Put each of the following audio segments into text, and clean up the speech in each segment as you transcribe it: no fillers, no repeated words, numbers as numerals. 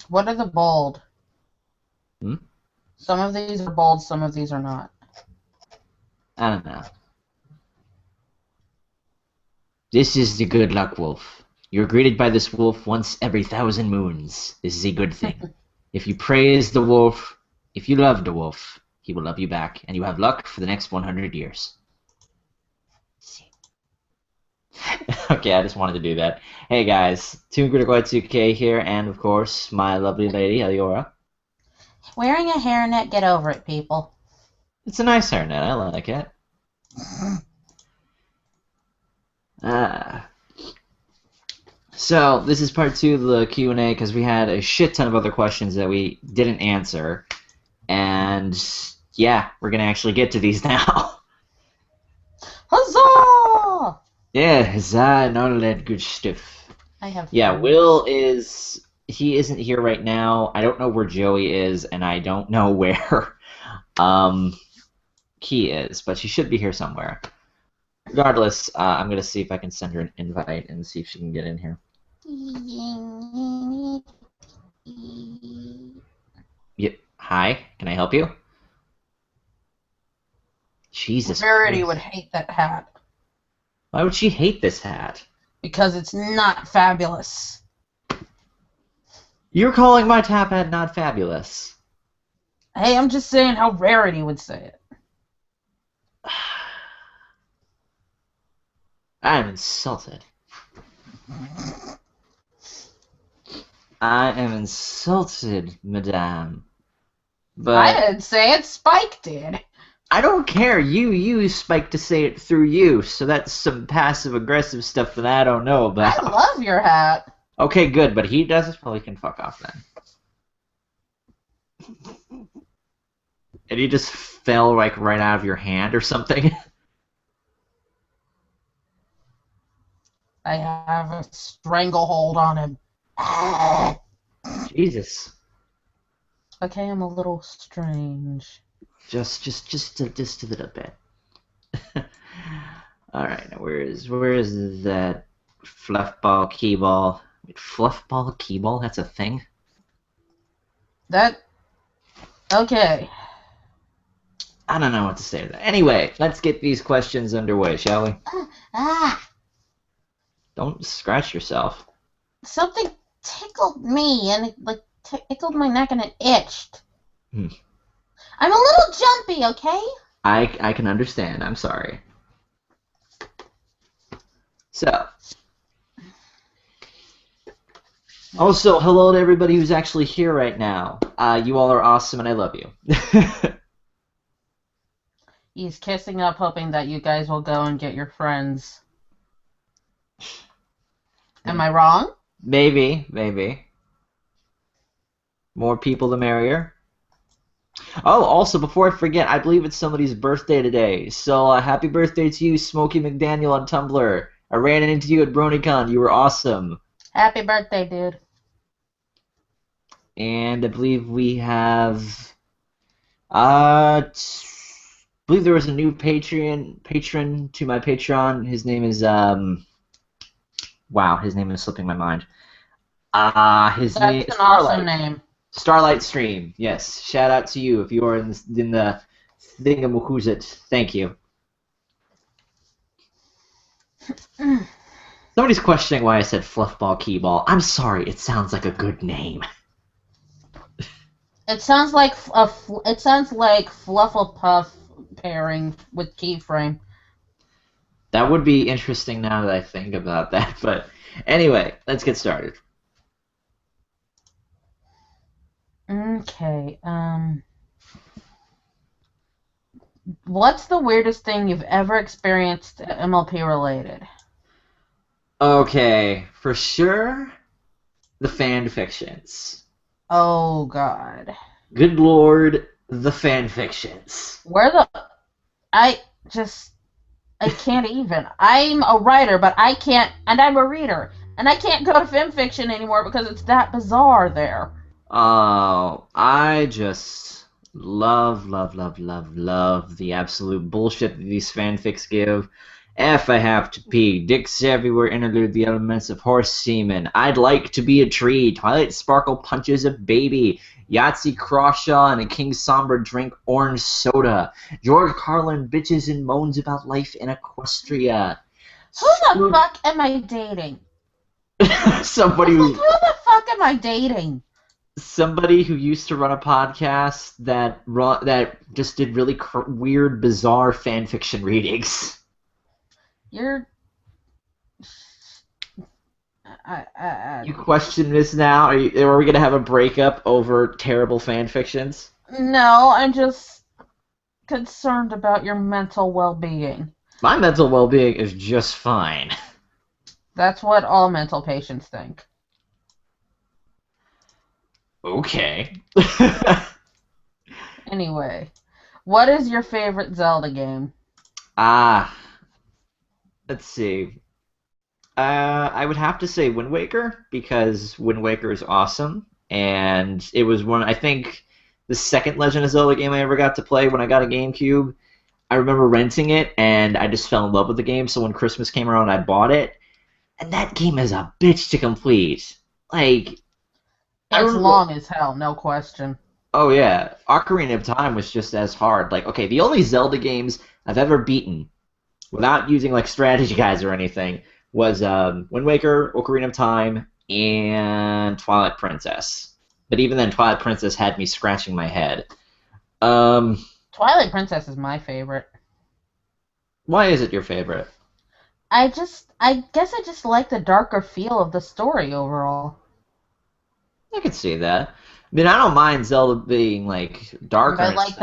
What are the bold? Hmm? Some of these are bold, some of these are not. I don't know. This is the good luck wolf. You're greeted by this wolf once every 1,000 moons. This is a good thing. If you praise the wolf, if you love the wolf, he will love you back, and you have luck for the next 100 years. Okay, I just wanted to do that. Hey guys, ToonKriticY2K here, and of course, my lovely lady, Eliora. Wearing a hairnet, get over it, people. It's a nice hairnet, I like it. So, this is part 2 of the Q&A, because we had a shit ton of other questions that we didn't answer. And, yeah, we're gonna actually get to these now. Huzzah! Yeah, huzzah and all that good stuff. I have Yeah, friends. Will is... He isn't here right now. I don't know where Joey is, and I don't know where Key is, but she should be here somewhere. Regardless, I'm gonna see if I can send her an invite and see if she can get in here. Yeah, hi, can I help you? Jesus Verity Christ. would hate that hat. Why would she hate this hat? Because it's not fabulous. You're calling my top hat not fabulous. Hey, I'm just saying how Rarity would say it. I'm insulted. I am insulted, madame. But I didn't say it, Spike did. I don't care. You use Spike to say it through you, so that's some passive-aggressive stuff that I don't know I about. love your hat. Okay, good, but he does it, well, he can fuck off then. And he just fell, like, right out of your hand or something? I have a stranglehold on him. Jesus. Okay, I'm a little strange. Just a little bit. Alright, now where is that fluffball keyball? Wait, fluffball keyball? That's a thing? That... Okay. I don't know what to say to that. Anyway, let's get these questions underway, shall we? Ah! Don't scratch yourself. Something tickled me, and it, like, tickled my neck, and it itched. Hmm. I'm a little jumpy, okay? I can understand. I'm sorry. So, also, hello to everybody who's actually here right now. You all are awesome, and I love you. He's kissing up, hoping that you guys will go and get your friends. Am I wrong? Maybe, maybe. More people, the merrier. Oh, also, before I forget, I believe it's somebody's birthday today. So, happy birthday to you, Smokey McDaniel on Tumblr. I ran into you at BronyCon. You were awesome. Happy birthday, dude. And I believe we have... I believe there was a new patron to my Patreon. His name is, wow, his name is slipping my mind. His name That's is an Starlight. awesome name. Starlight Stream, yes. Shout out to you if you are in the thingamahoosit. Thank you. Somebody's questioning why I said fluffball keyball. I'm sorry, it sounds like a good name. It sounds like Flufflepuff pairing with Keyframe. That would be interesting now that I think about that, but anyway, let's get started. Okay, what's the weirdest thing you've ever experienced MLP related? Okay, for sure, the fan fictions. Oh, God. Good lord, the fan fictions. Where the... I can't even. I'm a writer, but I can't... And I'm a reader. And I can't go to fanfiction anymore because it's that bizarre there. Oh, I just love the absolute bullshit that these fanfics give. F, I have to pee. Dicks everywhere interlude the elements of horse semen. I'd like to be a tree. Twilight Sparkle punches a baby. Yahtzee Crawshaw and a King Somber drink orange soda. George Carlin bitches and moans about life in Equestria. Who the fuck am I dating? Somebody Who who the fuck am I dating? somebody who used to run a podcast that just did really weird, bizarre fan fiction readings. You're. You question this now? Are we gonna have a breakup over terrible fan fictions? No, I'm just concerned about your mental well-being. My mental well-being is just fine. That's what all mental patients think. Okay. Anyway, what is your favorite Zelda game? Let's see. I would have to say Wind Waker, because Wind Waker is awesome, and it was I think, the second Legend of Zelda game I ever got to play when I got a GameCube. I remember renting it, and I just fell in love with the game, so when Christmas came around, I bought it. And that game is a bitch to complete. Like, It's long as hell, no question. Oh yeah, Ocarina of Time was just as hard. Like, okay, the only Zelda games I've ever beaten without using like strategy guides or anything was Wind Waker, Ocarina of Time, and Twilight Princess. But even then, Twilight Princess had me scratching my head. Twilight Princess is my favorite. Why is it your favorite? I guess I just like the darker feel of the story overall. I could see that. I mean, I don't mind Zelda being like darker. I like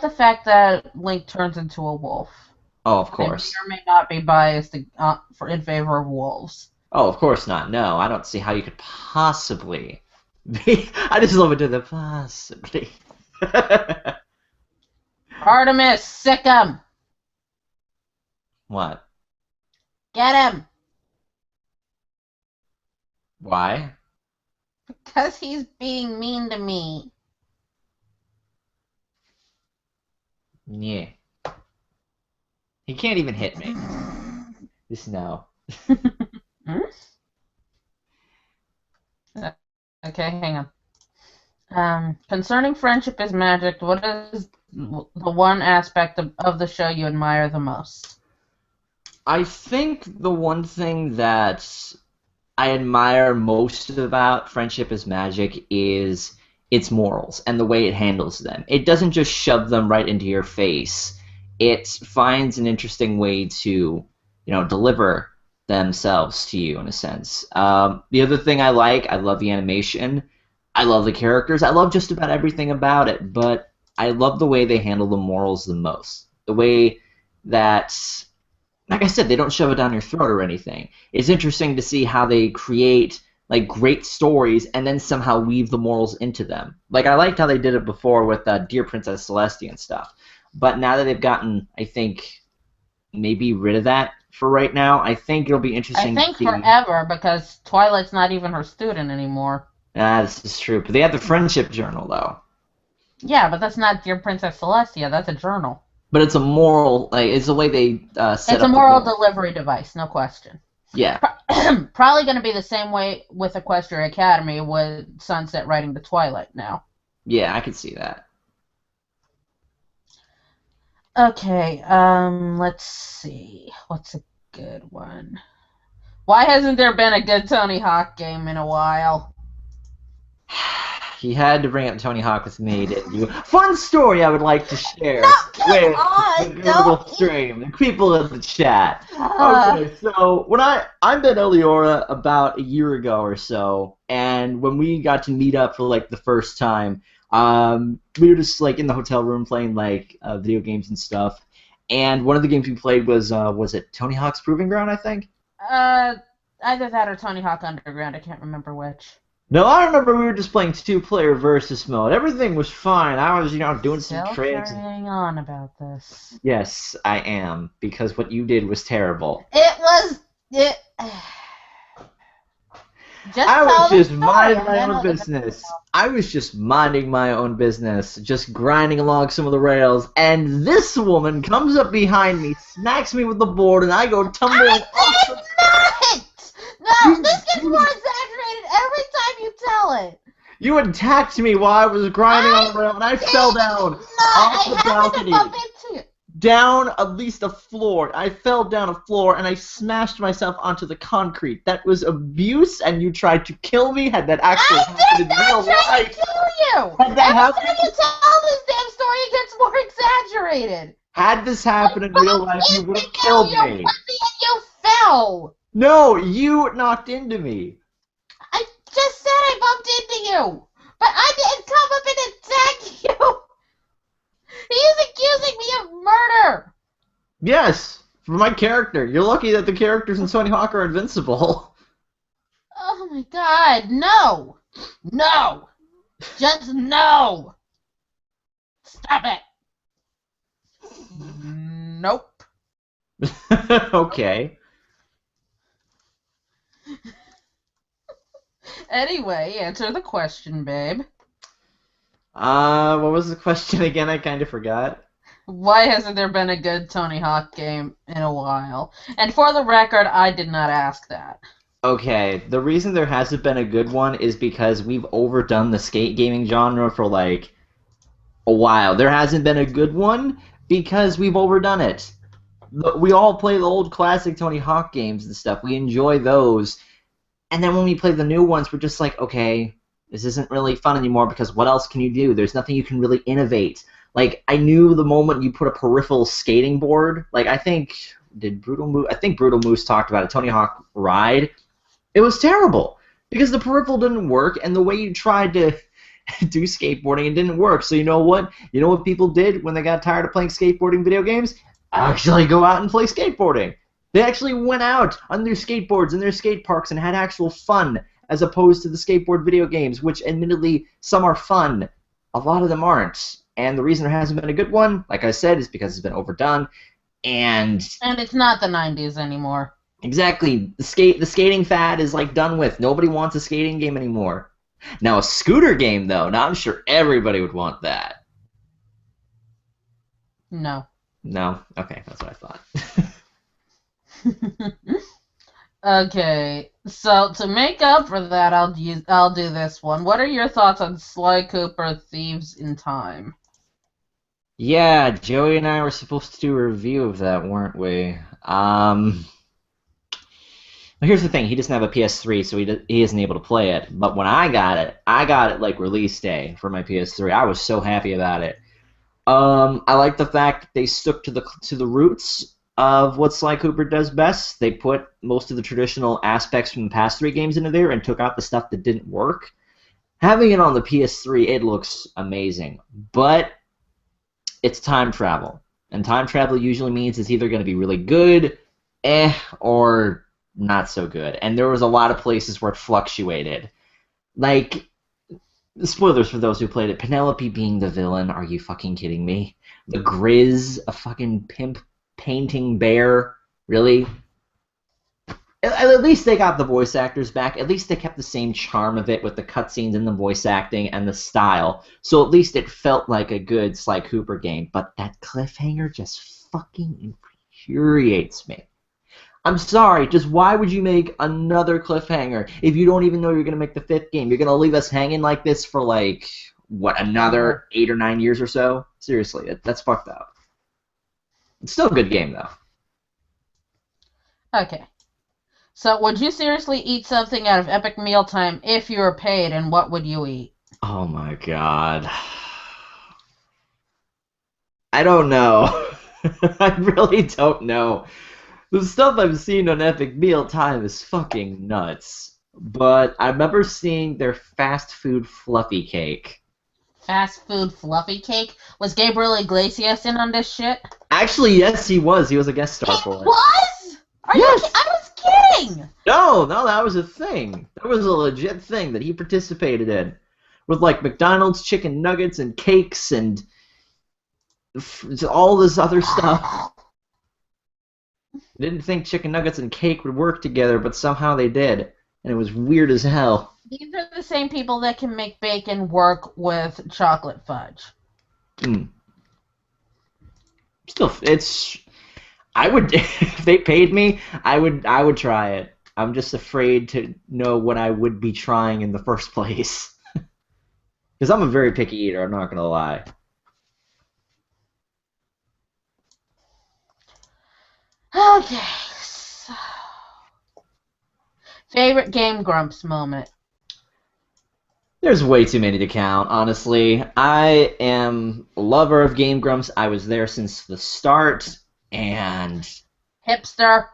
the fact that Link turns into a wolf. Oh, of course. I may or may not be biased in favor of wolves. Oh, of course not. No, I don't see how you could possibly be. I just love it to the possibly. Artemis, sick him. What? Get him. Why? Because he's being mean to me. Yeah. He can't even hit me. Just no. Okay, hang on. Concerning Friendship is Magic, what is the one aspect of the show you admire the most? I think the one thing that I admire most about Friendship is Magic is its morals and the way it handles them. It doesn't just shove them right into your face. It finds an interesting way to, deliver themselves to you in a sense. The other thing I love the animation. I love the characters. I love just about everything about it, but I love the way they handle the morals the most. The way that, like I said, they don't shove it down your throat or anything. It's interesting to see how they create like great stories and then somehow weave the morals into them. Like I liked how they did it before with Dear Princess Celestia and stuff. But now that they've gotten, I think, maybe rid of that for right now, I think it'll be interesting. I think forever, because Twilight's not even her student anymore. This is true. But they have the Friendship Journal, though. Yeah, but that's not Dear Princess Celestia. That's a journal. But it's a moral, like, it's the way they set up. It's a moral delivery device, no question. Yeah. Probably going to be the same way with Equestria Academy with Sunset writing the Twilight now. Yeah, I could see that. Okay, let's see. What's a good one? Why hasn't there been a good Tony Hawk game in a while? You had to bring up Tony Hawk with me, didn't you? Fun story I would like to share with the Google stream, the people in the chat. Okay, so when I met Eliora about a year ago or so, and when we got to meet up for like the first time, we were just like in the hotel room playing like video games and stuff. And one of the games we played was it Tony Hawk's Proving Ground, I think? Either that or Tony Hawk Underground. I can't remember which. No, I remember we were just playing 2-player versus mode. Everything was fine. I was, doing some tricks. Still carrying on about this. Yes, I am, because what you did was terrible. Just I was just minding my own business. I was just minding my own business, just grinding along some of the rails, and this woman comes up behind me, smacks me with the board, and I go tumbling I off. did not! No, this gets more exaggerated every time you tell it. You attacked me while I was grinding on the rail, and I fell down No, off I the happened balcony. to bump into it. Down at least a floor. I fell down a floor and I smashed myself onto the concrete. That was abuse, and you tried to kill me. Had that actually happened in real Try to life? kill you. Had that Every happened? time you tell this damn story, it gets more exaggerated. Had this happened in real life, you would have killed me. And you fell. No, you knocked into me. I just said I bumped into you, but I didn't come up and attack you. He is accusing me of murder. Yes, for my character. You're lucky that the characters in Tony Hawk are invincible. Oh my god, no. No. Just no. Stop it. Nope. Okay. Anyway, answer the question, babe. What was the question again? I kind of forgot. Why hasn't there been a good Tony Hawk game in a while? And for the record, I did not ask that. Okay, the reason there hasn't been a good one is because we've overdone the skate gaming genre for like a while. There hasn't been a good one because we've overdone it. We all play the old classic Tony Hawk games and stuff. We enjoy those. And then when we play the new ones, we're just like, okay, this isn't really fun anymore because what else can you do? There's nothing you can really innovate. Like, I knew the moment you put a peripheral skating board, like, I think Brutal Moose talked about it, Tony Hawk Ride. It was terrible because the peripheral didn't work, and the way you tried to do skateboarding, it didn't work. So you know what? You know what people did when they got tired of playing skateboarding video games? Actually go out and play skateboarding. They actually went out on their skateboards in their skate parks and had actual fun, as opposed to the skateboard video games, which admittedly some are fun, a lot of them aren't. And the reason there hasn't been a good one, like I said, is because it's been overdone. And it's not the 90s anymore. Exactly. The skating fad is like done with. Nobody wants a skating game anymore. Now a scooter game though, now I'm sure everybody would want that. No. No? Okay, that's what I thought. Okay, so to make up for that, I'll do this one. What are your thoughts on Sly Cooper Thieves in Time? Yeah, Joey and I were supposed to do a review of that, weren't we? Well, here's the thing. He doesn't have a PS3, so he isn't able to play it. But when I got it like release day for my PS3. I was so happy about it. I like the fact that they stuck to the roots of what Sly Cooper does best. They put most of the traditional aspects from the past 3 games into there and took out the stuff that didn't work. Having it on the PS3, it looks amazing. But it's time travel. And time travel usually means it's either going to be really good, or not so good. And there was a lot of places where it fluctuated. Like, spoilers for those who played it, Penelope being the villain, are you fucking kidding me? The Grizz, a fucking pimp painting bear, really? At least they got the voice actors back. At least they kept the same charm of it with the cutscenes and the voice acting and the style. So at least it felt like a good Sly Cooper game. But that cliffhanger just fucking infuriates me. I'm sorry, just why would you make another cliffhanger if you don't even know you're going to make the 5th game? You're going to leave us hanging like this for, like, what, another 8 or 9 years or so? Seriously, that's fucked up. It's still a good game, though. Okay. So, would you seriously eat something out of Epic Mealtime if you were paid, and what would you eat? Oh my god. I don't know. I really don't know. The stuff I've seen on Epic Mealtime is fucking nuts. But I remember seeing their fast food fluffy cake. Fast food fluffy cake? Was Gabriel Iglesias in on this shit? Actually, yes, he was. He was a guest star for it. Was? Yes! I was kidding! No, that was a thing. That was a legit thing that he participated in. With, like, McDonald's chicken nuggets and cakes and all this other stuff. I didn't think chicken nuggets and cake would work together, but somehow they did. And it was weird as hell. These are the same people that can make bacon work with chocolate fudge. Mm. Still, it's. I would if they paid me, I would try it. I'm just afraid to know what I would be trying in the first place. Because I'm a very picky eater, I'm not gonna lie. Okay. So, favorite Game Grumps moment. There's way too many to count, honestly. I am a lover of Game Grumps. I was there since the start, and Hipster.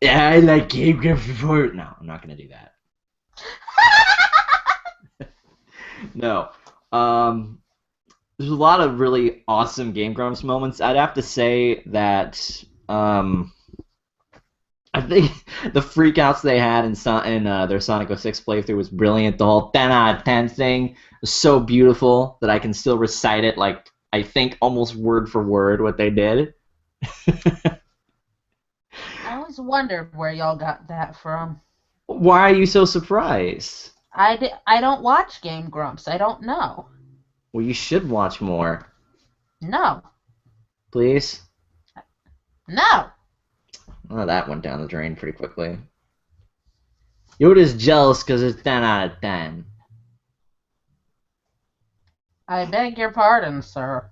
yeah, I like Game Grumps before. No, I'm not gonna do that. No. Um, there's a lot of really awesome Game Grumps moments. I'd have to say that I think the freakouts they had in their Sonic 06 playthrough was brilliant. The whole 10 out of 10 thing was so beautiful that I can still recite it like I think almost word for word what they did. I always wondered where y'all got that from. Why are you so surprised? I don't watch Game Grumps. I don't know. Well, you should watch more, No. please. No. Oh, that went down the drain pretty quickly. Yoda's jealous because it's 10 out of 10. I beg your pardon, sir.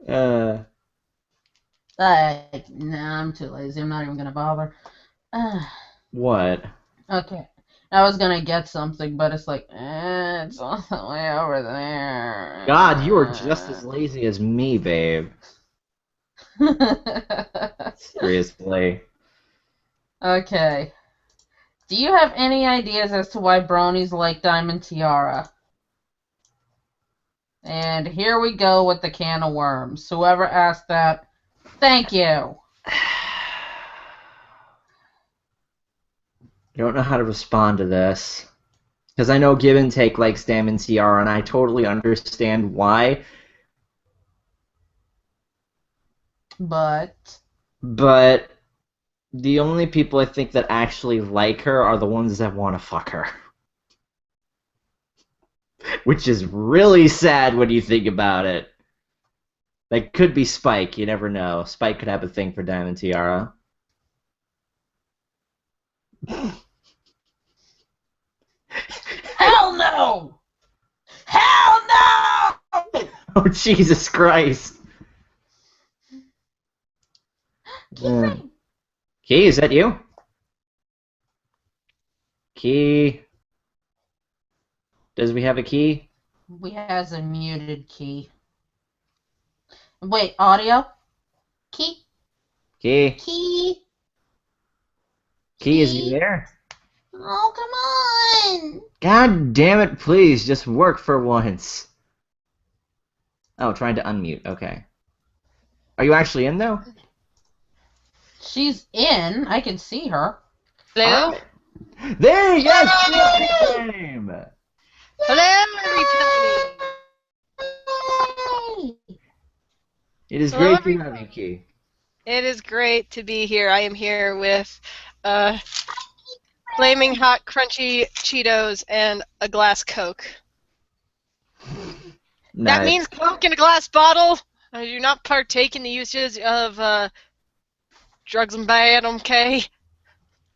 uh, Nah, I'm too lazy. I'm not even gonna bother. Uh, what? okay. I was gonna get something, but it's like, it's all the way over God, you are just as there. lazy as me, babe. Seriously. Okay. Do you have any ideas as to why bronies like Diamond Tiara? And here we go with the can of worms. Whoever asked that, thank you. I don't know how to respond to this. Because I know Give and Take likes Diamond Tiara, and I totally understand why, But but the only people I think that actually like her are the ones that want to fuck her. Which is really sad when you think about it. That could be Spike, you never know. Spike could have a thing for Diamond Tiara. hell no! Hell no! Oh, Jesus Christ. Uh, Keep Key, is that you? Key. Does we have a key? We has a muted key. Wait, audio? Key? Key. Key? Key, is you Key? there? Oh, come on! God damn it, please, just work for once. Oh, trying to unmute, okay. Are you actually in, though? She's in. I can see her. Hello? Alright. There, yes! Hello! Game! Hello, everybody! Yay! It is Hello, great to have you, everybody! Key. It is great to be here. I am here with flaming hot, crunchy Cheetos and a glass Coke. That Nice. means Coke in a glass bottle. I do not partake in the uses of drugs and bad, okay?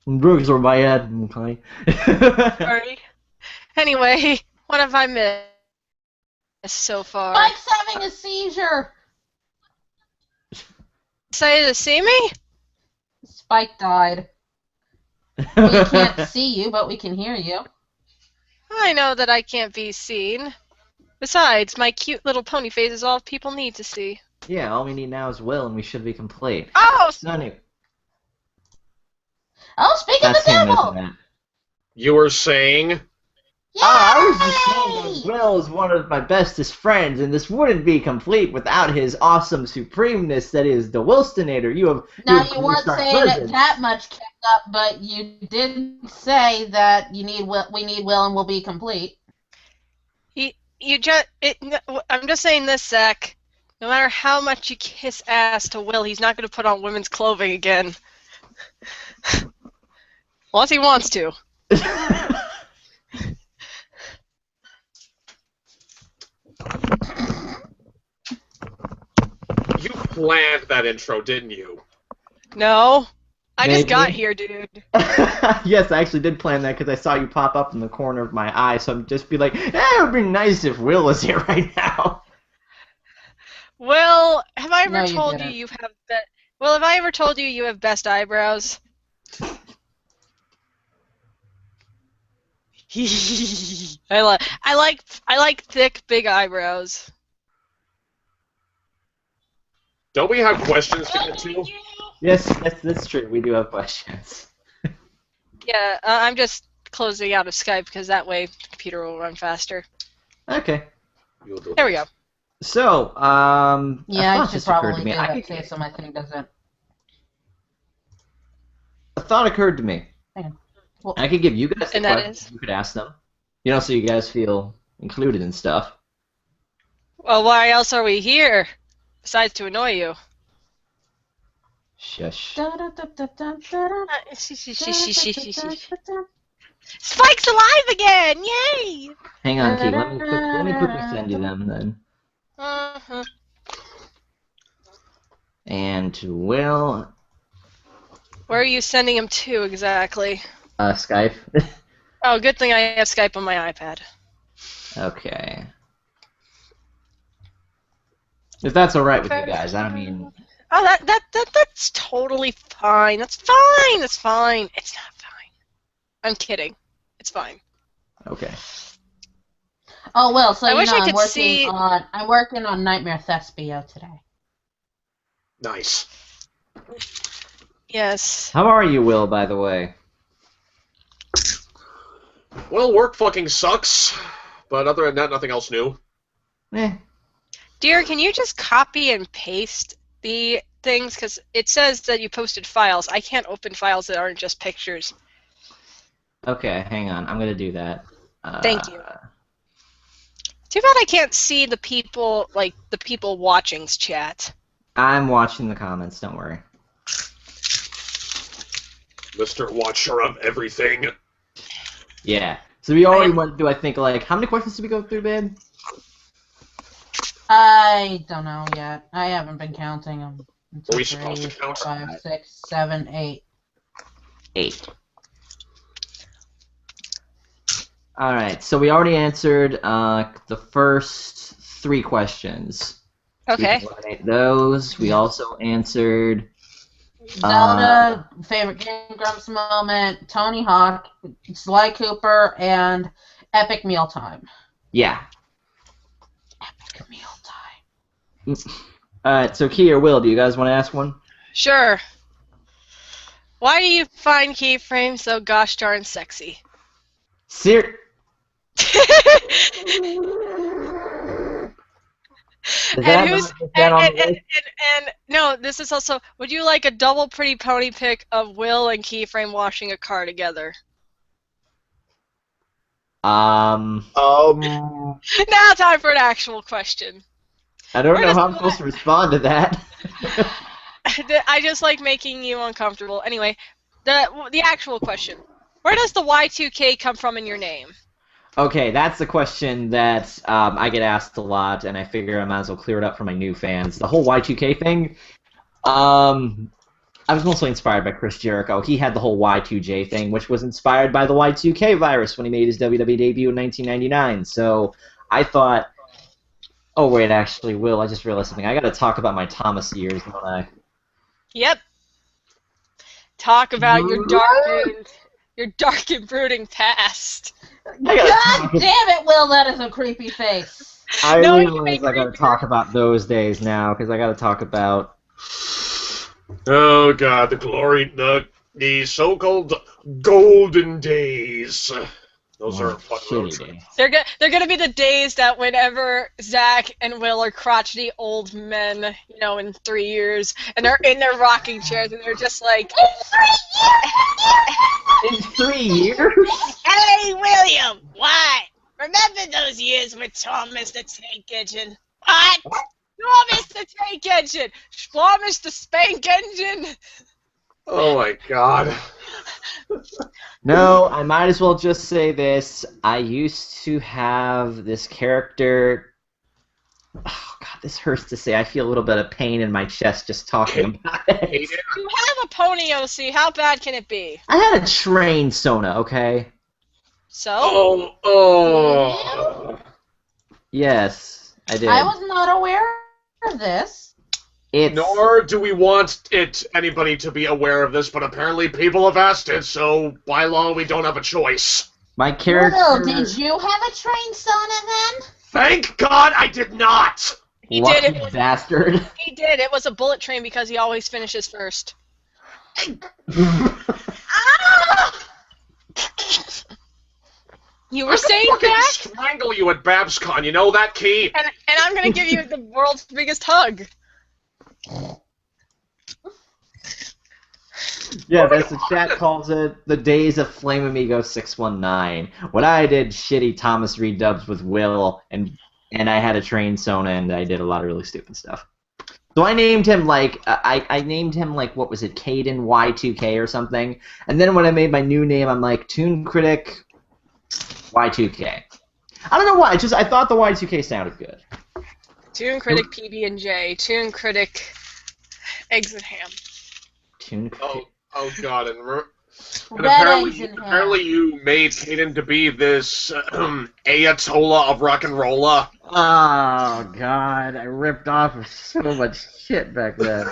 Brooks or bad, okay? Sorry. Anyway, what have I missed so far? Spike's having a seizure! Excited to see me? Spike died. We can't see you, but we can hear you. I know that I can't be seen. Besides, my cute little pony face is all people need to see. Yeah, all we need now is Will, and we should be complete. Oh, Sonny. Oh, speak of That's the him, devil! isn't it? You were saying? Ah, I was just saying that Yay! Will is one of my bestest friends, and this wouldn't be complete without his awesome supremeness that is the Wilstonator. Now, have you weren't star saying it presence. that much kept up, but you did say that you need Will, we need Will and we'll be complete. I'm just saying this, Zach. No matter how much you kiss ass to Will, he's not going to put on women's clothing again. Unless he wants to. You planned that intro, didn't you? No. I just got Maybe. here, dude. Yes, I actually did plan that because I saw you pop up in the corner of my eye, so I'm just be like, it would be nice if Will was here right now. Well, have I ever No, you told you didn't. you have that? Well, have I ever told you you have best eyebrows? I like thick, big eyebrows. Don't we have questions to get to? Yes, that's true. We do have questions. Yeah, I'm just closing out of Skype because that way the computer will run faster. Okay. You'll do There we this. go. So, Yeah, a I thought should just occurred to probably me. do that too, so my thing doesn't. A thought occurred to me. Hang on. Well, I could give you guys the And that questions. is? You could ask them. You know, so you guys feel included and stuff. Well, why else are we here? Besides to annoy you. Shush. Spike's alive again! Yay! Hang on, Key. Let me quickly send you them then. Uh-huh. And to Will, Where are you sending him to exactly? Skype. Oh, good thing I have Skype on my iPad. Okay. If that's all right with you guys, I mean, Oh, that's totally fine. That's fine. That's fine. It's not fine. I'm kidding. It's fine. okay. oh well, so I you wish know, I could see. I'm working on Nightmare Thespio today. Nice. Yes. How are you, Will, by the way? Well, work fucking sucks, but other than that, nothing else new. Eh. Dear, can you just copy and paste the things? Because it says that you posted files. I can't open files that aren't just pictures. Okay, hang on. I'm gonna do that. Thank you. Too bad I can't see the people, like, the people watching's chat. I'm watching the comments, don't worry. Mr. Watcher of everything. Yeah. So we already went through, I think, like, how many questions did we go through, babe? I don't know yet. I haven't been counting them. Are we supposed to count? 5, 6, 7, 8. 8. Alright, so we already answered the first 3 questions. So we Okay. can eliminate those. We also answered... Zelda, favorite Game Grumps moment, Tony Hawk, Sly Cooper, and Epic Mealtime. Yeah. Epic Mealtime. Alright, so Key or Will, do you guys want to ask one? Sure. Why do you find keyframes so gosh darn sexy? And no, this is also, would you like a double pretty pony pic of Will and Keyframe washing a car together? Now Now time for an actual question. I don't know how I'm supposed to respond to that. I just like making you uncomfortable. Anyway, the actual question. Where does the Y2K come from in your name? Okay, that's the question that I get asked a lot, and I figure I might as well clear it up for my new fans. The whole Y2K thing, I was mostly inspired by Chris Jericho. He had the whole Y2J thing, which was inspired by the Y2K virus when he made his WWE debut in 1999. So I thought, oh wait, actually, Will, I just realized something. I got to talk about my Thomas years, don't I? Yep. Talk about your dark and brooding past. God damn it, Will, that is a creepy face. I No, realize I got to talk about those days now, because I got to talk about... Oh god, the so-called golden days. Those are fun road trips. They're gonna be the days that whenever Zach and Will are crotchety old men, you know, in 3 years, and they're in their rocking chairs, and they're just like, In 3 years? "Hey, William, what? Remember those years with Thomas the Tank Engine? What? Thomas the Tank Engine! Thomas the Spank Engine!" Oh my god. No, I might as well just say this. I used to have this character. Oh God, this hurts to say. I feel a little bit of pain in my chest just talking about it. Kaden? You have a pony, OC. How bad can it be? I had a train Sona, okay? So? Oh. Yes, I did. I was not aware of this. It's Nor do we want anybody to be aware of this, but apparently people have asked it, so by law we don't have a choice. my character. Will, did you have a train Sona then? Thank God I did not! He Lucky did it. bastard. He did. It was a bullet train because he always finishes first. You were saying fucking that? strangle you at BabsCon, you know that, Key? And I'm gonna give you the world's biggest hug. Yeah, that's the chat calls it the days of Flame Amigo 619. When I did shitty Thomas Reed dubs with Will, and I had a train Sona, and I did a lot of really stupid stuff. So I named him like I named him like what was it, Caden Y2K or something. And then when I made my new name, I'm like ToonKriticY2K. I don't know why. I thought the Y2K sounded good. ToonKritic PB&J. ToonKritic Eggs and Ham. ToonKritic. Oh God, and Red eggs and ham. apparently you made Kaden to be this Ayatollah of rock and rolla. Oh God, I ripped off so much shit back then.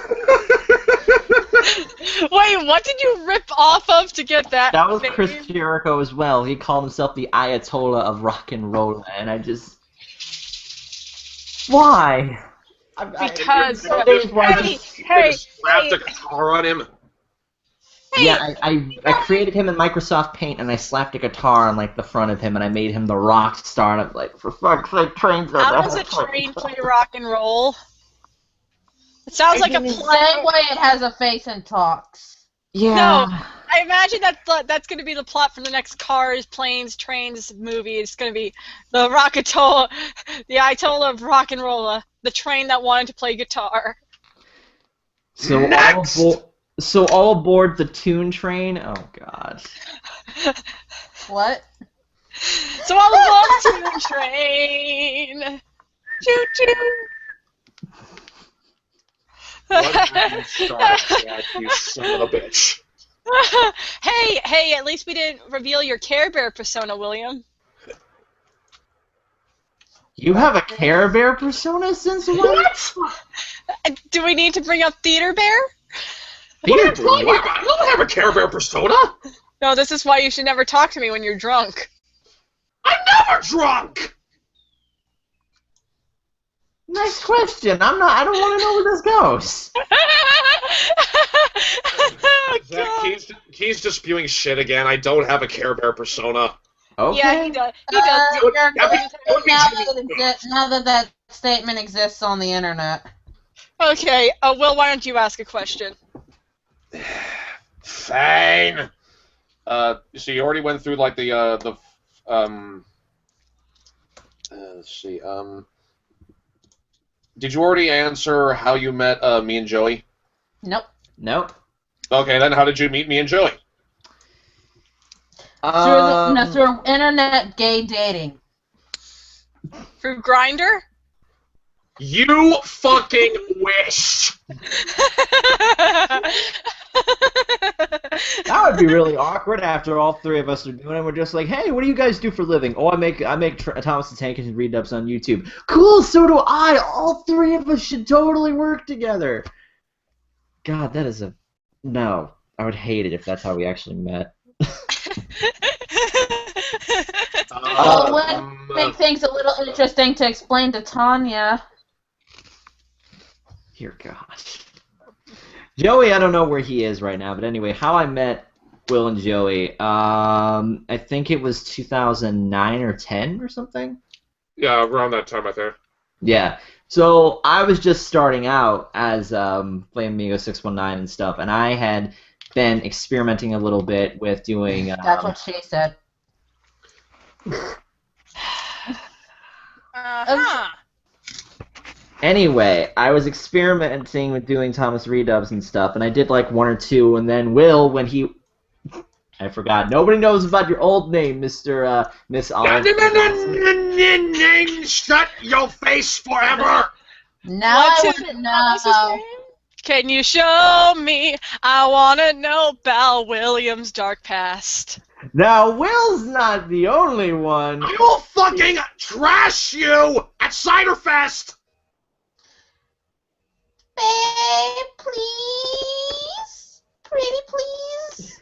Wait, what did you rip off of to get that? That was name? Chris Jericho as well. He called himself the Ayatollah of rock and roll, and I just why? Because Hey, slapped a guitar on him. Yeah, I created him in Microsoft Paint, and I slapped a guitar on like the front of him, and I made him the rock star. And I'm like, for fuck's sake, trains are how does a train play rock and roll? It sounds like a The play. same way it has a face and talks. Yeah. No, I imagine that's going to be the plot for the next Cars, Planes, Trains movie. It's going to be the Rockatola, the Ayatollah of rock and rolla, the train that wanted to play guitar. So Next! all aboard the Toon train. Oh God. What? So all aboard the train. Choo choo. You son of a bitch. Hey, at least we didn't reveal your Care Bear persona, William. You have a Care Bear persona since when? Do we need to bring up Theater Bear? What are you talking about? I don't have a Care Bear persona. No, this is why you should never talk to me when you're drunk. I'm never drunk. Nice question. I don't want to know where this goes. Oh, God. He's just spewing shit again. I don't have a Care Bear persona. Okay. Yeah, he does. He does. You're that going would- to that would be now that statement exists on the internet. Okay, Will, why don't you ask a question? Fine. So you already went through like let's see. Did you already answer how you met me and Joey? Nope. Nope. Okay, then how did you meet me and Joey? Through internet gay dating. Through Grinder? You fucking wish. That would be really awkward after all three of us are doing it. We're just like, hey, what do you guys do for a living? Oh, I make Thomas the Tank and read dubs on YouTube. Cool, so do I. All three of us should totally work together. God, that is a no. I would hate it if that's how we actually met. Well, it would make things a little interesting to explain to Tanya. Dear God. Joey, I don't know where he is right now, but anyway, how I met Will and Joey, I think it was 2009 or 10 or something. Yeah, around that time, I think. Yeah. So I was just starting out as Flame Amigo 619 and stuff, and I had been experimenting a little bit with doing. That's what she said. Uh-huh. Anyway, I was experimenting with doing Thomas redubs and stuff, and I did like one or two, and then Will, when he I forgot. Nobody knows about your old name, Miss Olive. Shut your face forever! Now I want to What's his know. name? Can you show me? I want to know about William's dark past. Now, Will's not the only one. I will fucking trash you at Ciderfest! Babe, please? Pretty please?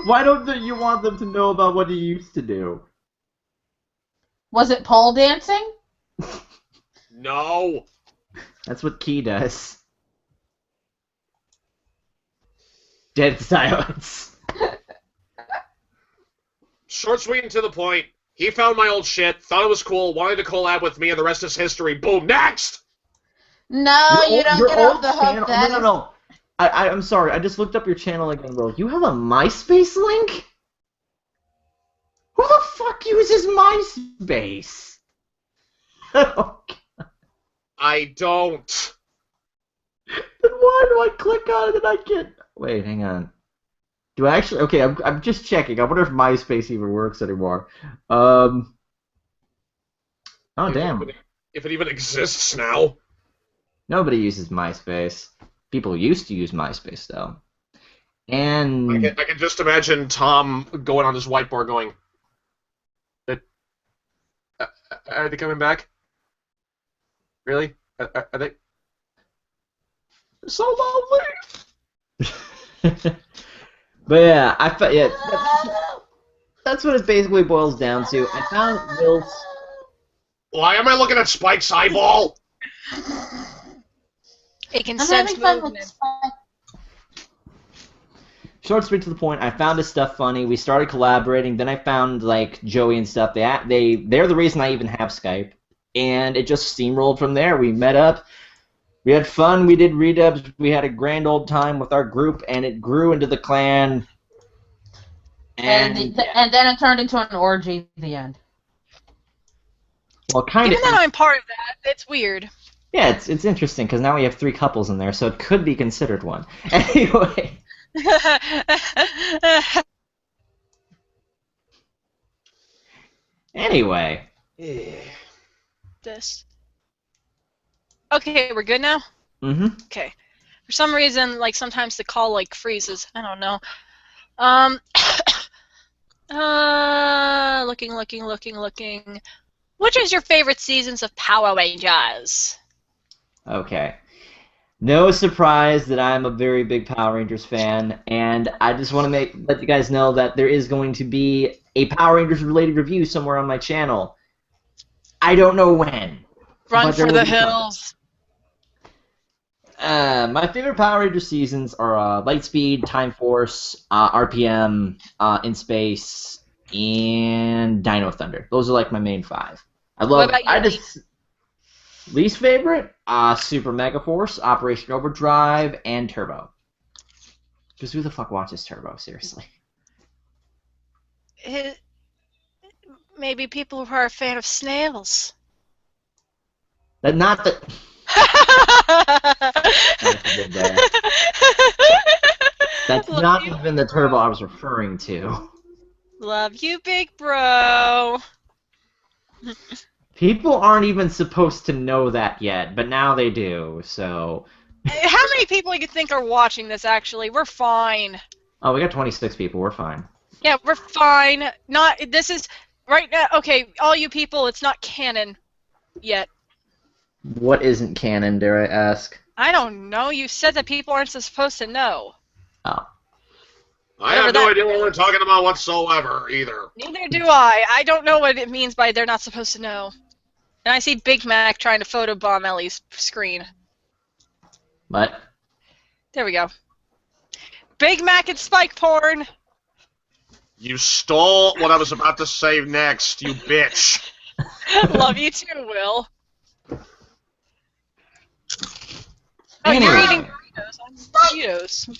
Why don't you want them to know about what you used to do? Was it pole dancing? No. That's what Key does. Dead silence. Short, sweet, and to the point. He found my old shit, thought it was cool, wanted to collab with me, and the rest is history. Boom, next! No, you don't Your get old off the channel. hook. That No. I'm sorry. I just looked up your channel again, Will. You have a MySpace link? Who the fuck uses MySpace? I don't. Then why do I click on it and I can't? Wait, hang on. Do I actually? Okay, I'm just checking. I wonder if MySpace even works anymore. Oh damn. If it even exists now. Nobody uses MySpace. People used to use MySpace though. And I can just imagine Tom going on his whiteboard going, are they coming back? Really? Are they? So lonely. but yeah, that's what it basically boils down to. I found Will's. Why am I looking at Spike's eyeball? It can I'm sense having fun with movement. Spike. Short, sweet, to the point. I found his stuff funny. We started collaborating. Then I found like Joey and stuff. They're the reason I even have Skype, and it just steamrolled from there. We met up. We had fun. We did redubs. We had a grand old time with our group, and it grew into the clan. And then it turned into an orgy at the end. Well, kind Given of. that I'm part of that, it's weird. Yeah, it's interesting because now we have 3 couples in there, so it could be considered one. Anyway. Anyway. This. Okay, we're good now? Mm-hmm. Okay. For some reason, like, sometimes the call, like, freezes. I don't know. Looking. Which is your favorite seasons of Power Rangers? Okay. No surprise that I'm a very big Power Rangers fan, and I just want to let you guys know that there is going to be a Power Rangers related review somewhere on my channel. I don't know when. Run but there for will the be something. hills. My favorite Power Rangers seasons are Lightspeed, Time Force, RPM, In Space, and Dino Thunder. Those are like my main 5. What about your Least favorite? Super Mega Force, Operation Overdrive, and Turbo. Because who the fuck watches Turbo, seriously? Maybe people who are a fan of snails. Not that. That's Love not you, even the Turbo I was referring to. Love you, big bro. People aren't even supposed to know that yet, but now they do, so... How many people do you think are watching this, actually? We're fine. Oh, we got 26 people. We're fine. Yeah, we're fine. This is... Right now, okay, all you people, it's not canon yet. What isn't canon, dare I ask? I don't know. You said that people aren't supposed to know. Oh. I have no idea what we're talking about whatsoever, either. Neither do I. I don't know what it means by they're not supposed to know. And I see Big Mac trying to photobomb Ellie's screen. What? There we go. Big Mac and spike porn! You stole what I was about to say next, you bitch. Love you too, Will. Oh, Anyway. you're eating burritos. I'm burritos.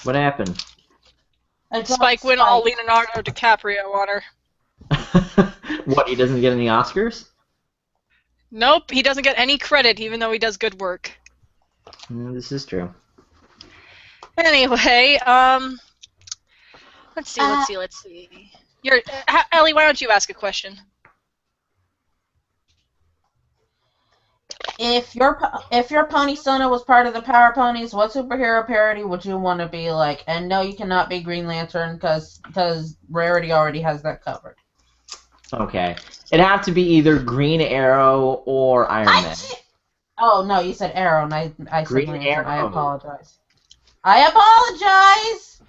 What happened? Spike went all Leonardo DiCaprio on her. What, he doesn't get any Oscars? Nope, he doesn't get any credit even though he does good work. This is true. Anyway, let's see. Ellie, why don't you ask a question? If your pony Sona was part of the Power Ponies, what superhero parody would you want to be like? And no, you cannot be Green Lantern because Rarity already has that covered. Okay. It'd have to be either Green Arrow or Iron Man. Oh no, you said Arrow, and I said Green Lantern. I Arrow. apologize. I apologize.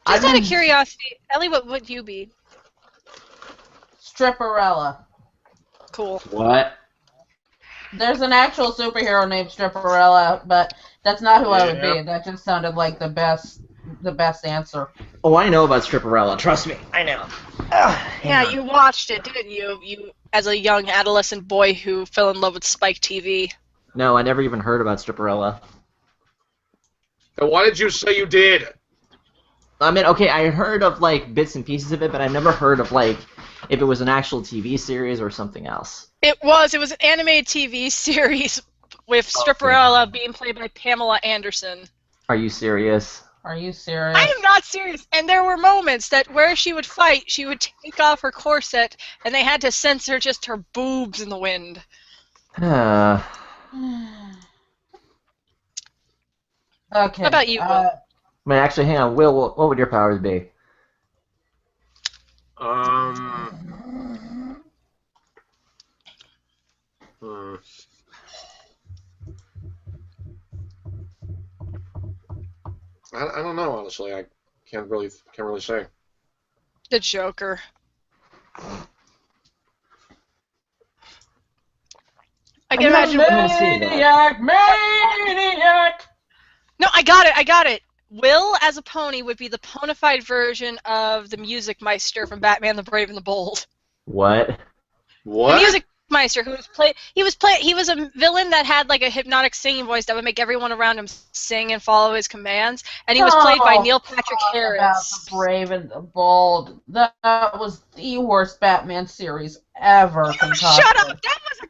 Just out of curiosity, Ellie, what would you be? Stripperella. Cool. What? There's an actual superhero named Stripperella, but that's not who I would be. That just sounded like the best answer. Oh, I know about Stripperella. Trust me, I know. Yeah, you watched it, didn't you? You, as a young adolescent boy who fell in love with Spike TV. No, I never even heard about Stripperella. And why did you say you did? I mean, okay, I heard of, like, bits and pieces of it, but I never heard of, like, if it was an actual TV series or something else. It was an animated TV series with Stripperella being played by Pamela Anderson. Are you serious? Are you serious? I am not serious. And there were moments that where she would fight, she would take off her corset, and they had to censor just her boobs in the wind. Okay. How about you, Will? Wait, actually, hang on. Will, what would your powers be? I don't know, honestly. I can't really say. The Joker. I can imagine. Maniac! No, I got it. Will, as a pony, would be the ponified version of the Music Meister from Batman: The Brave and the Bold. What? What? The Music Meister, who he was a villain that had like a hypnotic singing voice that would make everyone around him sing and follow his commands, and he was played by Neil Patrick Harris. About the Brave and the Bold. That was the worst Batman series ever. Shut up! That was a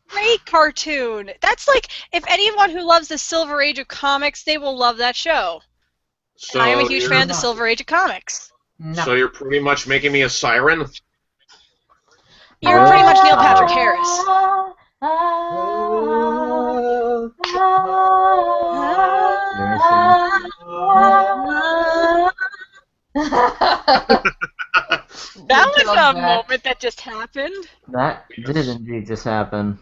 great cartoon. That's like, if anyone who loves the Silver Age of comics, they will love that show. So and I am a huge fan of the Silver Age of comics. No. So you're pretty much making me a siren? You're pretty much Neil Patrick Harris. That was a moment that just happened. That did indeed just happen.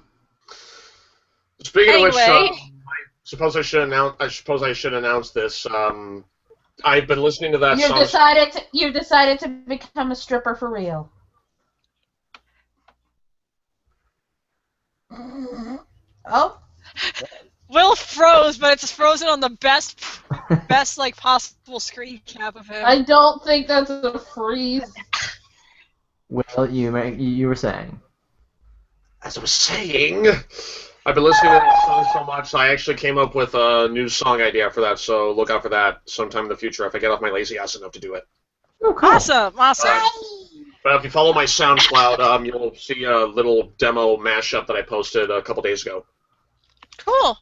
Speaking Anyway. of which, I suppose I should announce this. I've been listening to that song. You decided to become a stripper for real. Oh. Will froze, but it's frozen on the best like possible screen cap of him. I don't think that's a freeze. Well, you were saying. As I was saying, I've been listening to that song so much, I actually came up with a new song idea for that, so look out for that sometime in the future if I get off my lazy ass enough to do it. Oh, cool. Awesome. But if you follow my SoundCloud, you'll see a little demo mashup that I posted a couple days ago. Cool.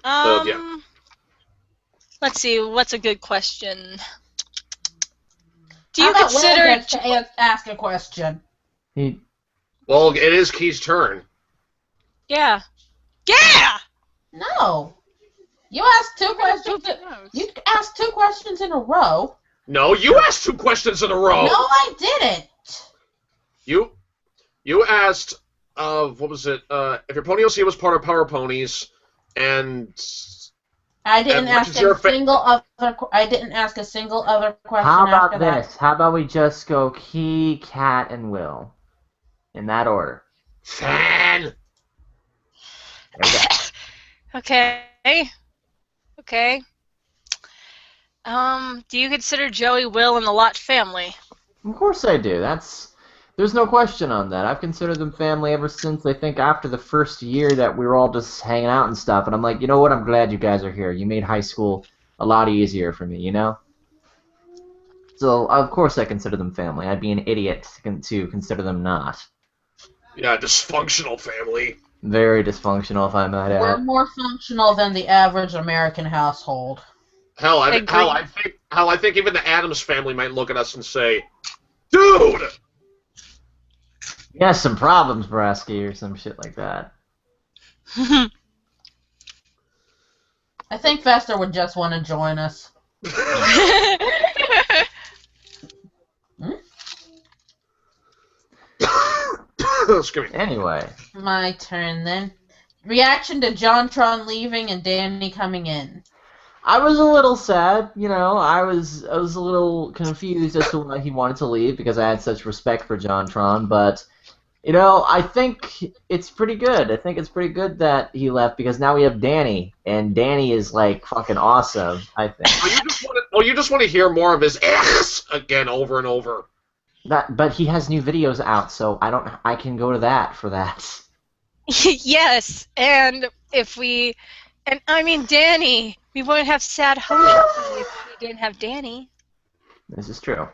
Yeah. Let's see, what's a good question? Do How you about Will consider... gets to ask a question? Well, it is Key's turn. Yeah. Yeah! No. You asked two questions. You asked two questions in a row. No, you asked two questions in a row. No, I didn't. You asked, what was it? If your Pony OC was part of Power Ponies, and I didn't ask a single other question. How about after this? How about we just go Key, Cat, and Will, in that order? Fan. There we go. Okay. Do you consider Joey, Will, and the Lot family? Of course I do. There's no question on that. I've considered them family ever since, I think, after the first year that we were all just hanging out and stuff. And I'm like, you know what? I'm glad you guys are here. You made high school a lot easier for me, you know? So, of course I consider them family. I'd be an idiot to consider them not. Yeah, dysfunctional family. Very dysfunctional, if I might add. We're more functional than the average American household. Hell, I think even the Addams family might look at us and say, "Dude." He has some problems, Brasky, or some shit like that. I think Fester would just want to join us. Excuse me. Anyway. My turn then. Reaction to JonTron leaving and Danny coming in. I was a little sad, you know. I was a little confused as to why he wanted to leave because I had such respect for JonTron, but you know, I think it's pretty good. I think it's pretty good that he left because now we have Danny, and Danny is like fucking awesome, I think. You just want to hear more of his ass again over and over. But he has new videos out, so I can go to that for that. Yes, and I mean Danny, we wouldn't have sad Hoshi if we didn't have Danny. This is true.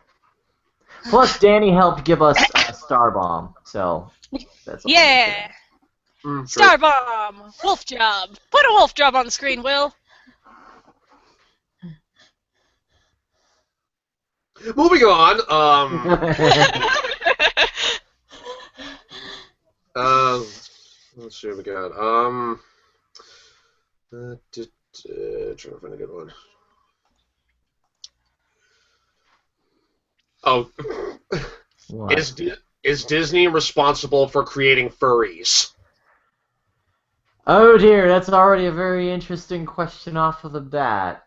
Plus, Danny helped give us a Star Bomb, so that's yeah. Star Bomb, wolf job. Put a wolf job on the screen, Will. Moving on. Let's see what we got. Trying to find a good one. Oh, is Disney responsible for creating furries? Oh dear, that's already a very interesting question off of the bat.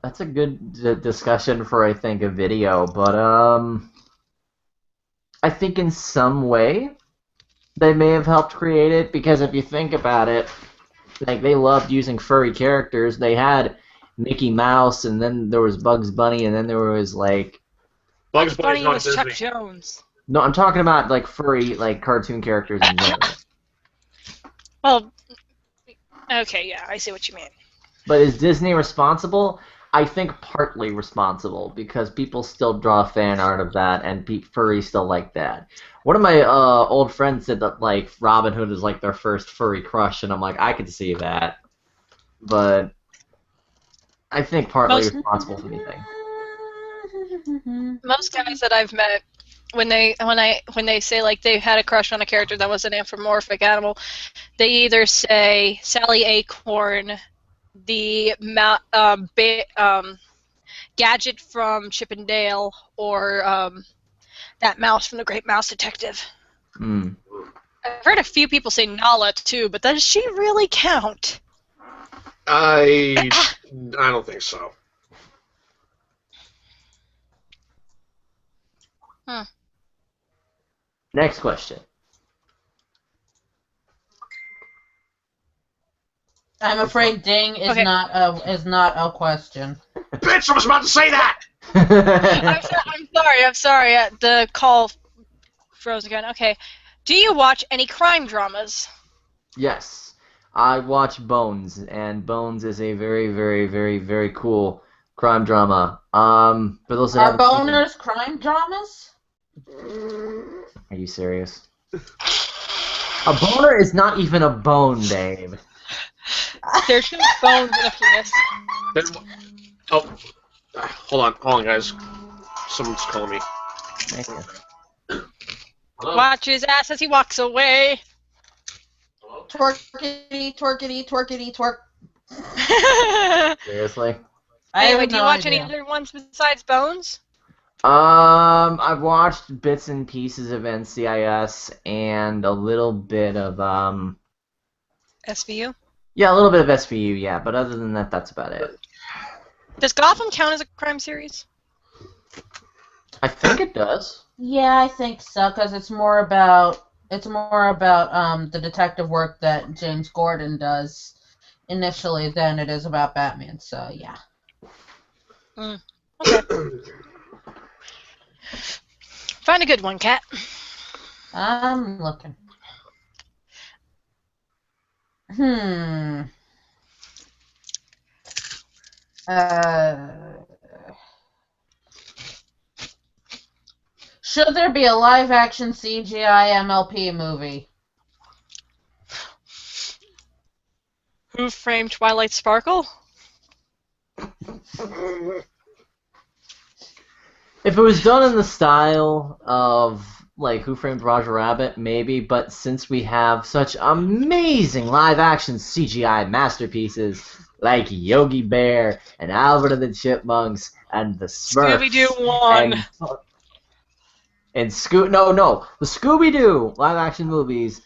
That's a good discussion for, I think, a video, but I think in some way they may have helped create it, because if you think about it, like, they loved using furry characters. They had Mickey Mouse, and then there was Bugs Bunny, and then there was, like... Bugs Bunny was Chuck Jones. No, I'm talking about, like, furry, like, cartoon characters in general. Well, okay, yeah, I see what you mean. But is Disney responsible? I think partly responsible, because people still draw fan art of that, and furries still like that. One of my old friends said that, like, Robin Hood is like their first furry crush, and I'm like, I could see that. But I think partly responsible for anything. Most guys that I've met, when they say like they had a crush on a character that was an anthropomorphic animal, they either say Sally Acorn, the Gadget from Chip and Dale, or that mouse from The Great Mouse Detective. Mm. I've heard a few people say Nala too, but does she really count? I don't think so. Next question. I'm afraid ding is not a question. Bitch, I was about to say that! I'm sorry. The call froze again. Okay. Do you watch any crime dramas? Yes. I watch Bones, and Bones is a very, very, very, very cool crime drama. For those that Are boners crime dramas? Are you serious? A boner is not even a bone, Dave. There's two bones in a penis. Hold on, guys. Someone's calling me. Thank you. Hello? Watch his ass as he walks away. Hello? Twerkity, twerkity, twerkity, twerk. Seriously? Anyway, do you watch any other ones besides Bones? I've watched bits and pieces of NCIS and a little bit of SVU? Yeah, a little bit of SVU, yeah, but other than that, that's about it. Does Gotham count as a crime series? I think it does. Yeah, I think so, because it's more about the detective work that James Gordon does initially than it is about Batman. So yeah. Okay. Find a good one, Kat. I'm looking. Should there be a live-action CGI MLP movie? Who Framed Twilight Sparkle? If it was done in the style of like Who Framed Roger Rabbit, maybe, but since we have such amazing live-action CGI masterpieces like Yogi Bear and Alvin and the Chipmunks and the Smurfs Scooby-Doo 1. and the Scooby-Doo live-action movies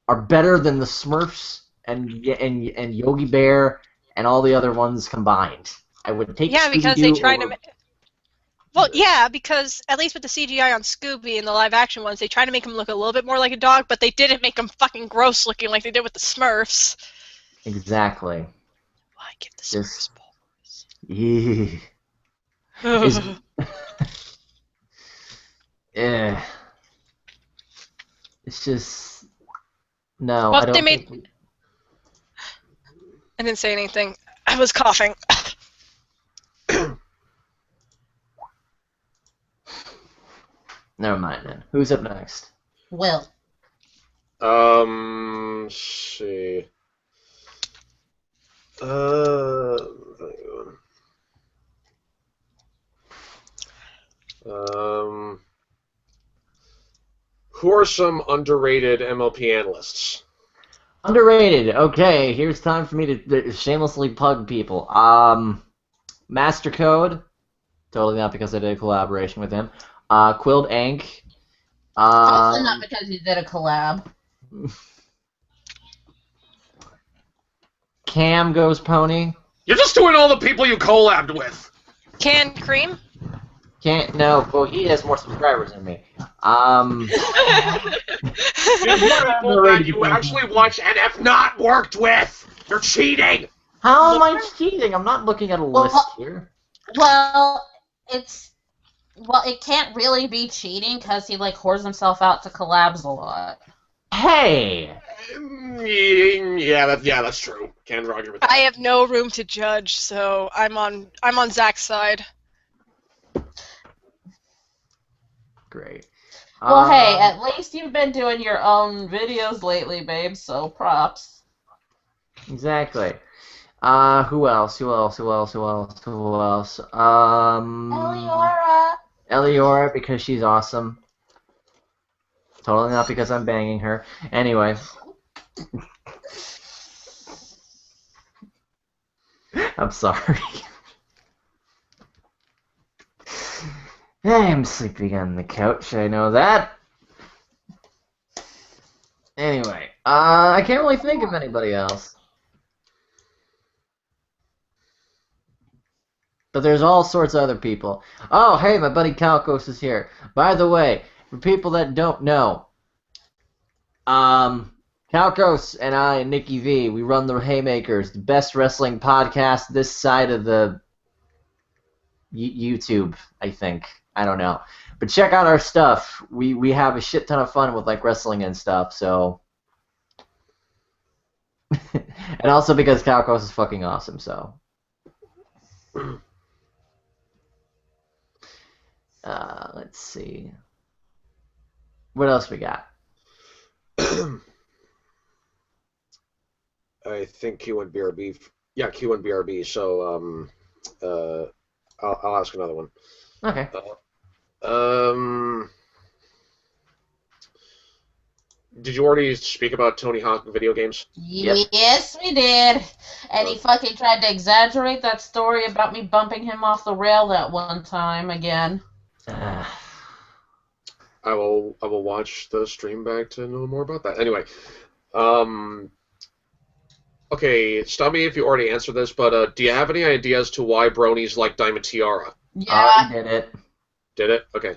are better than the Smurfs and Yogi Bear and all the other ones combined. I would take Yeah, because they Scooby-Doo tried to. over... Well, yeah, because at least with the CGI on Scooby and the live-action ones, they tried to make him look a little bit more like a dog, but they didn't make him fucking gross looking like they did with the Smurfs. Exactly. Why give the Smurfs Yeah. balls? Yeah. It's just no. Well, I don't they made. think. I didn't say anything. I was coughing. Never mind then. Who's up next? Will. Let's see. Who are some underrated MLP analysts? Underrated. Okay, here's time for me to shamelessly plug people. Master Code. Totally not because I did a collaboration with him. Quilled Ank. Also not because you did a collab. Cam Goes Pony. You're just doing all the people you collabed with. Canned cream? Can't no. Well, he has more subscribers than me. These are people that you actually watch and have not worked with. You're cheating. How am I cheating? I'm not looking at a list here. Well, it can't really be cheating because he like whores himself out to collabs a lot. Hey. Yeah, that's true. Can't argue with that. I have no room to judge, so I'm on Zach's side. Great. Well, hey, at least you've been doing your own videos lately, babe, so props. Exactly. Who else? Eliora, because she's awesome. Totally not because I'm banging her. Anyway. I'm sorry. I'm sleeping on the couch, I know that. Anyway, I can't really think of anybody else. But there's all sorts of other people. Oh, hey, my buddy Calcos is here. By the way, for people that don't know, Calcos and I and Nikki V, we run the Haymakers, the best wrestling podcast this side of the YouTube, I think. I don't know. But check out our stuff. We have a shit ton of fun with like wrestling and stuff, so. And also because Calcos is fucking awesome, so. Let's see. What else we got? I think Q and BRB. Yeah, Q and BRB. So I'll ask another one. Okay. Did you already speak about Tony Hawk video games? Yep. Yes, we did. And he fucking tried to exaggerate that story about me bumping him off the rail that one time again. I will watch the stream back to know more about that. Anyway, okay, stop me if you already answered this, but do you have any ideas to why bronies like Diamond Tiara? Yeah. I did it. Did it? Okay.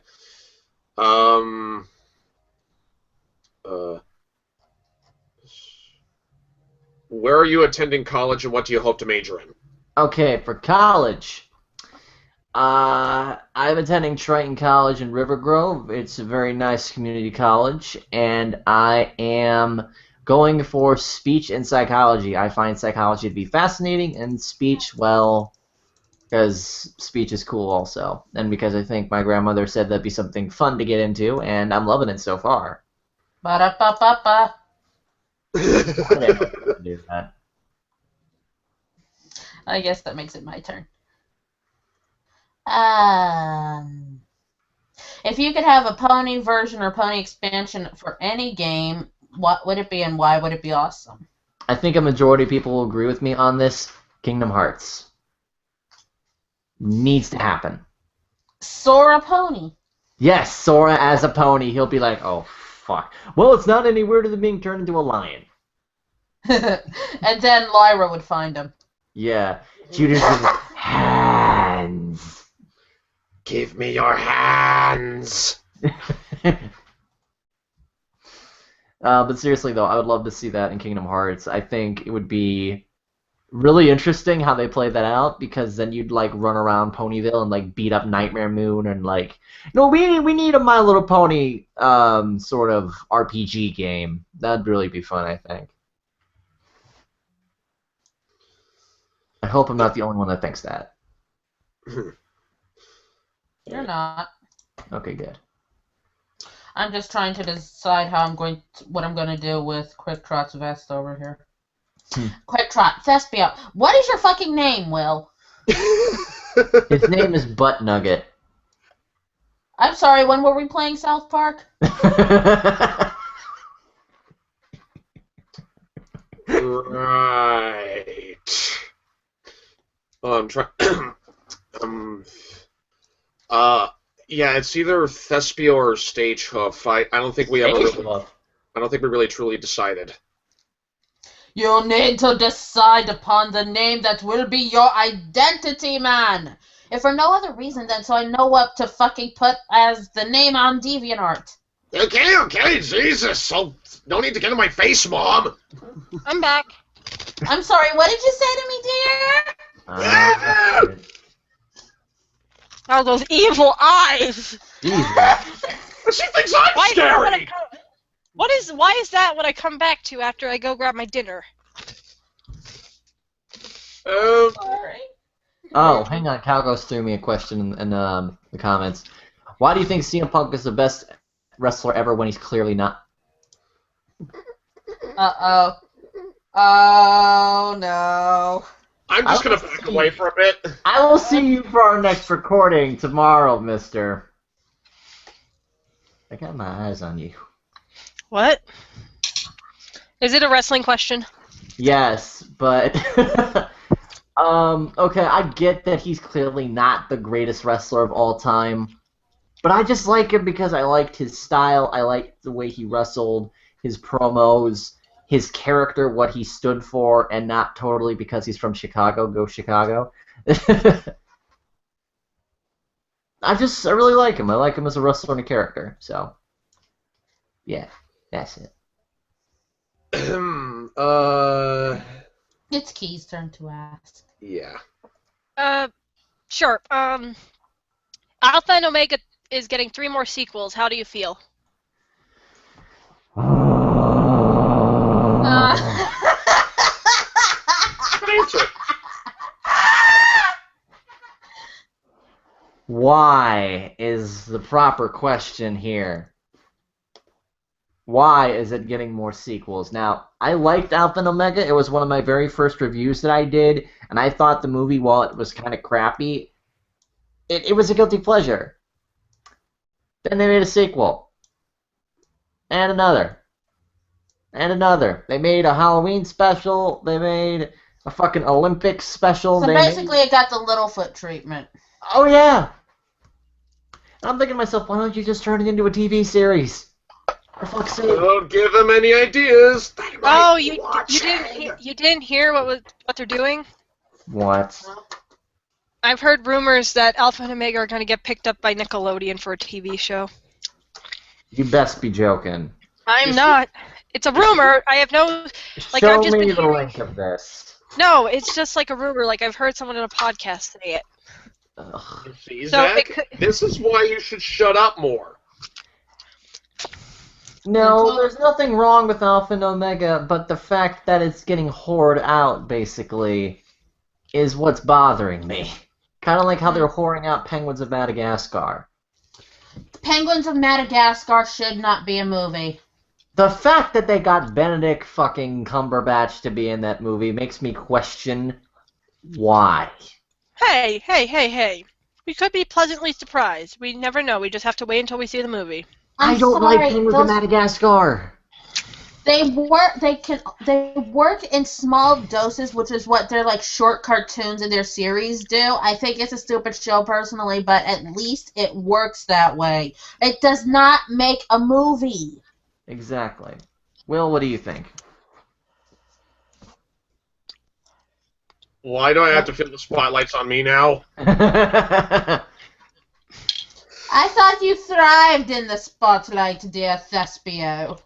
Where are you attending college, and what do you hope to major in? Okay, for college. I'm attending Triton College in River Grove. It's a very nice community college, and I am going for speech and psychology. I find psychology to be fascinating, and speech, well, because speech is cool also, and because I think my grandmother said that'd be something fun to get into, and I'm loving it so far. Ba-da-ba-ba-ba. I didn't know I could do that. I guess that makes it my turn. If you could have a pony version or pony expansion for any game, what would it be and why would it be awesome? I think a majority of people will agree with me on this. Kingdom Hearts. Needs to happen. Sora pony. Yes, Sora as a pony. He'll be like, oh, fuck. Well, it's not any weirder than being turned into a lion. And then Lyra would find him. Yeah. Judas with hands. Give me your hands. But seriously, though, I would love to see that in Kingdom Hearts. I think it would be really interesting how they play that out, because then you'd like run around Ponyville and like beat up Nightmare Moon and like, no, we need a My Little Pony sort of RPG game. That'd really be fun, I think. I hope I'm not the only one that thinks that. You're not. Okay, good. I'm just trying to decide what I'm going to do with Quick Trot's vest over here. Quick Trot, Thespia, what is your fucking name, Will? His name is Butt Nugget. I'm sorry, when were we playing South Park? Right. I'm trying. Yeah, it's either Thespia or Stage Hoof. I don't think we ever. I don't think we really truly decided. You need to decide upon the name that will be your identity, man. If for no other reason than so I know what to fucking put as the name on DeviantArt. Okay, Jesus. So, no need to get in my face, Mom. I'm back. I'm sorry, what did you say to me, dear? Oh, those evil eyes! Jesus. She thinks I'm Why scary. why is that what I come back to after I go grab my dinner? Sorry. Oh, hang on. Cal goes through me a question in the comments. Why do you think CM Punk is the best wrestler ever when he's clearly not? Uh-oh. Oh, no. I'm just going to back away for a bit. I will see you for our next recording tomorrow, mister. I got my eyes on you. What? Is it a wrestling question? Yes, but... okay, I get that he's clearly not the greatest wrestler of all time, but I just like him because I liked his style, I liked the way he wrestled, his promos, his character, what he stood for, and not totally because he's from Chicago. Go Chicago. I really like him. I like him as a wrestler and a character, so... yeah, that's it. It's Key's turn to ask. Yeah. Sure. Alpha and Omega is getting 3 more sequels. How do you feel? Good answer. Why is the proper question here. Why is it getting more sequels? Now, I liked Alpha and Omega. It was one of my very first reviews that I did, and I thought the movie, while it was kind of crappy, it was a guilty pleasure. Then they made a sequel. And another. And another. They made a Halloween special. They made a fucking Olympics special. So basically it got the Littlefoot treatment. Oh, yeah! And I'm thinking to myself, why don't you just turn it into a TV series? For fuck's sake. Don't give them any ideas. Oh, you didn't hear what they're doing? What? I've heard rumors that Alpha and Omega are going to get picked up by Nickelodeon for a TV show. You best be joking. I'm not. It's a rumor. I have no... Like, Show I've just me been the hearing... link of this. No, it's just like a rumor. Like, I've heard someone in a podcast say it. Ugh. See, So Zach, this is why you should shut up more. No, there's nothing wrong with Alpha and Omega, but the fact that it's getting whored out, basically, is what's bothering me. Kind of like how they're whoring out Penguins of Madagascar. Penguins of Madagascar should not be a movie. The fact that they got Benedict fucking Cumberbatch to be in that movie makes me question Why? Hey. We could be pleasantly surprised. We never know. We just have to wait until we see the movie. I don't like Penguins of Madagascar. They work in small doses, which is what their like short cartoons in their series do. I think it's a stupid show personally, but at least it works that way. It does not make a movie. Exactly. Will, what do you think? Why do I have to feel the spotlights on me now? I thought you thrived in the spotlight, dear Thespio.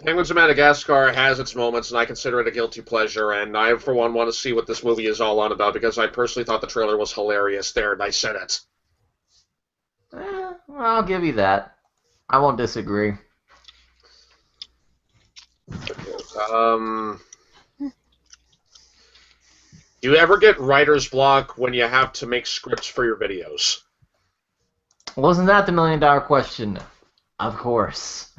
Penguins of Madagascar has its moments, and I consider it a guilty pleasure, and I, for one, want to see what this movie is all on about, because I personally thought the trailer was hilarious. There, and I said it. Well, I'll give you that. I won't disagree. Do you ever get writer's block when you have to make scripts for your videos? Wasn't that the million-dollar question? Of course.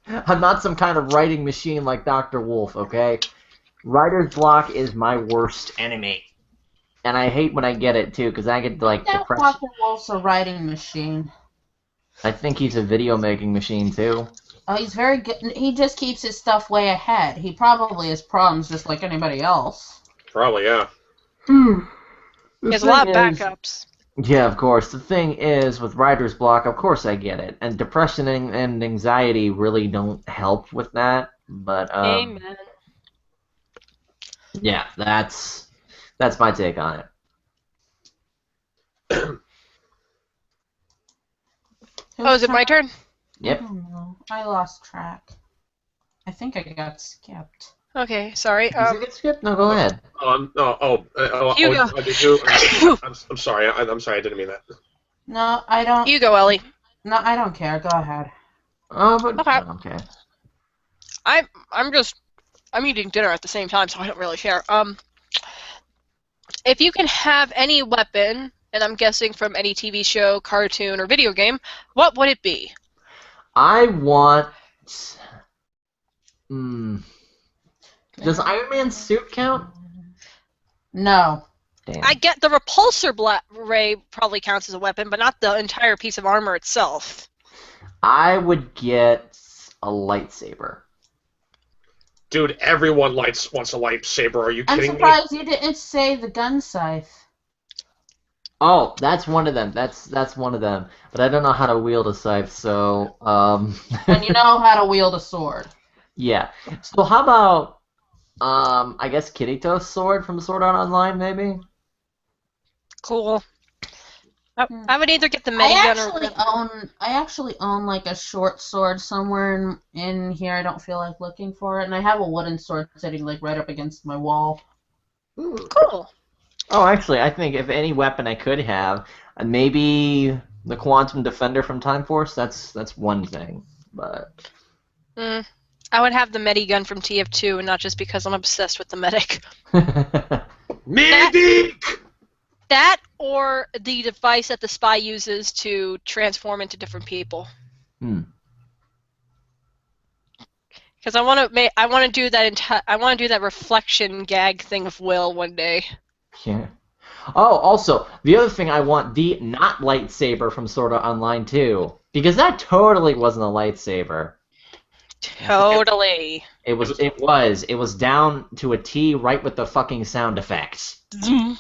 I'm not some kind of writing machine like Dr. Wolf, okay? Writer's block is my worst enemy. And I hate when I get it, too, because I get, like, depression. Dr. Wolf's a writing machine. I think he's a video-making machine, too. Oh, he's very good. He just keeps his stuff way ahead. He probably has problems just like anybody else. Probably, yeah. There's a lot of backups. Yeah, of course. The thing is, with writer's block, of course I get it. And depression and anxiety really don't help with that. But, Amen. yeah, that's my take on it. Oh, is it my turn? Yep. I don't know. I lost track. I think I got skipped. Okay, sorry. Did you get skipped? No, go ahead. Hugo. Did you? I'm sorry. I'm sorry. I didn't mean that. No, I don't. You go, Ellie. No, I don't care. Go ahead. Oh, but Okay. okay. I'm eating dinner at the same time, so I don't really care. If you can have any weapon, and I'm guessing from any TV show, cartoon, or video game, what would it be? I want. Does Iron Man's suit count? No. Damn. I get the repulsor ray probably counts as a weapon, but not the entire piece of armor itself. I would get a lightsaber. Dude, everyone wants a lightsaber. Are you I'm kidding me? surprised you didn't say the gun scythe. Oh, that's one of them. That's one of them. But I don't know how to wield a scythe, so And you know how to wield a sword. yeah. So how about I guess Kirito's sword from Sword Art Online, maybe? Cool. I would either get the minigun I actually own like a short sword somewhere in here. I don't feel like looking for it, and I have a wooden sword sitting like right up against my wall. Cool. Oh, actually, I think if any weapon I could have, maybe the Quantum Defender from Time Force. That's one thing, but. I would have the Medigun from TF2, and not just because I'm obsessed with the medic. Medic! That or the device that the spy uses to transform into different people. Because I want to do that reflection gag thing of Will one day. Yeah. Oh, also, the other thing I want, the not lightsaber from Sword Art Online too, because that totally wasn't a lightsaber. Totally. It was down to a T, right with the fucking sound effects. Zoom,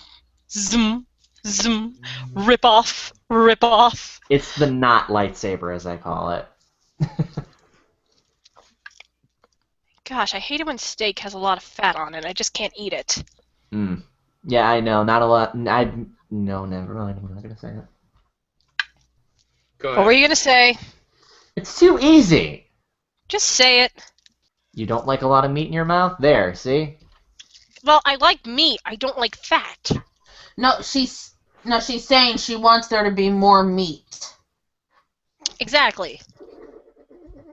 zoom, zoom. Rip off, rip off. It's the not lightsaber, as I call it. Gosh, I hate it when steak has a lot of fat on it. I just can't eat it. Yeah, I know. Not a lot. No, never mind. I'm not gonna say it. Go ahead. What were you gonna say? It's too easy. Just say it. You don't like a lot of meat in your mouth? There, see? Well, I like meat. I don't like fat. No, she's saying she wants there to be more meat. Exactly.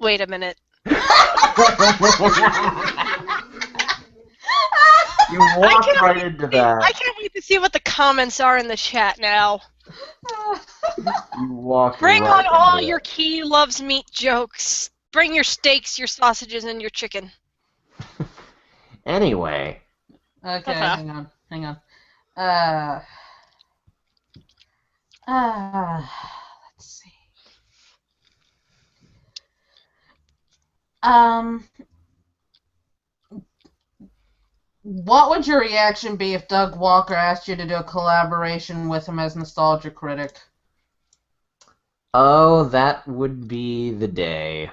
Wait a minute. You walked right into that. I can't wait to see what the comments are in the chat now. You walked Bring right on all into your that. Key loves meat jokes. Bring your steaks, your sausages, and your chicken. Anyway. Okay, Okay. hang on. Uh, let's see. What would your reaction be if Doug Walker asked you to do a collaboration with him as Nostalgia Critic? Oh, that would be the day.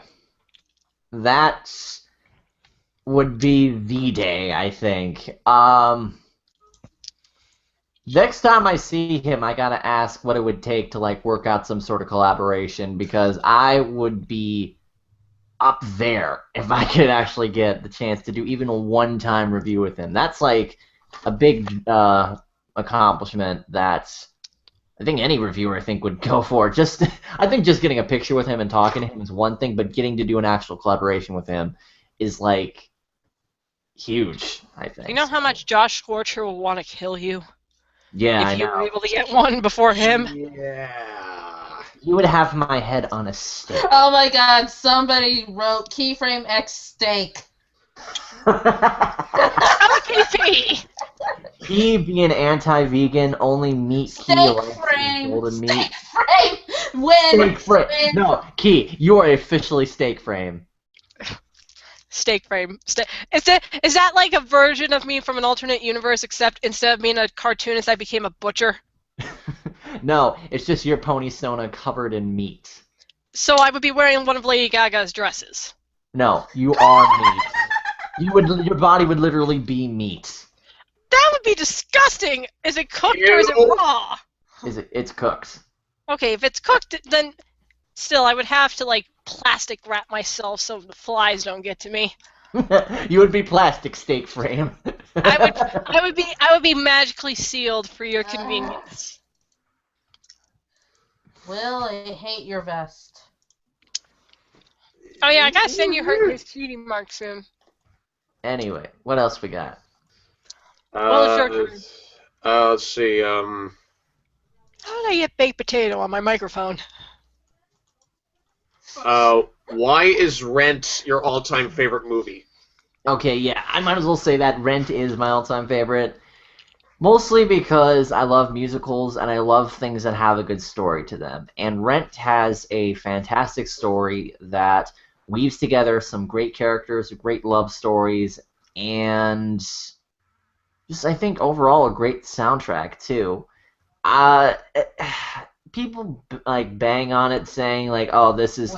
That would be the day, I think. Next time I see him, I gotta ask what it would take to like work out some sort of collaboration because I would be up there if I could actually get the chance to do even a one-time review with him. That's like a big accomplishment that I think any reviewer would go for. I think just getting a picture with him and talking to him is one thing, but getting to do an actual collaboration with him is like huge, I think. You know how much Josh Scorcher will want to kill you Yeah, if you were able to get one before him? Yeah. You would have my head on a stake. Oh my god, somebody wrote Keyframe X Steak. KP! He being anti-vegan, only meat Steak Key likes is frame! golden meat. Steak frame! Win! Steak frame. Win. No, Key, you are officially steak frame. Steak frame. Is that like a version of me from an alternate universe, except instead of being a cartoonist, I became a butcher? No, it's just your pony Sona covered in meat. So I would be wearing one of Lady Gaga's dresses. No, you are meat. Your body would literally be meat. That would be disgusting! Is it cooked or is it Ew. raw? It's cooked. Okay, if it's cooked, then still I would have to like plastic wrap myself so the flies don't get to me. You would be plastic steak frame. I would be magically sealed for your convenience. Will, I hate your vest. Oh yeah, I gotta send you his cutie mark soon. Anyway, what else we got? Well, it's your turn. Let's see. How did I get baked potato on my microphone? Why is Rent your all-time favorite movie? Okay, yeah, I might as well say that Rent is my all-time favorite. Mostly because I love musicals and I love things that have a good story to them. And Rent has a fantastic story that weaves together some great characters, great love stories, and just I think overall a great soundtrack too. People like bang on it saying like, "Oh, this is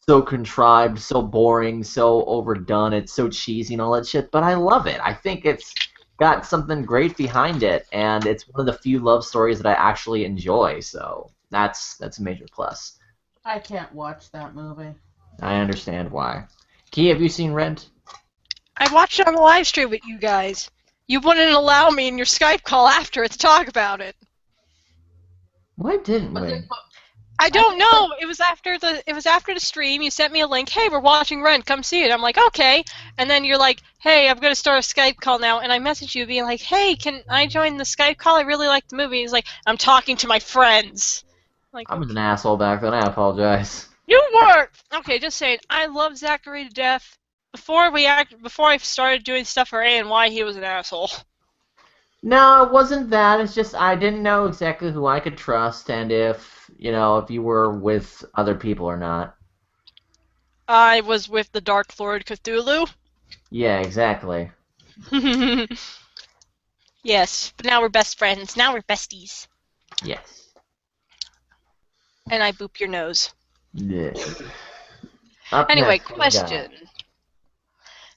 so contrived, so boring, so overdone, it's so cheesy and all that shit," but I love it. I think it's got something great behind it, and it's one of the few love stories that I actually enjoy, so that's a major plus. I can't watch that movie. I understand why. Key, have you seen Rent? I watched it on the live stream with you guys. You wouldn't allow me in your Skype call after it to talk about it. Why didn't we? I don't know. It was after the stream. You sent me a link. Hey, we're watching Rent. Come see it. I'm like, okay. And then you're like, hey, I'm gonna start a Skype call now. And I messaged you being like, hey, can I join the Skype call? I really like the movie. He's like, I'm talking to my friends. Like, I was an asshole back then. I apologize. you were. Okay, just saying. I love Zachary to death. Before I started doing stuff for A&Y, he was an asshole. No, it wasn't that. It's just I didn't know exactly who I could trust and if you were with other people or not. I was with the Dark Lord Cthulhu. Yeah, exactly. Yes, but now we're best friends. Now we're besties. Yes. And I boop your nose. Yeah. Up Anyway, next, what we got? question.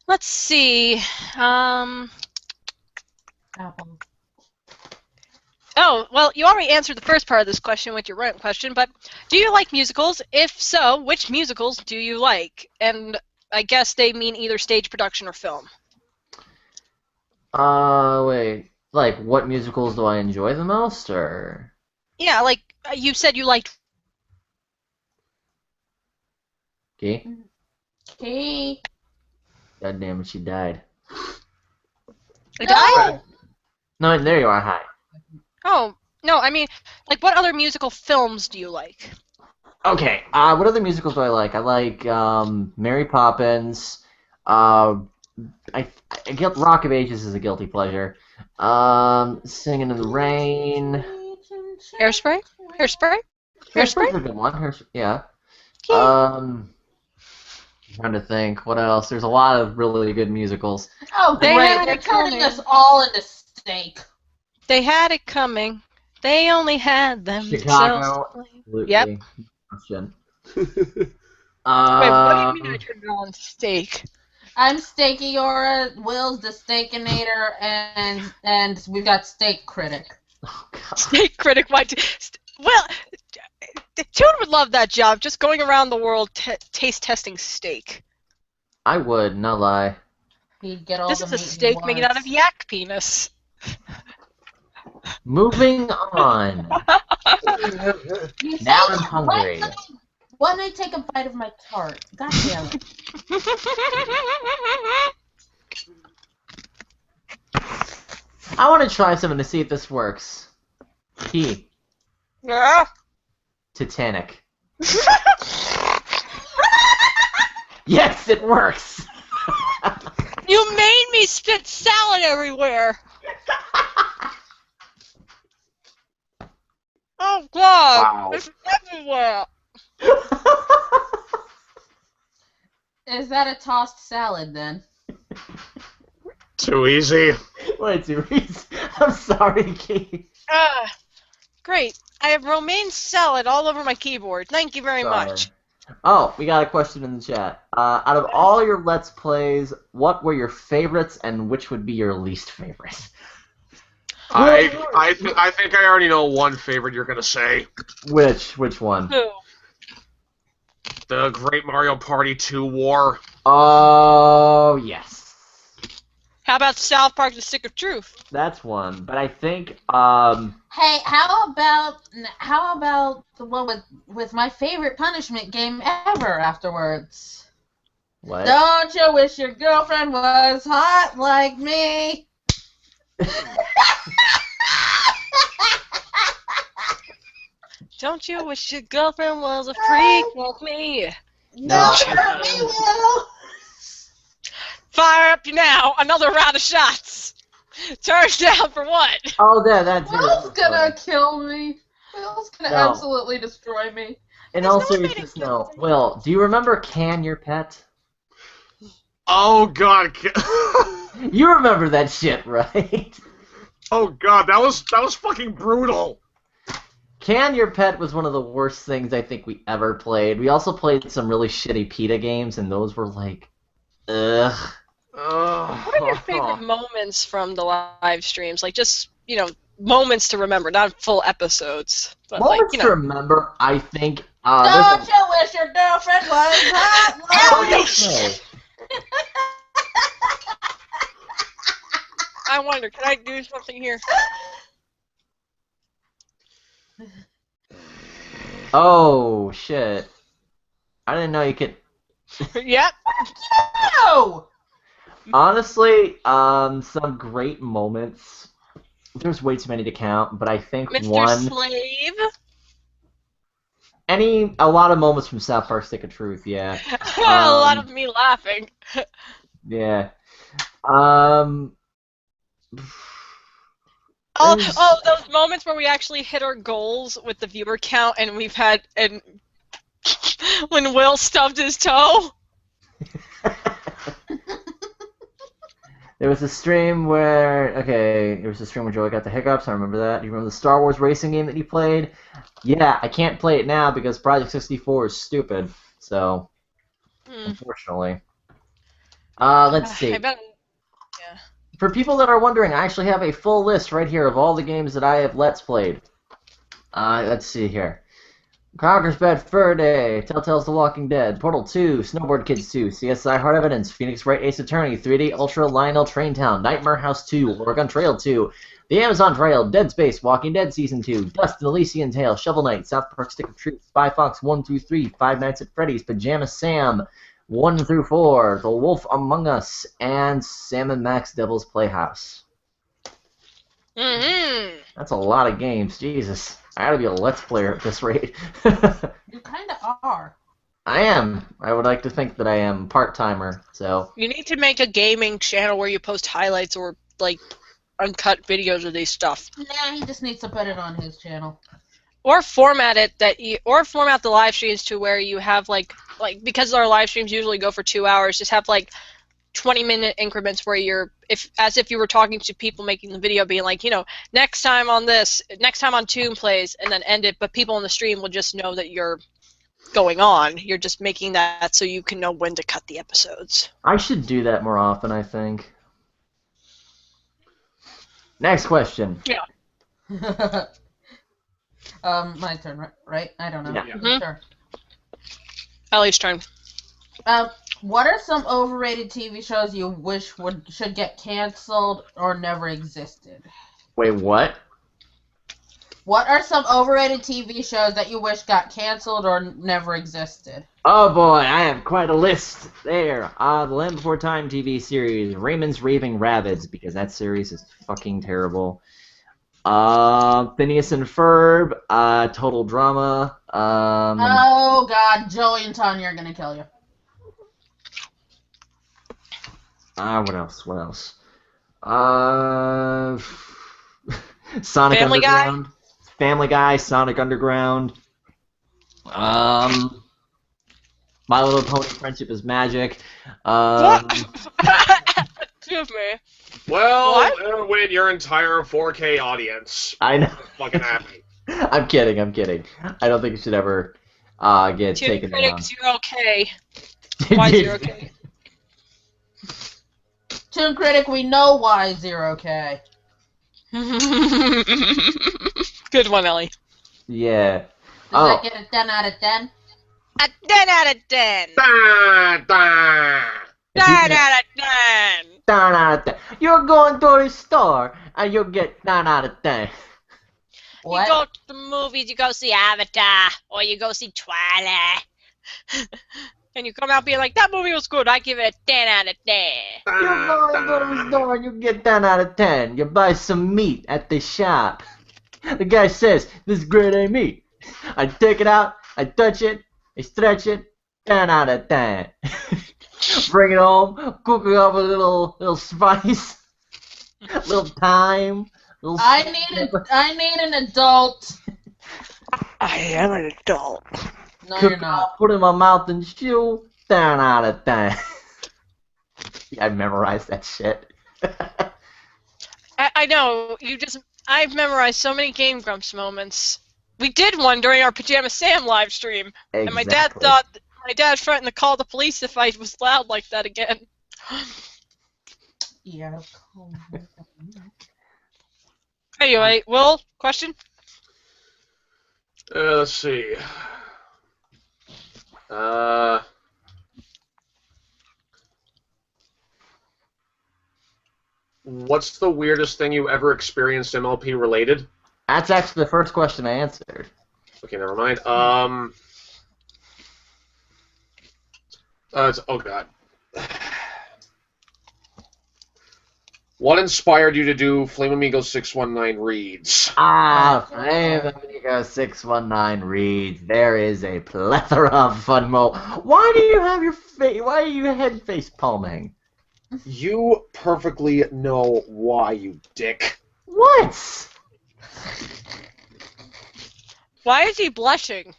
Let's see. Apple. Oh, well, you already answered the first part of this question with your Rent question, but do you like musicals? If so, which musicals do you like? And I guess they mean either stage production or film. Wait. Like, what musicals do I enjoy the most, or? Yeah, like, you said you liked... Okay. Key. God damn it, she died. Did I? No, there you are. Hi. Oh, no, I mean, like, what other musical films do you like? Okay. What other musicals do I like? I like Mary Poppins, Rock of Ages is a guilty pleasure. Singing in the Rain. Hairspray? Hairspray? Hairspray's Hairspray? a good one. Yeah. Yeah. I'm trying to think. What else? There's a lot of really good musicals. Oh, They great. had They're it turning coming. us all into steak. They had it coming. They only had themselves. Chicago. Absolutely. Yep. Question. Wait, what do you mean I turned it on steak? I'm Steakiora, Will's the Steakinator, and we've got Steak Critic. Oh, God. Steak critic might. Well, Toon would love that job. Just going around the world taste testing steak. I would, no lie. He'd get all This the is a meat he steak made out of wants. yak penis. Moving on. You Now say I'm that hungry. Why don't I take a bite of my tart? God damn it. I want to try something to see if this works. Key. Yeah. Titanic. Yes, it works! You made me spit salad everywhere. Oh God! Wow. It's everywhere. Is that a tossed salad then? Too easy. Wait, Reese. I'm sorry, Key. Great. I have romaine salad all over my keyboard. Thank you very much. Oh, we got a question in the chat. Out of all your Let's Plays, what were your favorites and which would be your least favorite? I think I already know one favorite you're gonna say. Which one? Who? The Great Mario Party 2 War. Oh, yes. How about South Park: The Stick of Truth? That's one. But I think, Hey, how about the one with my favorite punishment game ever afterwards? what? Don't you wish your girlfriend was hot like me? Don't you wish your girlfriend was a freak like me? No. Me will. Fire up now! Another round of shots! Turn down for what? Oh, that's Will's gonna kill me. Will's gonna No. absolutely destroy me. In There's all no way to seriousness, kill no. them. Will, do you remember Can Your Pet? Oh God. You remember that shit, right? Oh God, that was fucking brutal. Can Your Pet was one of the worst things I think we ever played. We also played some really shitty PETA games, and those were like, ugh. What are your favorite moments from the live streams? Like, just, moments to remember, not full episodes. But Moments like, to remember, I think. Don't you wish your girlfriend was hot like me? Okay. I wonder, can I do something here? Oh, shit. I didn't know you could. Yep. No! Honestly, some great moments. There's way too many to count, but I think Mr. one. Slave. A lot of moments from South Park Stick of Truth, yeah. A lot of me laughing. Yeah. Those moments where we actually hit our goals with the viewer count, and when Will stubbed his toe. There was a stream where Joey got the hiccups. I remember that. Do you remember the Star Wars racing game that he played? Yeah, I can't play it now because Project 64 is stupid. So, unfortunately. Let's see. For people that are wondering, I actually have a full list right here of all the games that I have Let's Played. Let's see here. Conker's Bad Fur Day, Telltale's The Walking Dead, Portal 2, Snowboard Kids 2, CSI Hard Evidence, Phoenix Wright Ace Attorney, 3D Ultra Lionel Train Town, Nightmare House 2, Oregon Trail 2, The Amazon Trail, Dead Space, Walking Dead Season 2, Dust and Elysian Tale, Shovel Knight, South Park Stick of Truth, Spy Fox 1 through 3, Five Nights at Freddy's, Pajama Sam 1 through 4, The Wolf Among Us, and Sam and Max Devil's Playhouse. That's a lot of games, Jesus. I gotta be a Let's Player at this rate. You kind of are. I am. I would like to think that I am part-timer, so... You need to make a gaming channel where you post highlights or, like, uncut videos of these stuff. Nah, he just needs to put it on his channel. Or format it or format the live streams to where you have, like, because our live streams usually go for 2 hours, just have, like, 20-minute increments where you're, as if you were talking to people making the video, being like, next time on Toon Plays, and then end it, but people on the stream will just know that you're going on. You're just making that so you can know when to cut the episodes. I should do that more often, I think. Next question. Yeah. My turn, right? I don't know. Yeah. Mhm. Sure. Ellie's turn. What are some overrated TV shows you wish should get canceled or never existed? Wait, what? What are some overrated TV shows that you wish got canceled or never existed? Oh boy, I have quite a list there. The Land Before Time TV series, Raymond's Raving Rabbids, because that series is fucking terrible. Phineas and Ferb, Total Drama. Oh god, Joey and Tanya are gonna kill you. What else? What else? Sonic Family Guy? Underground. Family Guy, Sonic Underground. My Little Pony Friendship is Magic. Excuse me. Well, What? it'll win your entire 4K audience. I know. Fucking happy. I'm kidding. I don't think it should ever get taken down. ToonKriticY2K's. Why 0K? ToonKritic, we know why 0K. Good one, Ellie. Yeah. Does that get a 10 out of 10? A 10 out of 10. Da, da. 10 out of 10. 10 out of 10. You're going to the store and you'll get 10 out of 10. What? You go to the movies, you go see Avatar, or you go see Twilight. And you come out being like, that movie was good, I give it a 10 out of 10. You're going to the store and you get 10 out of 10. You buy some meat at the shop. The guy says, this is grade A meat. I take it out, I touch it, I stretch it, 10 out of 10. Bring it home, cook it up a little spice, little thyme, little... I need an adult. I am an adult. No, Cook you're it not. up, put it in my mouth and chew, 10 out of 10. Yeah, I memorized that shit. I know, I've memorized so many Game Grumps moments. We did one during our Pajama Sam live stream, Exactly. and my dad threatened to call the police if I was loud like that again. Yeah. Anyway, Will, question? Let's see. What's the weirdest thing you ever experienced MLP related? That's actually the first question I answered. Okay, never mind. Oh god. What inspired you to do Flame Amigo 619 reads? Flame Amigo 619 reads. There is a plethora of fun mo. Why do you have your face? Why are you head face palming? You perfectly know why, you dick. What? Why is he blushing?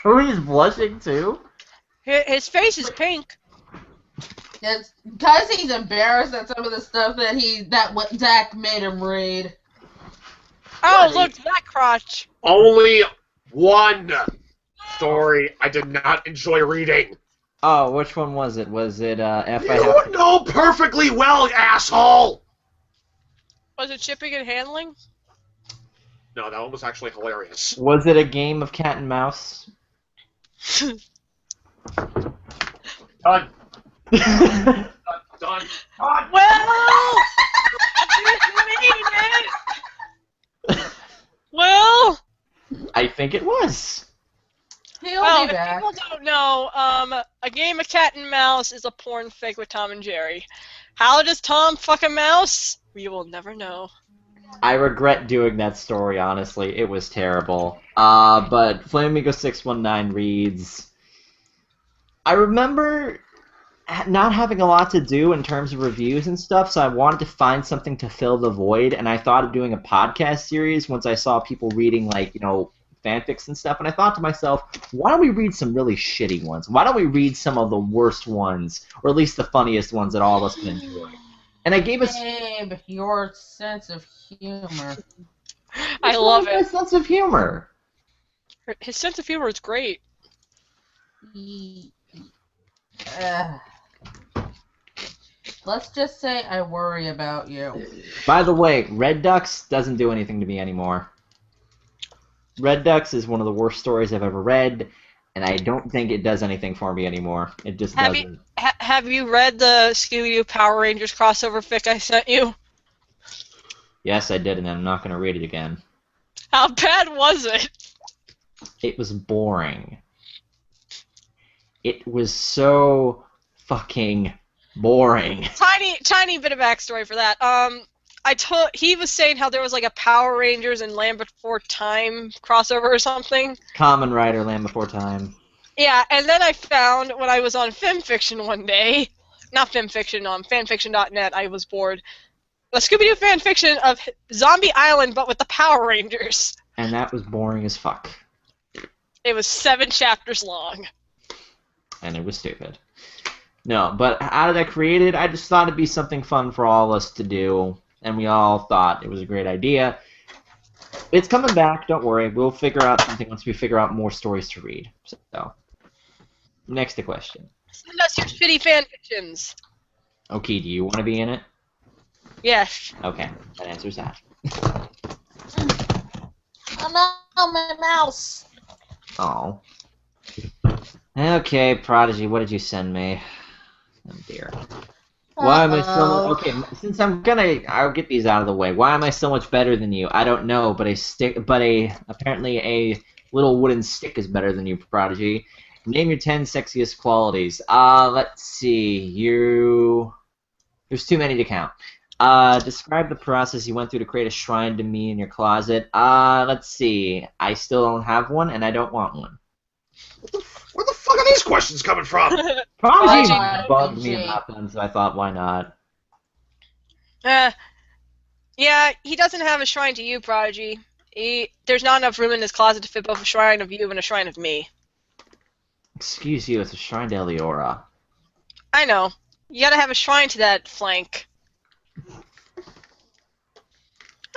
Oh, he's blushing too? His face is pink. It's because he's embarrassed at some of the stuff that what Zach made him read. Oh, look, that crotch. Only one story I did not enjoy reading. Oh, which one was it? Was it F I You Have to... know perfectly well, asshole! Was it shipping and handling? No, that one was actually hilarious. Was it a game of cat and mouse? Done. Done. Done. Well, you made it. Well, I think it was. He'll well, be if back. people don't know, a game of cat and mouse is a porn fake with Tom and Jerry. How does Tom fuck a mouse? We will never know. I regret doing that story, honestly. It was terrible. But Flame Amigo 619 reads... I remember not having a lot to do in terms of reviews and stuff, so I wanted to find something to fill the void, and I thought of doing a podcast series once I saw people reading, like, fanfics and stuff, and I thought to myself, why don't we read some really shitty ones? Why don't we read some of the worst ones, or at least the funniest ones that all of us can enjoy? And I gave us... Babe, your sense of humor. I love My it. sense of humor. His sense of humor is great. Let's just say I worry about you. By the way, Red Ducks doesn't do anything to me anymore. Red Ducks is one of the worst stories I've ever read, and I don't think it does anything for me anymore. It just doesn't. Have you read the Scooby-Doo Power Rangers crossover fic I sent you? Yes, I did, and I'm not going to read it again. How bad was it? It was boring. It was so fucking boring. Tiny bit of backstory for that. He was saying how there was like a Power Rangers and Land Before Time crossover or something. Kamen Rider, Land Before Time. Yeah, and then I found when I was on FimFiction one day, not FimFiction, on fanfiction.net, I was bored, a Scooby-Doo fanfiction of Zombie Island but with the Power Rangers. And that was boring as fuck. It was 7 chapters long. And it was stupid. No, but how did I create it? I just thought it'd be something fun for all of us to do, and we all thought it was a great idea. It's coming back, don't worry. We'll figure out something once we figure out more stories to read. So, next question. Send us your shitty fanfictions. Okay, do you want to be in it? Yes. Okay, that answers that. Oh no, my mouse! Oh. Okay, Prodigy, what did you send me? Oh dear. Why am I so... Okay, since I'll get these out of the way. Why am I so much better than you? I don't know, but apparently a little wooden stick is better than you, Prodigy. Name your 10 sexiest qualities. Let's see. There's too many to count. Describe the process you went through to create a shrine to me in your closet. Let's see. I still don't have one, and I don't want one. Where the fuck are these questions coming from? Prodigy Prodigy. bugged me about them, so I thought, why not? Yeah, he doesn't have a shrine to you, Prodigy. There's not enough room in his closet to fit both a shrine of you and a shrine of me. Excuse you, it's a shrine to Eliora. I know. You gotta have a shrine to that flank.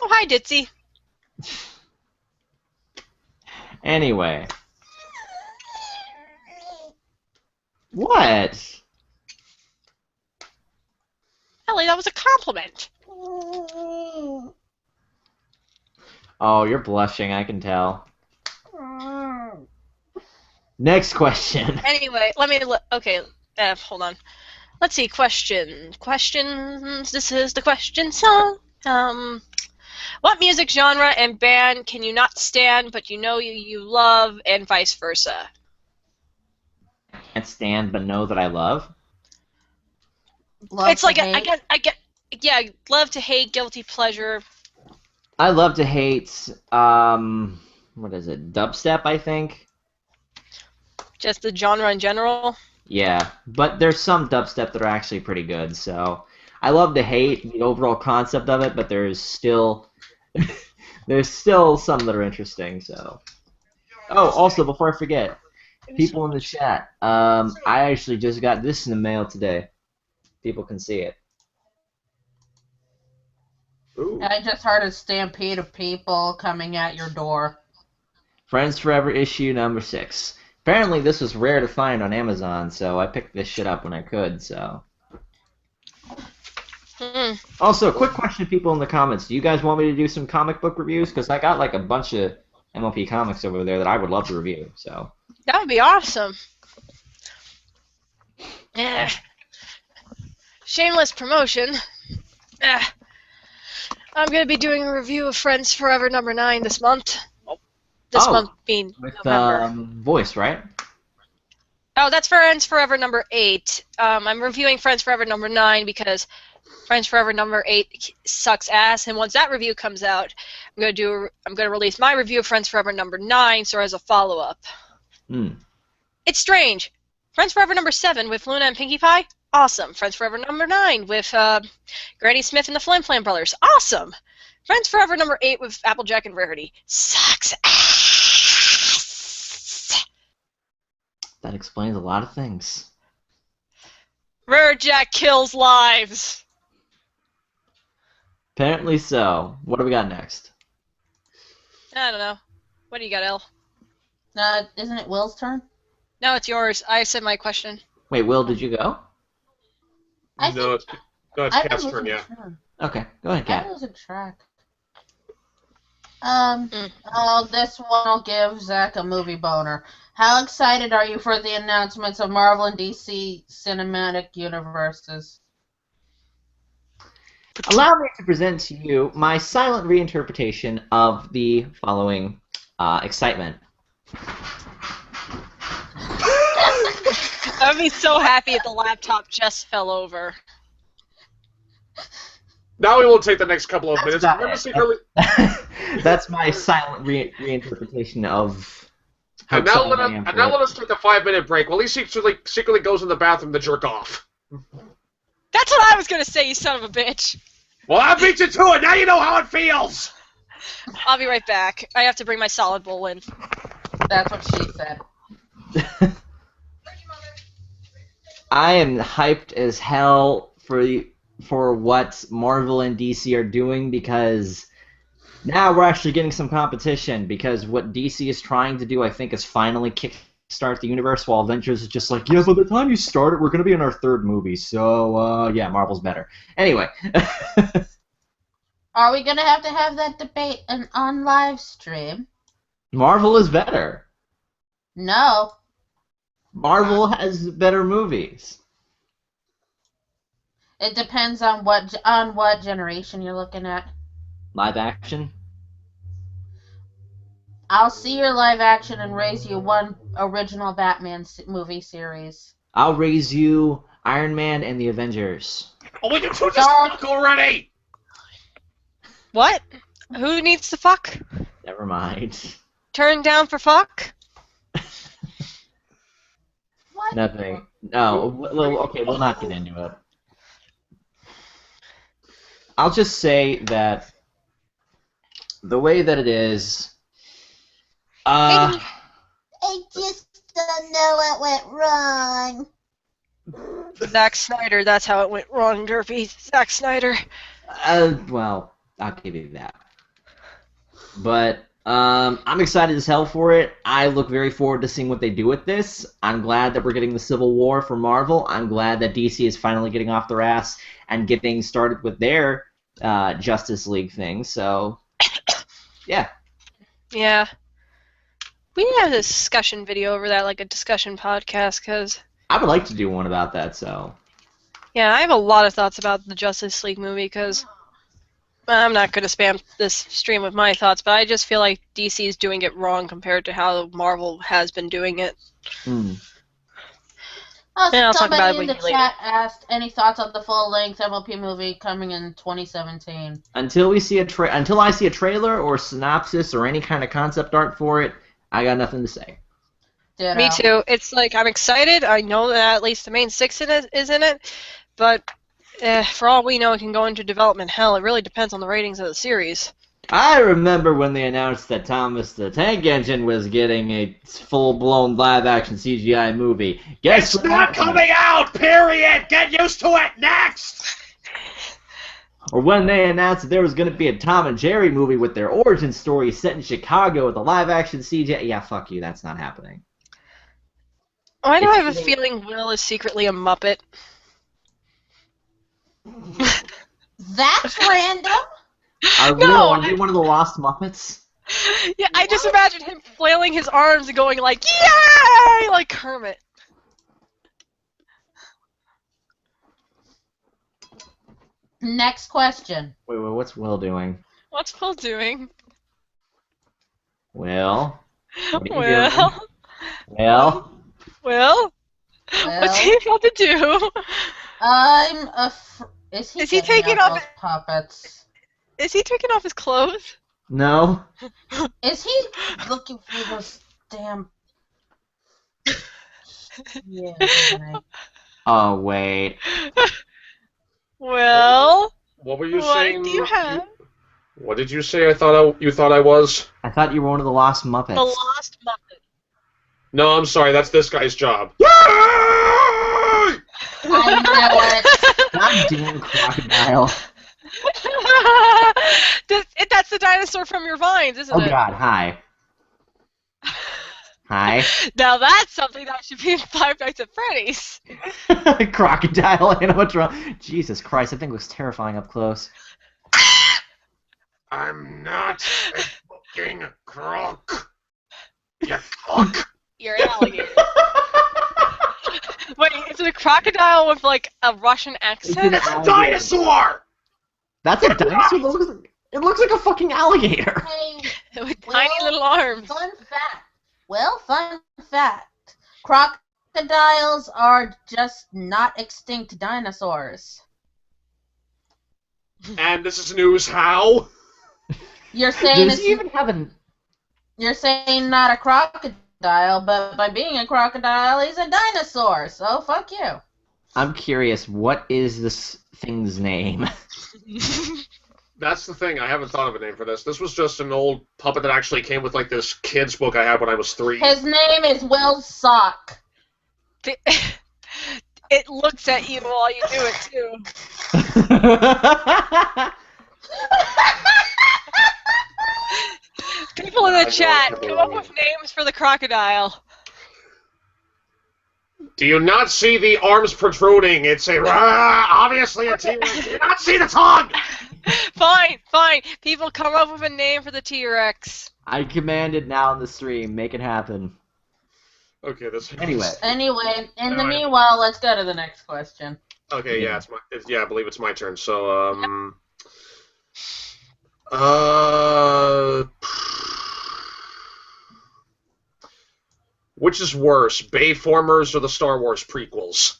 Oh, hi, Ditzy. Anyway. What? Ellie, that was a compliment. Oh, you're blushing, I can tell. Next question. Anyway, let me look. Okay, hold on. Let's see, questions. This is the question song. What music genre and band can you not stand but you love, and vice versa? Can't stand but know that I love. Love It's to like hate. yeah, love to hate, guilty pleasure. I love to hate, what is it, dubstep, I think? Just the genre in general. Yeah, but there's some dubstep that are actually pretty good, so I love to hate the overall concept of it, but there's still some that are interesting, so. Oh, also, before I forget, people in the chat, I actually just got this in the mail today. People can see it. Ooh. I just heard a stampede of people coming at your door. Friends Forever issue number 6. Apparently this was rare to find on Amazon, so I picked this shit up when I could, so. Also, quick question to people in the comments. Do you guys want me to do some comic book reviews? Because I got like a bunch of MLP comics over there that I would love to review, so. That would be awesome. Yeah. Shameless promotion. I'm going to be doing a review of Friends Forever number 9 this month. This month being With November. voice, right? Oh, that's Friends Forever number 8. I'm reviewing Friends Forever number 9 because Friends Forever number 8 sucks ass, and once that review comes out, I'm gonna release my review of Friends Forever number 9, so as a follow-up. Hmm. It's strange. Friends Forever number 7 with Luna and Pinkie Pie? Awesome. Friends Forever number 9 with Granny Smith and the Flim Flam Brothers? Awesome. Friends Forever number 8 with Applejack and Rarity? Sucks ass. That explains a lot of things. Rarejack kills lives. Apparently so. What do we got next? I don't know. What do you got, El? Isn't it Will's turn? No, it's yours. I said my question. Wait, Will, did you go? No, it's Cat's turn, yeah. Okay, go ahead, Cat. I'm losing track. This one will give Zach a movie boner. How excited are you for the announcements of Marvel and DC cinematic universes? Allow me to present to you my silent reinterpretation of the following excitement. I would be so happy if the laptop just fell over. Now we will take the next couple of That's minutes. about Remember it. secretly. That's my silent reinterpretation of how And now excited I am for let it. us take a 5-minute break while he secretly goes in the bathroom to jerk off. That's what I was going to say, you son of a bitch. Well, I beat you to it. Now you know how it feels. I'll be right back. I have to bring my solid bowl in. That's what she said. I am hyped as hell for what Marvel and DC are doing, because now we're actually getting some competition, because what DC is trying to do, I think, is finally kickstart the universe, while Avengers is just like, yeah, by the time you start it, we're going to be in our 3rd movie, so, yeah, Marvel's better. Anyway. Are we going to have that debate on live stream? Marvel is better. No. Marvel has better movies. It depends on what generation you're looking at. Live action? I'll see your live action and raise you one original Batman movie series. I'll raise you Iron Man and the Avengers. Oh, we can do this fuck already. What? Who needs to fuck? Never mind. Turn down for fuck? What? Nothing. No. Well, okay, we'll not get into it. I'll just say that the way that it is, I just don't know what went wrong. Zack Snyder, that's how it went wrong, Derpy. Zack Snyder. well, I'll give you that. But I'm excited as hell for it. I look very forward to seeing what they do with this. I'm glad that we're getting the Civil War for Marvel. I'm glad that DC is finally getting off their ass and getting started with their Justice League thing. So, yeah. Yeah. We need to have a discussion video over that, like a discussion podcast, because... I would like to do one about that, so... Yeah, I have a lot of thoughts about the Justice League movie, because... I'm not going to spam this stream with my thoughts, but I just feel like DC is doing it wrong compared to how Marvel has been doing it. I'll talk about it Somebody in the with you chat asked any thoughts on the full-length MLP movie coming in 2017. Until I see a trailer or synopsis or any kind of concept art for it, I got nothing to say. Ditto. Me too. It's like, I'm excited. I know that at least the main 6 is in it, but for all we know, it can go into development hell. It really depends on the ratings of the series. I remember when they announced that Thomas the Tank Engine was getting a full-blown live-action CGI movie. Guess It's what not happened? coming out, period! Get used to it! Next! Or when they announced that there was going to be a Tom and Jerry movie with their origin story set in Chicago with a live-action CGI. Yeah, fuck you, that's not happening. Why do I have a feeling Will is secretly a Muppet? That's random. Are you one of the Lost Muppets? Yeah, I just imagine him flailing his arms and going like, yay! Like Kermit. Next question. Wait, what's Will doing? What's Will doing? Will? What are you Well, doing? Will? Well, what's he about to do? Is he Is he getting taking out off- those puppets? Is he taking off his clothes? No? Is he looking for those damn... Yeah. Right. Oh, wait. Well, What were you what saying? do you have? What did you say? You thought I was? I thought you were one of the Lost The Muppets. Lost Muppet. No, I'm sorry. That's this guy's job. I know it. God damn crocodile. That's the dinosaur from your vines, isn't Oh it? god, hi. Hi. Now that's something that should be in Five Nights at Freddy's. Crocodile animatronic. Jesus Christ, that thing looks terrifying up close. I'm not a fucking croc. You fuck. You're an alligator. Wait, is it a crocodile with like a Russian accent? It's It's a dinosaur! That's a dinosaur? It looks like a fucking alligator. Hey, With tiny little arms. fun fact. Well, fun fact. Crocodiles are just not extinct dinosaurs. And this is news how? You're saying Does it's he even have an... You're saying not a crocodile, but by being a crocodile, he's a dinosaur. So fuck you. I'm curious, what is this thing's name? That's the thing. I haven't thought of a name for this. This was just an old puppet that actually came with like this kid's book I had when I was 3. His name is Will Sock. It looks at you while you do it too. People in the chat, come up with names for the crocodile. Do you not see the arms protruding? It's a obviously a T-Rex. Do you not see the tongue? Fine, fine. People come up with a name for the T-Rex. I command it now in the stream. Make it happen. Okay, this. Anyway. Anyway, in the Alright. meanwhile, let's go to the next question. Okay, yeah, I believe it's my turn. So, which is worse, Bayformers or the Star Wars prequels?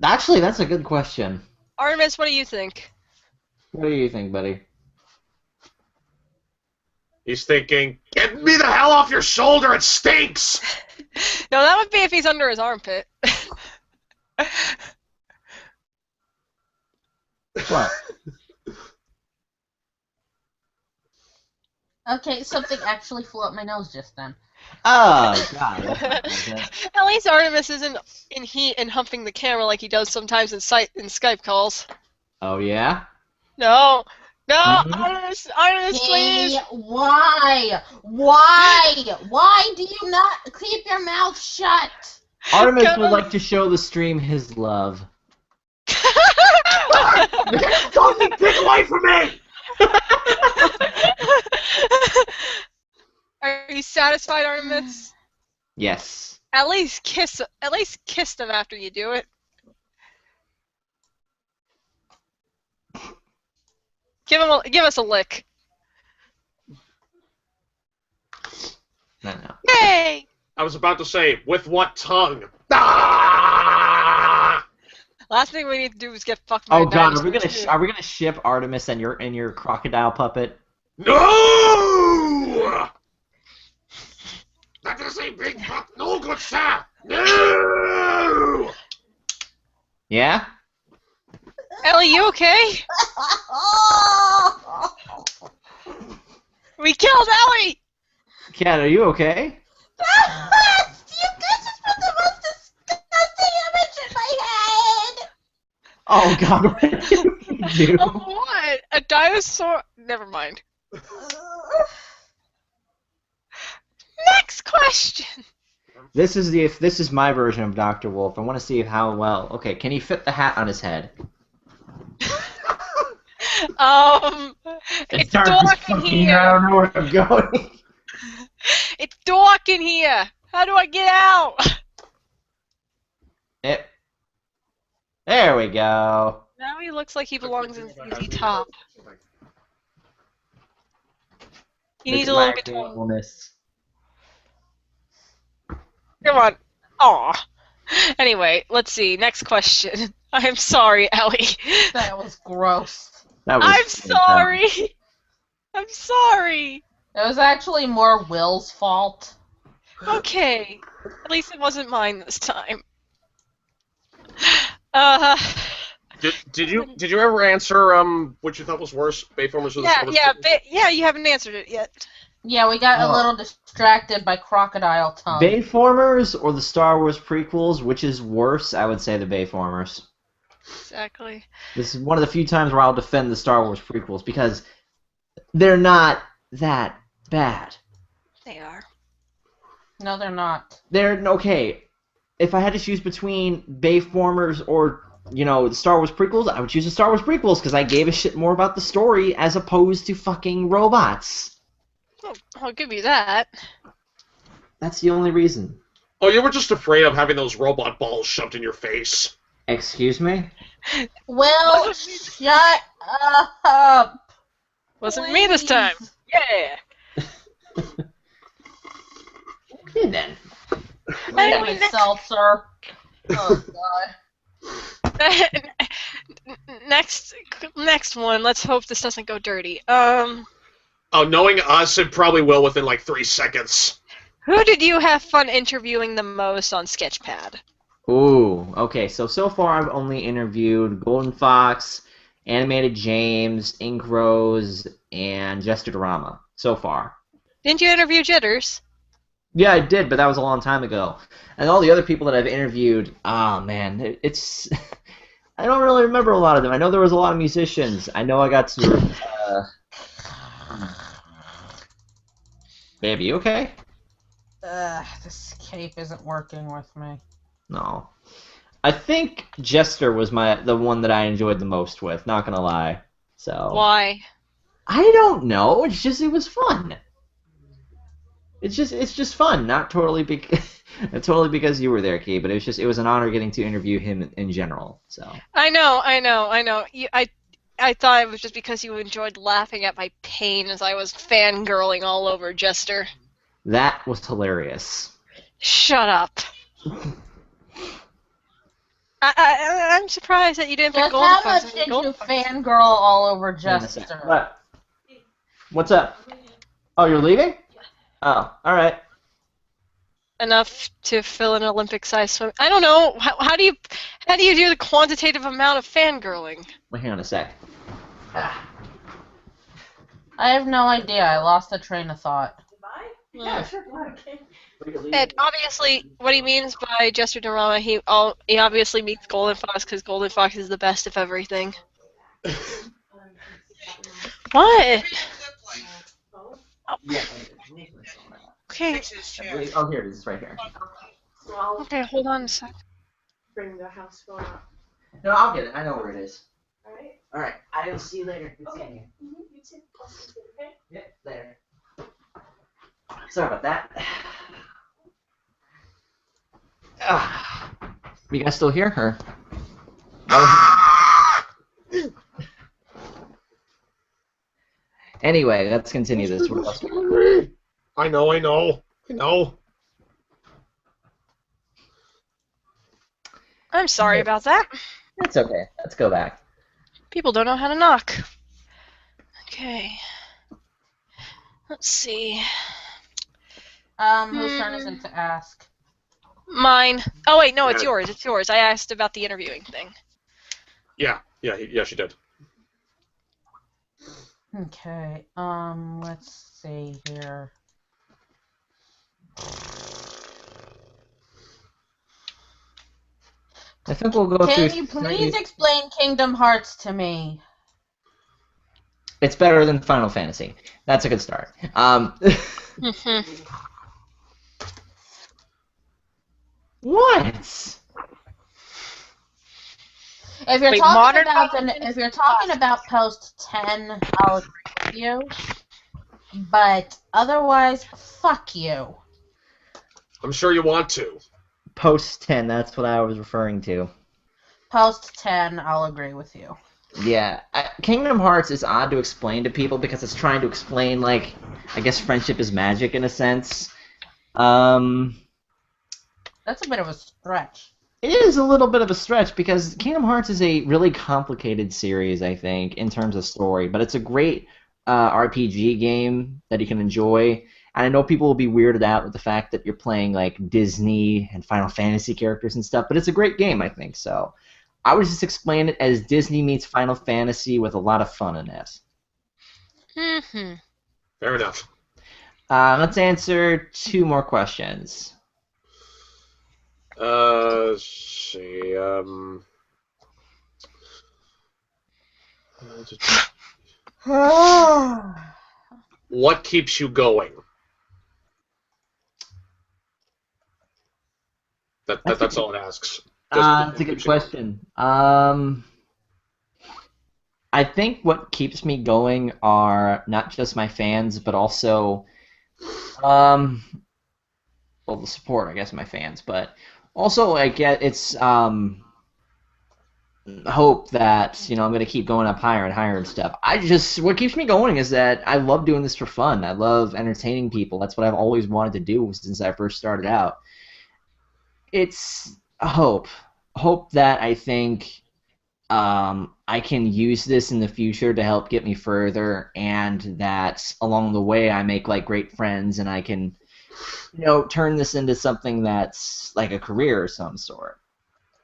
Actually, that's a good question. Artemis, what do you think? What do you think, buddy? He's thinking, "Get me the hell off your shoulder! It stinks." No, that would be if he's under his armpit. What? Okay, something actually flew up my nose just then. Oh, God. At least Artemis isn't in heat and humping the camera like he does sometimes in Skype calls. Oh, yeah? No, no, Mhm. Artemis, please. Hey, why? Why do you not keep your mouth shut? Artemis Come would on. like to show the stream his love. Don't take away from me! Are you satisfied, Artemis? Yes. At least kiss them after you do it. Give us a lick. No. Yay! I was about to say, with what tongue? Ah! Last thing we need to do is get fucked by Oh a God, dinosaur, are we gonna ship Artemis and your crocodile puppet? No! That is a big fuck. No, good sir. No! Yeah? Ellie, you okay? We killed Ellie! Cat, are you okay? You guys just put the most disgusting image in my head. Oh God, what did you do? Of what? A dinosaur? Never mind. Next question! This is my version of Dr. Wolf. I want to see how well. Okay, can he fit the hat on his head? It's dark in here. I don't know where I'm going. It's dark in here. How do I get out? There we go. Now he looks like he belongs in the top. He needs a little guitar. Bonus. Come on. Aw. Anyway, let's see. Next question. I'm sorry, Ellie. That was gross. That was I'm sorry. I'm sorry. It was actually more Will's fault. Okay. At least it wasn't mine this time. Uh, Did you ever answer what you thought was worse, Bayformers or the Star Wars prequels? yeah, you haven't answered it yet. Yeah, we got a little distracted by Crocodile Tongue. Bayformers or the Star Wars prequels, which is worse? I would say the Bayformers. Exactly. This is one of the few times where I'll defend the Star Wars prequels because they're not that bad. They are. No, they're not. They're okay. If I had to choose between Bayformers or the Star Wars prequels, I would choose the Star Wars prequels because I gave a shit more about the story as opposed to fucking robots. Oh, I'll give you that. That's the only reason. Oh, you were just afraid of having those robot balls shoved in your face. Excuse me? Will, shut up. Wasn't me this time. Yeah. Okay then. Anyway, seltzer. Oh god. Next one. Let's hope this doesn't go dirty. Oh, knowing us, it probably will within like 3 seconds. Who did you have fun interviewing the most on Sketchpad? Ooh, okay. So far I've only interviewed Golden Fox, Animated James, Ink Rose, and Jester Drama. So far. Didn't you interview Jitters? Yeah, I did, but that was a long time ago. And all the other people that I've interviewed, man, it's... I don't really remember a lot of them. I know there was a lot of musicians. I know I got to... Baby, you okay? This cape isn't working with me. No. I think Jester was the one that I enjoyed the most with, not gonna lie. So Why? I don't know. It's just it was fun. It's just fun, not totally totally because you were there, Key, but it was an honor getting to interview him in general. So I know. I thought it was just because you enjoyed laughing at my pain as I was fangirling all over Jester. that was hilarious. Shut up. I'm surprised that you didn't pick Just Golden how Fox. much did you fangirl all over Jester? What? What's up? Oh, you're leaving? Oh, all right. Enough to fill an Olympic-sized swim. I don't know. How do you do the quantitative amount of fangirling? Well, hang on a sec. I have no idea. I lost the train of thought. Yeah, sure. And obviously, what he means by Jester Dorama, he obviously means Golden Fox because Golden Fox is the best of everything. What? Yeah. Okay. Oh, here it is. It's right here. Okay, hold on a sec. Bring the house phone up. No, I'll get it. I know where it is. Alright? All right. I will see you later. Good seeing you. You too. I'll see you, okay? Yeah, later. Sorry about that. You guys still here? Or? Anyway, let's continue this. What else? I know. I'm sorry about that. It's okay. Let's go back. People don't know how to knock. Okay. Let's see. Whose turn is it to ask? Mine. Oh wait, no, it's yours. It's yours. I asked about the interviewing thing. Yeah, she did. Okay, let's see here. I think we'll go through. Can you please explain Kingdom Hearts to me? It's better than Final Fantasy. That's a good start. What? If you're Wait, if you're talking about post 10, I'll agree with you. But otherwise, fuck you. I'm sure you want to. Post 10, that's what I was referring to. Post 10, I'll agree with you. Yeah, Kingdom Hearts is odd to explain to people because it's trying to explain, like, I guess friendship is magic in a sense. That's a bit of a stretch. It is a little bit of a stretch because Kingdom Hearts is a really complicated series, I think, in terms of story, but it's a great RPG game that you can enjoy. And I know people will be weirded out with the fact that you're playing like Disney and Final Fantasy characters and stuff, but it's a great game, I think. So I would just explain it as Disney meets Final Fantasy with a lot of fun in it. Mm-hmm. Fair enough. Let's answer 2 more questions. Let's see. What keeps you going? That's all it asks. That's a good question. I think what keeps me going are not just my fans, but also, well, the support, I guess, of my fans, but also, it's hope that, I'm going to keep going up higher and higher and stuff. What keeps me going is that I love doing this for fun. I love entertaining people. That's what I've always wanted to do since I first started out. It's a hope that I think I can use this in the future to help get me further, and that along the way I make like great friends, and I can, turn this into something that's like a career of some sort.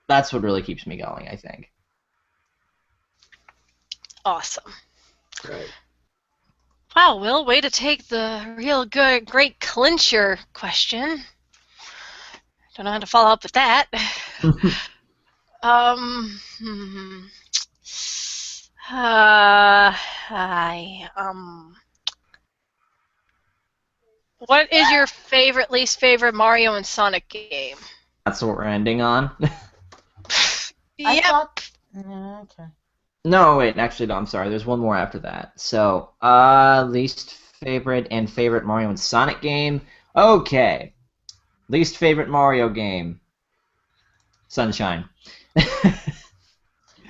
That's what really keeps me going, I think. Awesome. Right. Wow, Will, way to take the great clincher question. Don't know how to follow up with that. What is your least favorite Mario and Sonic game? That's what we're ending on. Yep. Okay. No, wait, actually, no, I'm sorry. There's one more after that. So, least favorite and favorite Mario and Sonic game. Okay. Least favorite Mario game. Sunshine.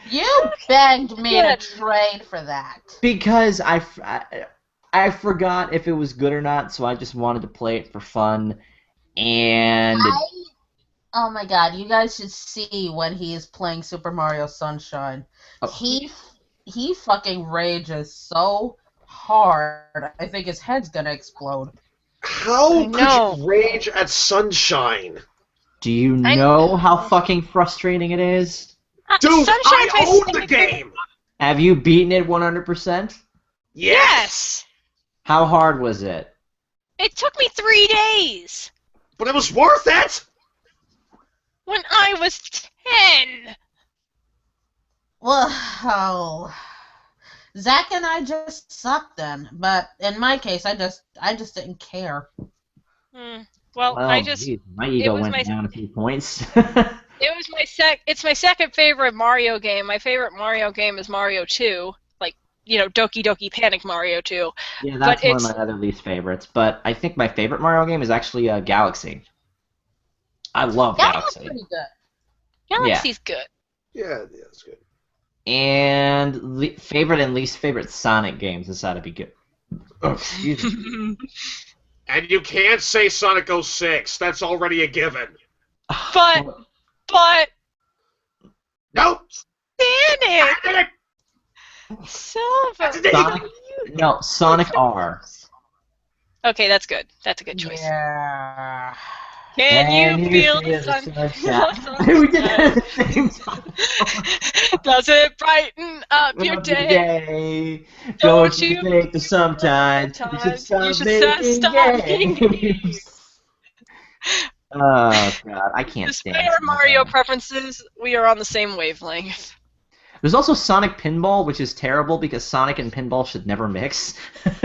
You begged me to trade for that. Because I forgot if it was good or not, so I just wanted to play it for fun. And oh my god, you guys should see when he is playing Super Mario Sunshine. Oh. He fucking rages so hard. I think his head's gonna explode. How could you rage at Sunshine? Do you know how fucking frustrating it is? Dude, I own the game! Have you beaten it 100%? Yes! How hard was it? It took me 3 days! But it was worth it! When I was 10! Well, Zach and I just sucked then, but in my case, I just didn't care. Well, geez, my ego went down a few points. It's my second favorite Mario game. My favorite Mario game is Mario 2, like, Doki Doki Panic Mario 2. Yeah, that's one of my other least favorites. But I think my favorite Mario game is actually Galaxy. I love Galaxy. Pretty good. Galaxy's good. Yeah, it's good. And favorite and least favorite Sonic games. This ought to be good. Oh, excuse me. And you can't say Sonic 06. That's already a given. But Nope. Sonic. Silver. Sonic R. Okay, that's good. That's a good choice. Yeah. Can you feel the sun? We did that at the same time. Does it brighten up your day? Don't you think that sometimes you should stop making games? Oh, God, I can't stand it. Despite our Mario preferences, we are on the same wavelength. There's also Sonic Pinball, which is terrible because Sonic and Pinball should never mix. Was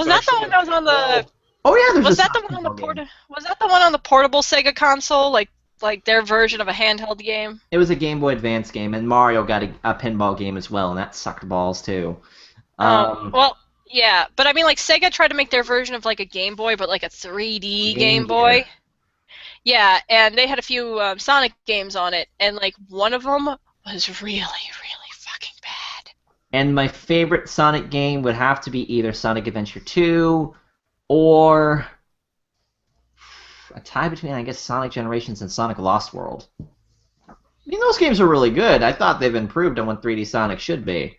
that the one that was on the... Oh yeah, there's Was that the one on the portable Sega console, like their version of a handheld game? It was a Game Boy Advance game, and Mario got a pinball game as well, and that sucked balls too. Well, yeah, but I mean, like Sega tried to make their version of like a Game Boy, but like a 3D Game Boy. Yeah, and they had a few Sonic games on it, and like one of them was really, really fucking bad. And my favorite Sonic game would have to be either Sonic Adventure 2. Or a tie between, I guess, Sonic Generations and Sonic Lost World. I mean, those games are really good. I thought they've improved on what 3D Sonic should be.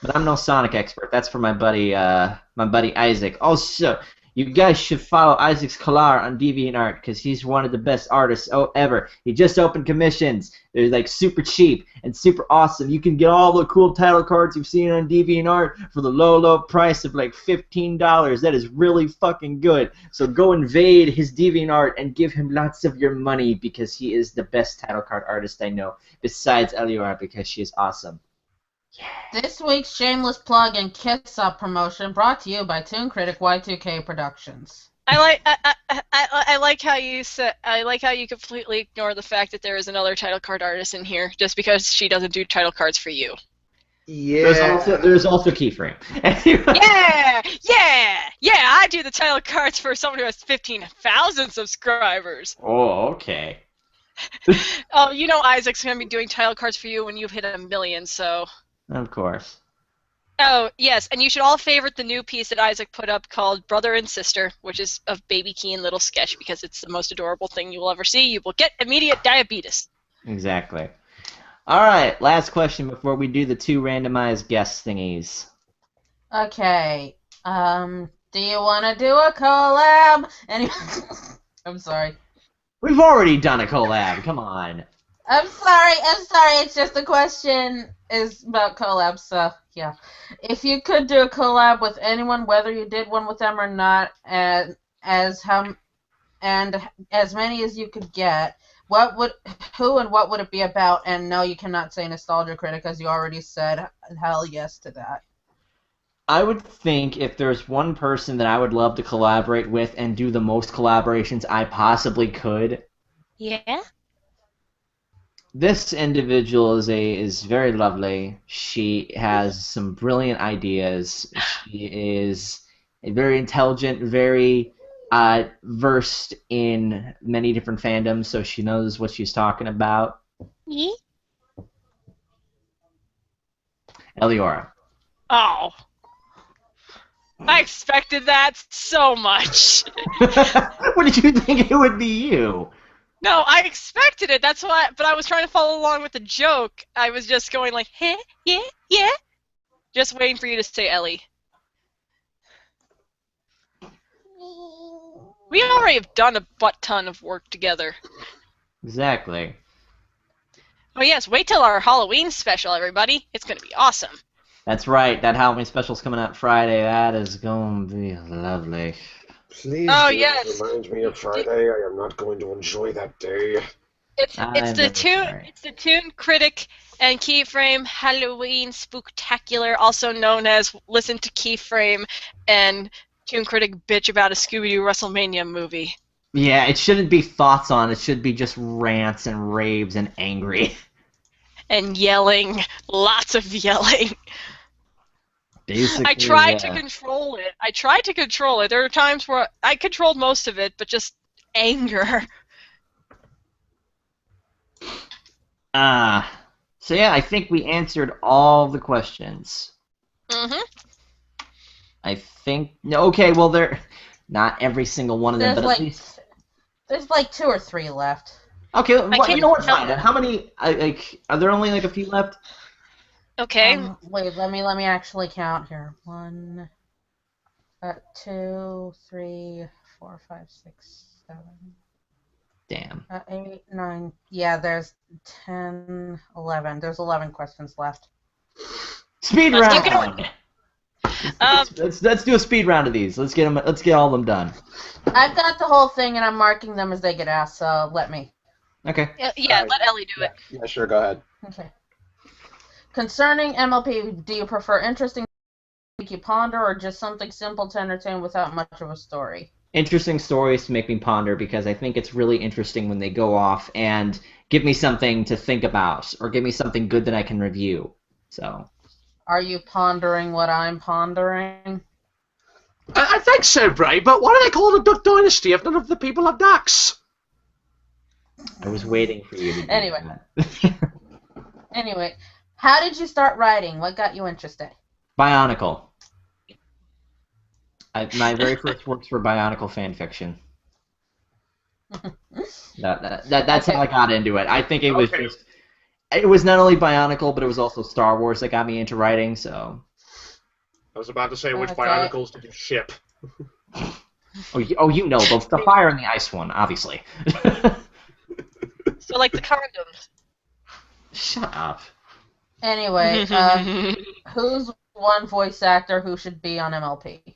But I'm no Sonic expert. That's for my buddy Isaac. Also, you guys should follow Isaac's Collar on DeviantArt because he's one of the best artists ever. He just opened commissions. They're like super cheap and super awesome. You can get all the cool title cards you've seen on DeviantArt for the low price of like $15. That is really fucking good. So go invade his DeviantArt and give him lots of your money because he is the best title card artist I know. Besides Eliora because she is awesome. This week's shameless plug and Kiss Up promotion brought to you by ToonKriticY2K Productions. I like how you said. I like how you completely ignore the fact that there is another title card artist in here just because she doesn't do title cards for you. Yeah. There's also Keyframe. Yeah. I do the title cards for someone who has 15,000 subscribers. Oh, okay. Oh, you know Isaac's gonna be doing title cards for you when you've hit 1 million. So. Of course. Oh, yes, and you should all favorite the new piece that Isaac put up called Brother and Sister, which is a Baby Keen little sketch because it's the most adorable thing you will ever see. You will get immediate diabetes. Exactly. All right, last question before we do the 2 randomized guess thingies. Okay. Do you want to do a collab? Anyway, I'm sorry. We've already done a collab. Come on. I'm sorry. It's just the question is about collabs, so yeah. If you could do a collab with anyone, whether you did one with them or not, and as many as you could get, who and what would it be about? And no, you cannot say Nostalgia Critic because you already said hell yes to that. I would think if there's one person that I would love to collaborate with and do the most collaborations I possibly could. Yeah? This individual is very lovely. She has some brilliant ideas. She is very intelligent, very versed in many different fandoms, so she knows what she's talking about. Yeah? Eliora. Oh. I expected that so much. What did you think it would be you? No, I expected it. That's why. But I was trying to follow along with the joke. I was just going like, "Hey, yeah," just waiting for you to say Ellie. We already have done a butt ton of work together. Exactly. Oh yes, wait till our Halloween special, everybody. It's gonna be awesome. That's right. That Halloween special's coming out Friday. That is going to be lovely. Please Oh, do yes. remind me of Friday. I am not going to enjoy that day. It's the Toon Critic and Keyframe Halloween Spooktacular, also known as Listen to Keyframe and Toon Critic bitch about a Scooby-Doo WrestleMania movie. Yeah, it shouldn't be thoughts on. It should be just rants and raves and angry. And yelling, lots of yelling. Basically, I tried to control it. There were times where I controlled most of it, but just anger. So yeah, I think we answered all the questions. Mm-hmm. I think okay. Well, they're not every single one of them, but at least there's like 2 or 3 left. okay. Well, you know what? Fine. How many? Are there only like a few left? Okay. Wait, let me actually count here. 1, 2, 3, 4, 5, 6, 7. Damn. 8, 9. Yeah, there's 10, 11. There's 11 questions left. Speed Let's round. keep going. Let's do a speed round of these. Let's get all of them done. I've got the whole thing, and I'm marking them as they get asked. So let me. Okay. Yeah, let Ellie do it. Yeah, sure, go ahead. Okay. Concerning MLP, do you prefer interesting to make you ponder, or just something simple to entertain without much of a story? Interesting stories to make me ponder because I think it's really interesting when they go off and give me something to think about or give me something good that I can review. So. Are you pondering what I'm pondering? I think so, Bray, but why do they call it a Duck Dynasty if none of the people have ducks? I was waiting for you to do Anyway. that. Anyway, how did you start writing? What got you interested? Bionicle. My very first works were Bionicle fanfiction. That's Okay. how I got into it. I think it was Okay. just. It was not only Bionicle, but it was also Star Wars that got me into writing. So. I was about to say which Okay. Bionicles did you ship? Oh, you know, the fire and the ice one, obviously. So like the condoms. Shut up. Anyway, who's one voice actor who should be on MLP?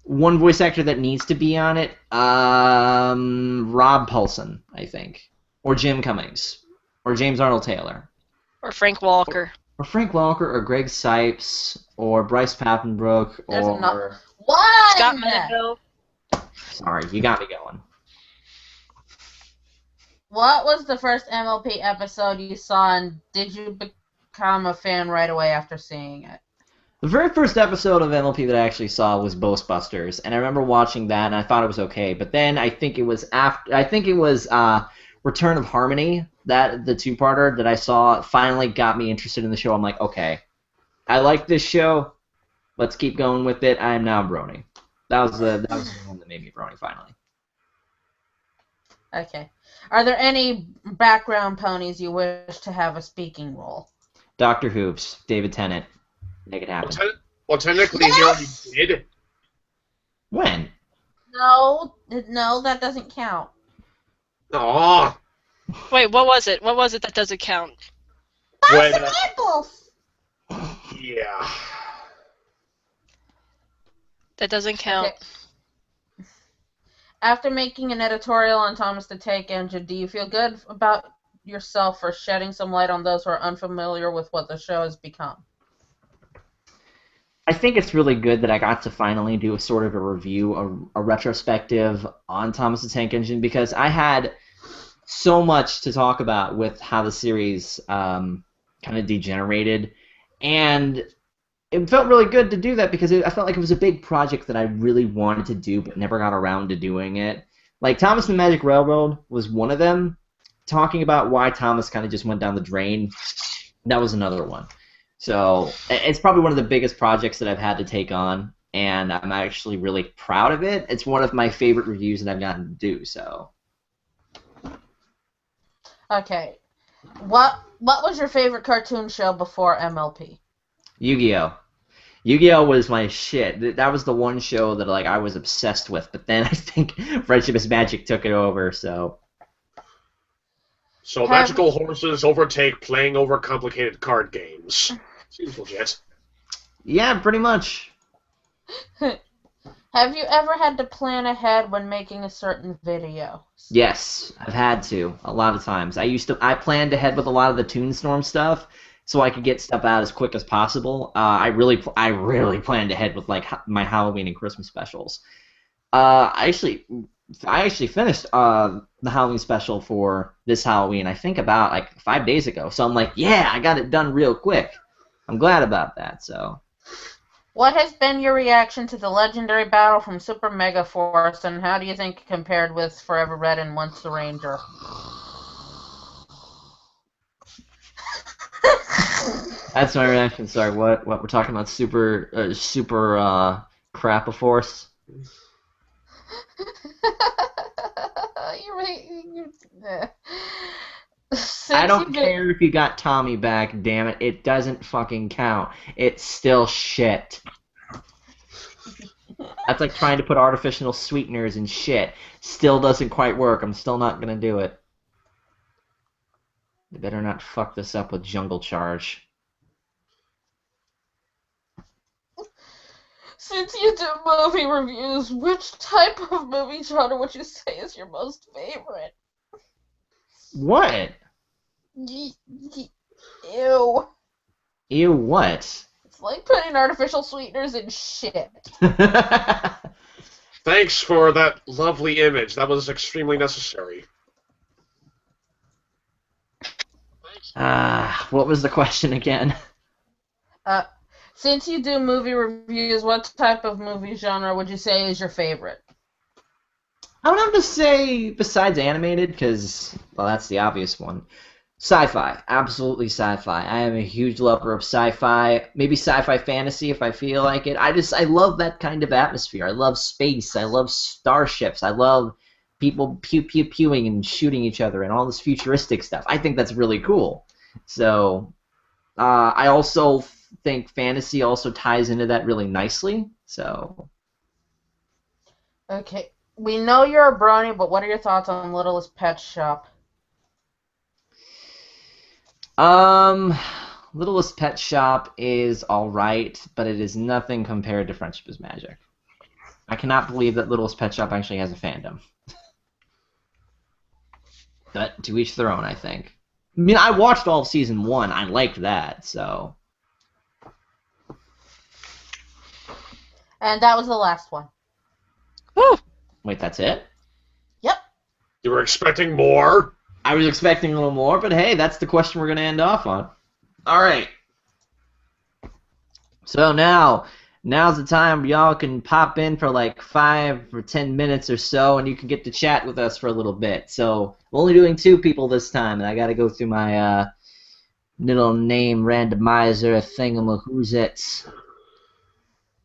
One voice actor that needs to be on it, Rob Paulson, I think, or Jim Cummings, or James Arnold Taylor, Or Frank Walker. or Frank Walker, or Greg Sipes, or Bryce Papenbrook, There's or enough. One! Scott Mendenhall. sorry, you got me going. What was the first MLP episode you saw, and did you become a fan right away after seeing it? The very first episode of MLP that I actually saw was Ghostbusters, and I remember watching that, and I thought it was okay. But then I think it was Return of Harmony, that the two-parter that I saw finally got me interested in the show. I'm like, okay, I like this show. Let's keep going with it. I am now Brony. That was the one that made me Brony finally. Okay. Are there any background ponies you wish to have a speaking role? Dr. Hoops, David Tennant, make it happen. Well, technically, he already did. When? No, that doesn't count. Aw. Wait, what was it? What was it that doesn't count? When, Apples! yeah. That doesn't count. Okay. After making an editorial on Thomas the Tank Engine, do you feel good about yourself for shedding some light on those who are unfamiliar with what the show has become? I think it's really good that I got to finally do a sort of a review, a retrospective on Thomas the Tank Engine, because I had so much to talk about with how the series kind of degenerated, and it felt really good to do that because I felt like it was a big project that I really wanted to do but never got around to doing it. Like Thomas and the Magic Railroad was one of them. Talking about why Thomas kind of just went down the drain, that was another one. So it's probably one of the biggest projects that I've had to take on, and I'm actually really proud of it. It's one of my favorite reviews that I've gotten to do. So. Okay. What was your favorite cartoon show before MLP? Yu-Gi-Oh! Yu-Gi-Oh! Was my shit. That was the one show that I was obsessed with, but then I think Friendship is Magic took it over, so... So magical horses overtake playing overcomplicated card games. Seems legit. Yeah, pretty much. Have you ever had to plan ahead when making a certain video? Yes, I've had to a lot of times. I planned ahead with a lot of the Toonstorm stuff, so I could get stuff out as quick as possible. I really planned ahead with my Halloween and Christmas specials. I actually finished the Halloween special for this Halloween, I think about 5 days ago. So I'm like, yeah, I got it done real quick. I'm glad about that. So. What has been your reaction to the legendary battle from Super Mega Force, and how do you think it compared with Forever Red and Once the Ranger? That's my reaction. Sorry, what we're talking about? Super Crap-a-Force? I don't care if you got Tommy back, damn it. It doesn't fucking count. It's still shit. That's like trying to put artificial sweeteners in shit. Still doesn't quite work. I'm still not gonna do it. They better not fuck this up with Jungle Charge. Since you do movie reviews, which type of movie genre would you say is your most favorite? What? Ew. Ew, what? It's like putting artificial sweeteners in shit. Thanks for that lovely image. That was extremely necessary. What was the question again? Since you do movie reviews, what type of movie genre would you say is your favorite? I would have to say, besides animated, because, well, that's the obvious one, sci-fi. Absolutely sci-fi. I am a huge lover of sci-fi. Maybe sci-fi fantasy if I feel like it. I love that kind of atmosphere. I love space. I love starships. I love people pew-pew-pewing and shooting each other and all this futuristic stuff. I think that's really cool. So, I also think fantasy also ties into that really nicely. So. Okay. We know you're a brony, but what are your thoughts on Littlest Pet Shop? Littlest Pet Shop is alright, but it is nothing compared to Friendship is Magic. I cannot believe that Littlest Pet Shop actually has a fandom. But to each their own, I think. I mean, I watched all of season 1. I liked that, so. And that was the last one. Woo! Wait, that's it? Yep. You were expecting more? I was expecting a little more, but hey, that's the question we're going to end off on. Alright. So now's the time y'all can pop in for like 5 or 10 minutes or so, and you can get to chat with us for a little bit. So I'm only doing 2 people this time, and I got to go through my little name randomizer thingamahoots.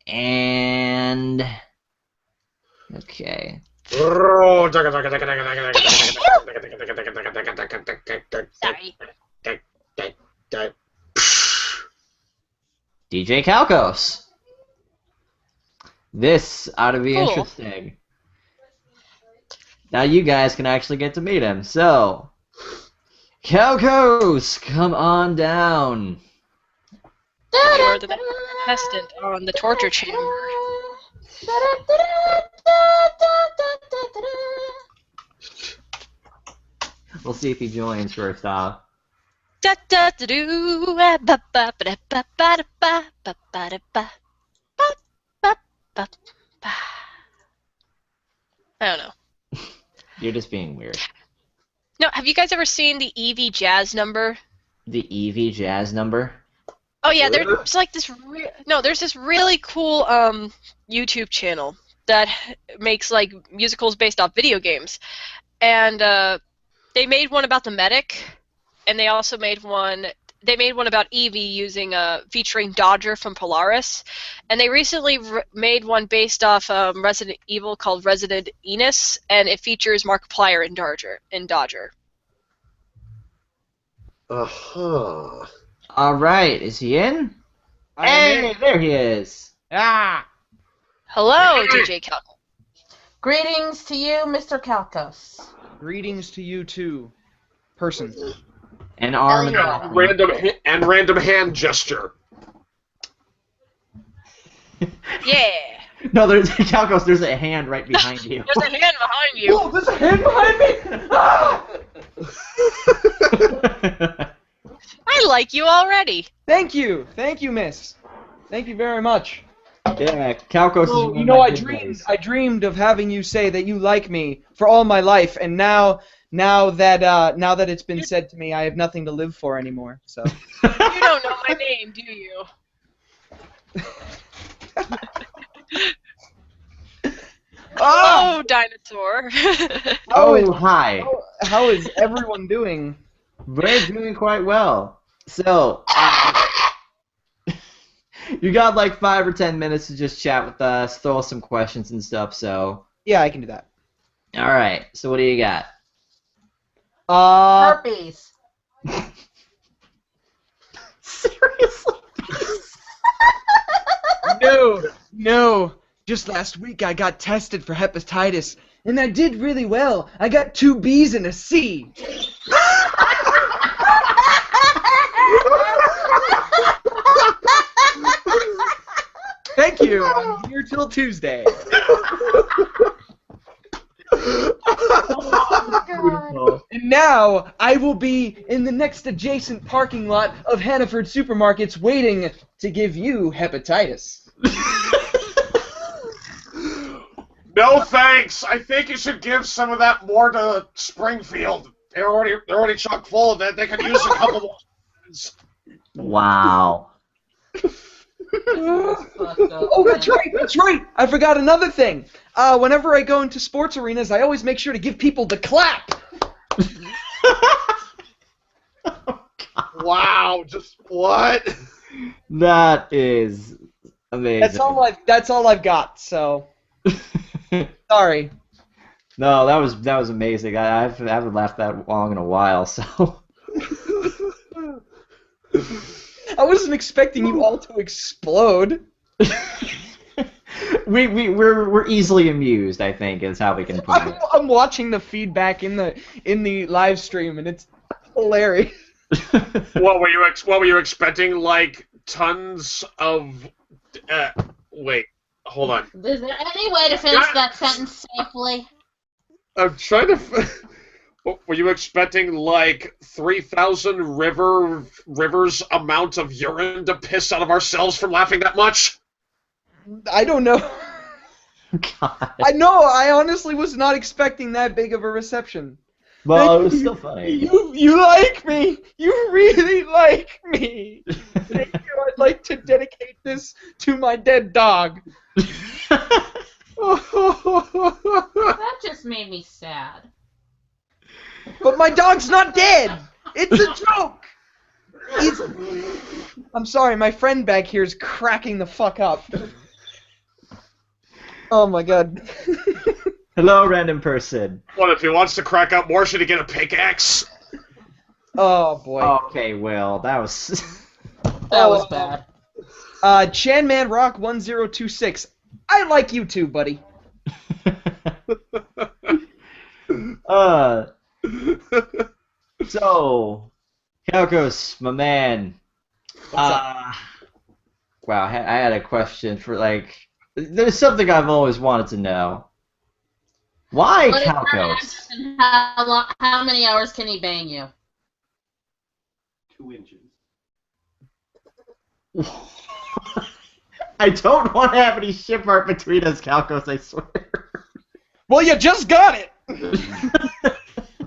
And okay. Sorry. DJ Calcos. This ought to be Cool. interesting. Now you guys can actually get to meet him. So, Calcos, come on down. You're the contestant on the torture chamber. We'll see if he joins first off. Da da da doo ba ba ba da ba ba da ba ba ba da ba ba ba ba ba. I don't know. You're just being weird. No, have you guys ever seen the Eevee Jazz number? The Eevee Jazz number? Oh yeah, there's like this. There's this really cool YouTube channel that makes like musicals based off video games, and they made one about the medic, and they also made one. They made one about Eevee using featuring Dodger from Polaris, and they recently made one based off Resident Evil called Resident Enos, and it features Markiplier and Dodger. Uh-huh. All right, is he in? Hey, there he is. Ah! Hello, DJ Calco. Greetings to you, Mr. Calcos. Greetings to you too, person. An arm and a Elliot. Random hand gesture. Yeah, No, there's Calcos. There's a hand right behind you. there's a hand behind you. Oh, there's a hand behind me! Ah! I like you already. Thank you, miss. Thank you very much. Yeah, Calcos is Well, one you of know, my I good dreamed, buddies. I dreamed of having you say that you like me for all my life, and now that it's been said to me, I have nothing to live for anymore. So. You don't know my name, do you? Oh, dinosaur. Oh, hi. How is everyone doing? We're doing quite well. So, you got like 5 or 10 minutes to just chat with us, throw us some questions and stuff, so. Yeah, I can do that. Alright, so what do you got? Herpes. Seriously? No. Just last week I got tested for hepatitis, and I did really well. I got 2 B's and a C. Thank you. I'm here till Tuesday. God. And now I will be in the next adjacent parking lot of Hannaford Supermarkets waiting to give you hepatitis. No thanks. I think you should give some of that more to Springfield. They're already chock full of it. They could use a couple more. Wow. Oh, that's right. I forgot another thing. Whenever I go into sports arenas, I always make sure to give people the clap. Wow, just what? That is amazing. That's all I've got. So sorry. No, that was amazing. I haven't laughed that long in a while, so. I wasn't expecting you all to explode. We're easily amused, I think, is how we can put it. I'm watching the feedback in the live stream, and it's hilarious. What were you expecting? Like tons of. Wait, hold on. Is there any way to finish that sentence safely? I'm trying to. Were you expecting like 3,000 rivers amount of urine to piss out of ourselves from laughing that much? I don't know. God. I know. I honestly was not expecting that big of a reception. Well, it was still funny. You like me. You really like me. Thank you. I'd like to dedicate this to my dead dog. That just made me sad. But my dog's not dead. It's a joke. I'm sorry. My friend back here is cracking the fuck up. Oh my god. Hello, random person. What, if he wants to crack up more, should he get a pickaxe? Oh boy. Okay, well, that was... That was bad. Chanman Rock 1026. I like you too, buddy. So, Kalkos, my man. Wow, I had a question for, like... There's something I've always wanted to know. Why What is Kalkos? and how many hours can he bang you? 2 inches. I don't want to have any ship art between us, Kalkos, I swear. Well, you just got it.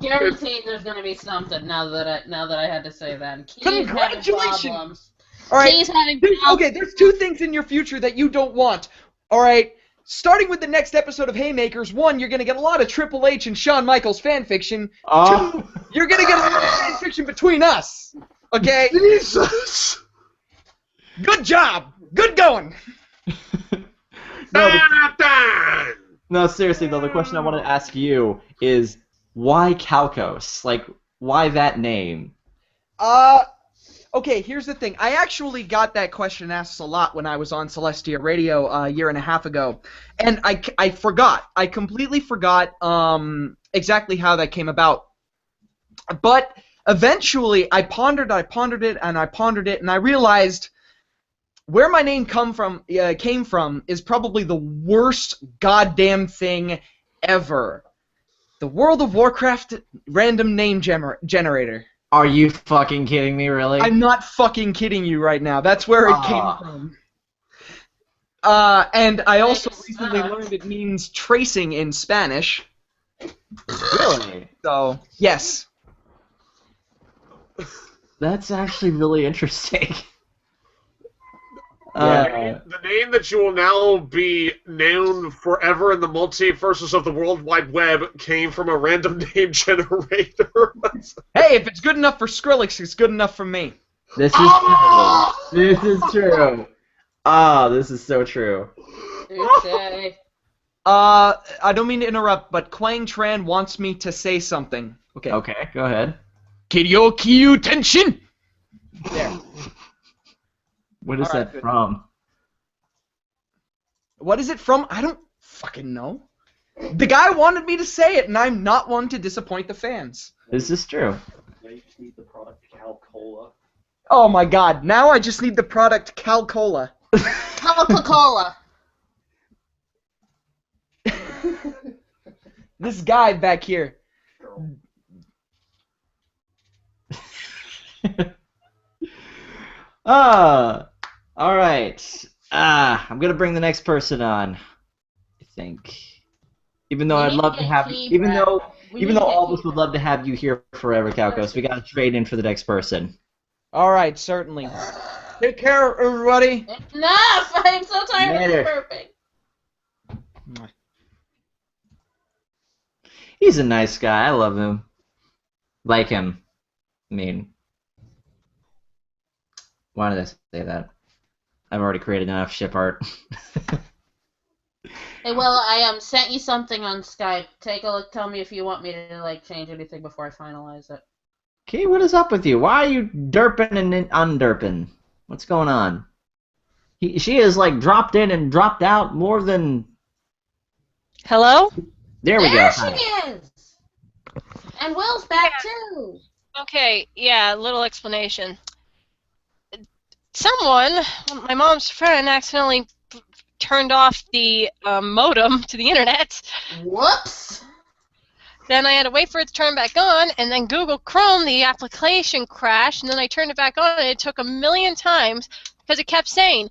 Guaranteed there's gonna be something now that I had to say that. Keys Congratulations! having problems. All right. Keys having problems. Okay, there's 2 things in your future that you don't want. All right. Starting with the next episode of Haymakers, 1, you're gonna get a lot of Triple H and Shawn Michaels fan fiction. 2, you're gonna get a lot of fan fiction between us. Okay. Jesus! Good job. Good going. No, seriously though, the question I want to ask you is why Kalkos? Like, why that name? Okay, here's the thing. I actually got that question asked a lot when I was on Celestia Radio a year and a half ago, and I forgot. I completely forgot exactly how that came about. But eventually, I pondered it, and I realized where my name came from is probably the worst goddamn thing ever. The World of Warcraft random name generator. Are you fucking kidding me, really? I'm not fucking kidding you right now. That's where it came from. And I also recently learned it means tracing in Spanish. Really? So, yes. That's actually really interesting. The name that you will now be known forever in the multiverses of the World Wide Web came from a random name generator. Hey, if it's good enough for Skrillex, it's good enough for me. This is true. This is true. This is so true. Okay. I don't mean to interrupt, but Quang Tran wants me to say something. Okay. Okay, go ahead. Kiryu Tenshin! There. What is Alright, that good. from? What is it from? I don't fucking know. The guy wanted me to say it, and I'm not one to disappoint the fans. This is true. Now you just need the product Cal Cola. Oh my god, now I just need the product Cal Cola. Coca-Cola. This guy back here. Alright. I'm gonna bring the next person on. I think. Even though I'd love to have even though all of us would love to have you here forever, Kalkos, we gotta trade in for the next person. Alright, certainly. Take care, everybody. Enough! I'm so tired Later. of burping. He's a nice guy, I love him. Like him. I mean, why did I say that? I've already created enough ship art. Hey, well, I sent you something on Skype. Take a look. Tell me if you want me to like change anything before I finalize it. Okay, what is up with you? Why are you derping and undurping? What's going on? She has like dropped in and dropped out more than. Hello? There we go. There she Hi. is! And Will's back too! Okay, yeah, little explanation. Someone, my mom's friend, accidentally turned off the modem to the internet. Whoops! Then I had to wait for it to turn back on, and then Google Chrome, the application crashed, and then I turned it back on, and it took a million times because it kept saying,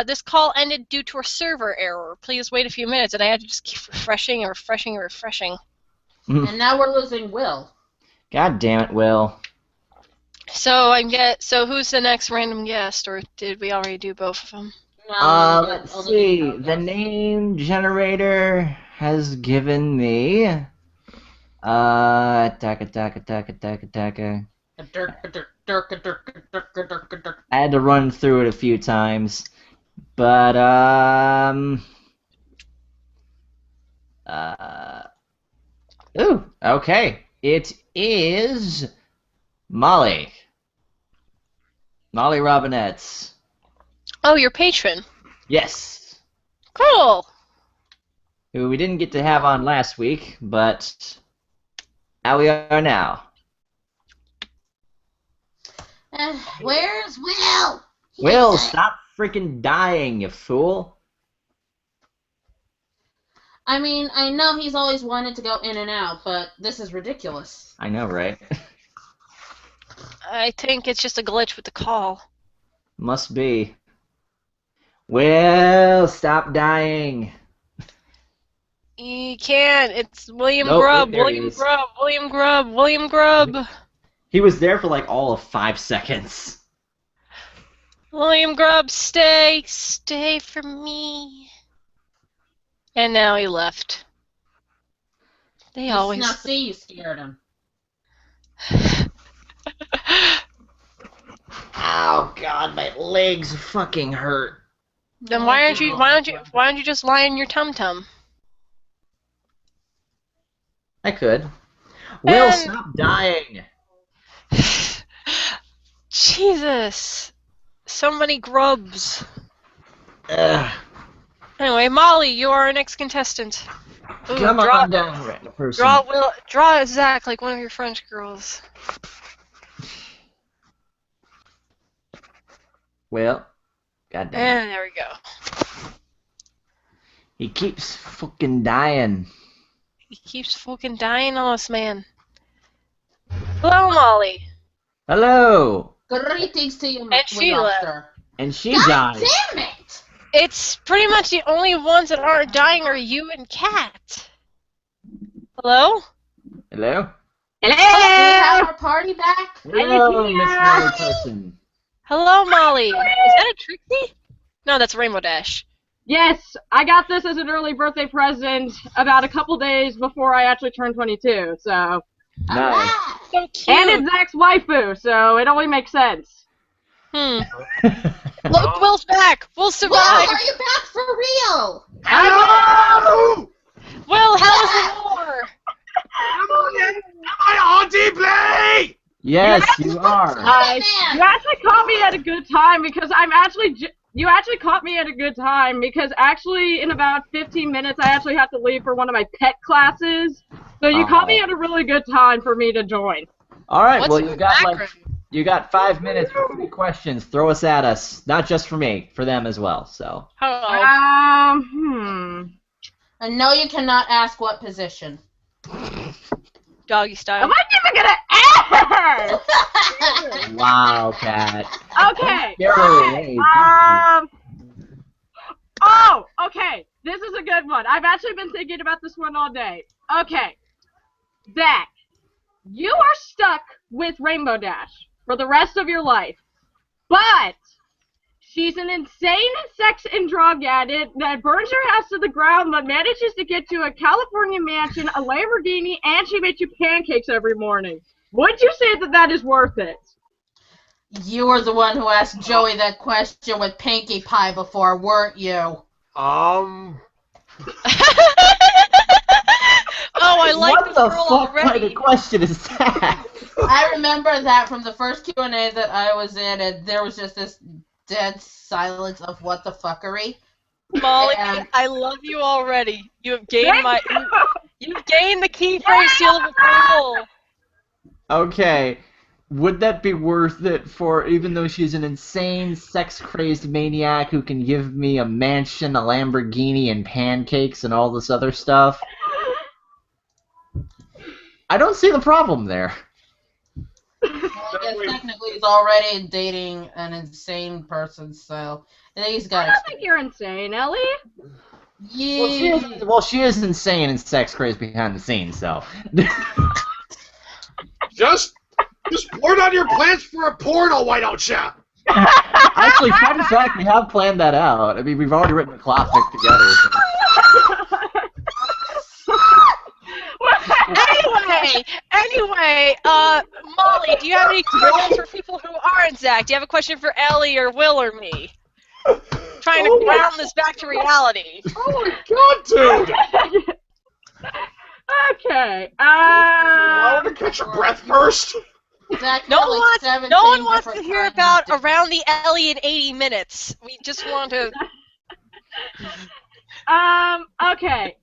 this call ended due to a server error. Please wait a few minutes, and I had to just keep refreshing and refreshing and refreshing. And now we're losing Will. God damn it, Will. So so who's the next random guest, or did we already do both of them? No, Let's only see. you know, The yes. name generator has given me. Taka. I had to run through it a few times, but ooh, okay. It is Molly. Molly Robinette's. Oh, your patron. Yes. Cool. Who we didn't get to have on last week, but how we are now. Where's Will? Will, stop freaking dying, you fool. I mean, I know he's always wanted to go in and out, but this is ridiculous. I know, right? I think it's just a glitch with the call. Must be. Will, stop dying. You can't. It's William Nope, Grubb. there he William is. Grubb. William Grubb. William Grubb. He was there for like all of 5 seconds. William Grubb, stay. Stay for me. And now he left. They always. Now see, you scared him. Oh God, my legs fucking hurt. Then why don't you just lie in your tum tum? I could. Will, And- stop dying. Jesus. So many grubs. Ugh. Anyway, Molly, you are our next contestant. Ooh, Come draw, on down, random person. draw Zach like one of your French girls. Well, goddamn. And there we go. He keeps fucking dying. He keeps fucking dying on us, man. Hello, Molly. Hello. Greetings to you, And she left. Lobster. And she God died. damn it! It's pretty much the only ones that aren't dying are you and Kat. Hello? Hello? Do we have our party back? Hello, Miss Molly person. Hello, Molly. Is that a Trixie? No, that's Rainbow Dash. Yes, I got this as an early birthday present about a couple days before I actually turned 22, so. Nice. Alright. So cute. And it's Zach's waifu, so it only makes sense. Look, Will's back. We'll Will, survive. are you back for real? Hello! Will, how was the war? Am I on Play? Yes, you are. Man. You actually caught me at a good time because you actually caught me at a good time because actually in about 15 minutes I actually have to leave for one of my pet classes. So you caught me at a really good time for me to join. All right, What's well, the background? you got 5 minutes for 3 questions. Throw us at us. Not just for me, for them as well, so. Oh, And no, you cannot ask what position. doggy style. Am I even gonna answer? Wow, Cat. Okay. Scare her away. Oh, okay. This is a good one. I've actually been thinking about this one all day. Okay. Zach, you are stuck with Rainbow Dash for the rest of your life. But she's an insane sex and drug addict that burns your house to the ground but manages to get you a California mansion, a Lamborghini, and she makes you pancakes every morning. Would you say that that is worth it? You were the one who asked Joey that question with Pinkie Pie before, weren't you? Oh, I like what this the girl fuck kind already. of question is that? I remember that from the first Q&A that I was in, and there was just this dead silence of what the fuckery. Molly, And- I love you already. You have gained you've gained the key phrase seal of approval. Okay. Would that be worth it for, even though she's an insane, sex-crazed maniac who can give me a mansion, a Lamborghini, and pancakes and all this other stuff? I don't see the problem there. Well, I guess technically he's already dating an insane person, so I think he's got. I don't think you're insane, Ellie. Yeah. Well, she is insane and sex-crazed behind the scenes, so... Just blurt out your plans for a porno, why don't ya? Actually, fun fact, we have planned that out. I mean, we've already written a classic together. So. Anyway, Molly, do you have any questions for people who aren't Zach? Do you have a question for Ellie or Will or me? Trying to ground this back to reality. Oh my god, dude! Okay. I want to catch your breath first. Zach, No like one wants 17 to different hear kinds about of- Around the Ellie in 80 minutes. We just want to... Okay.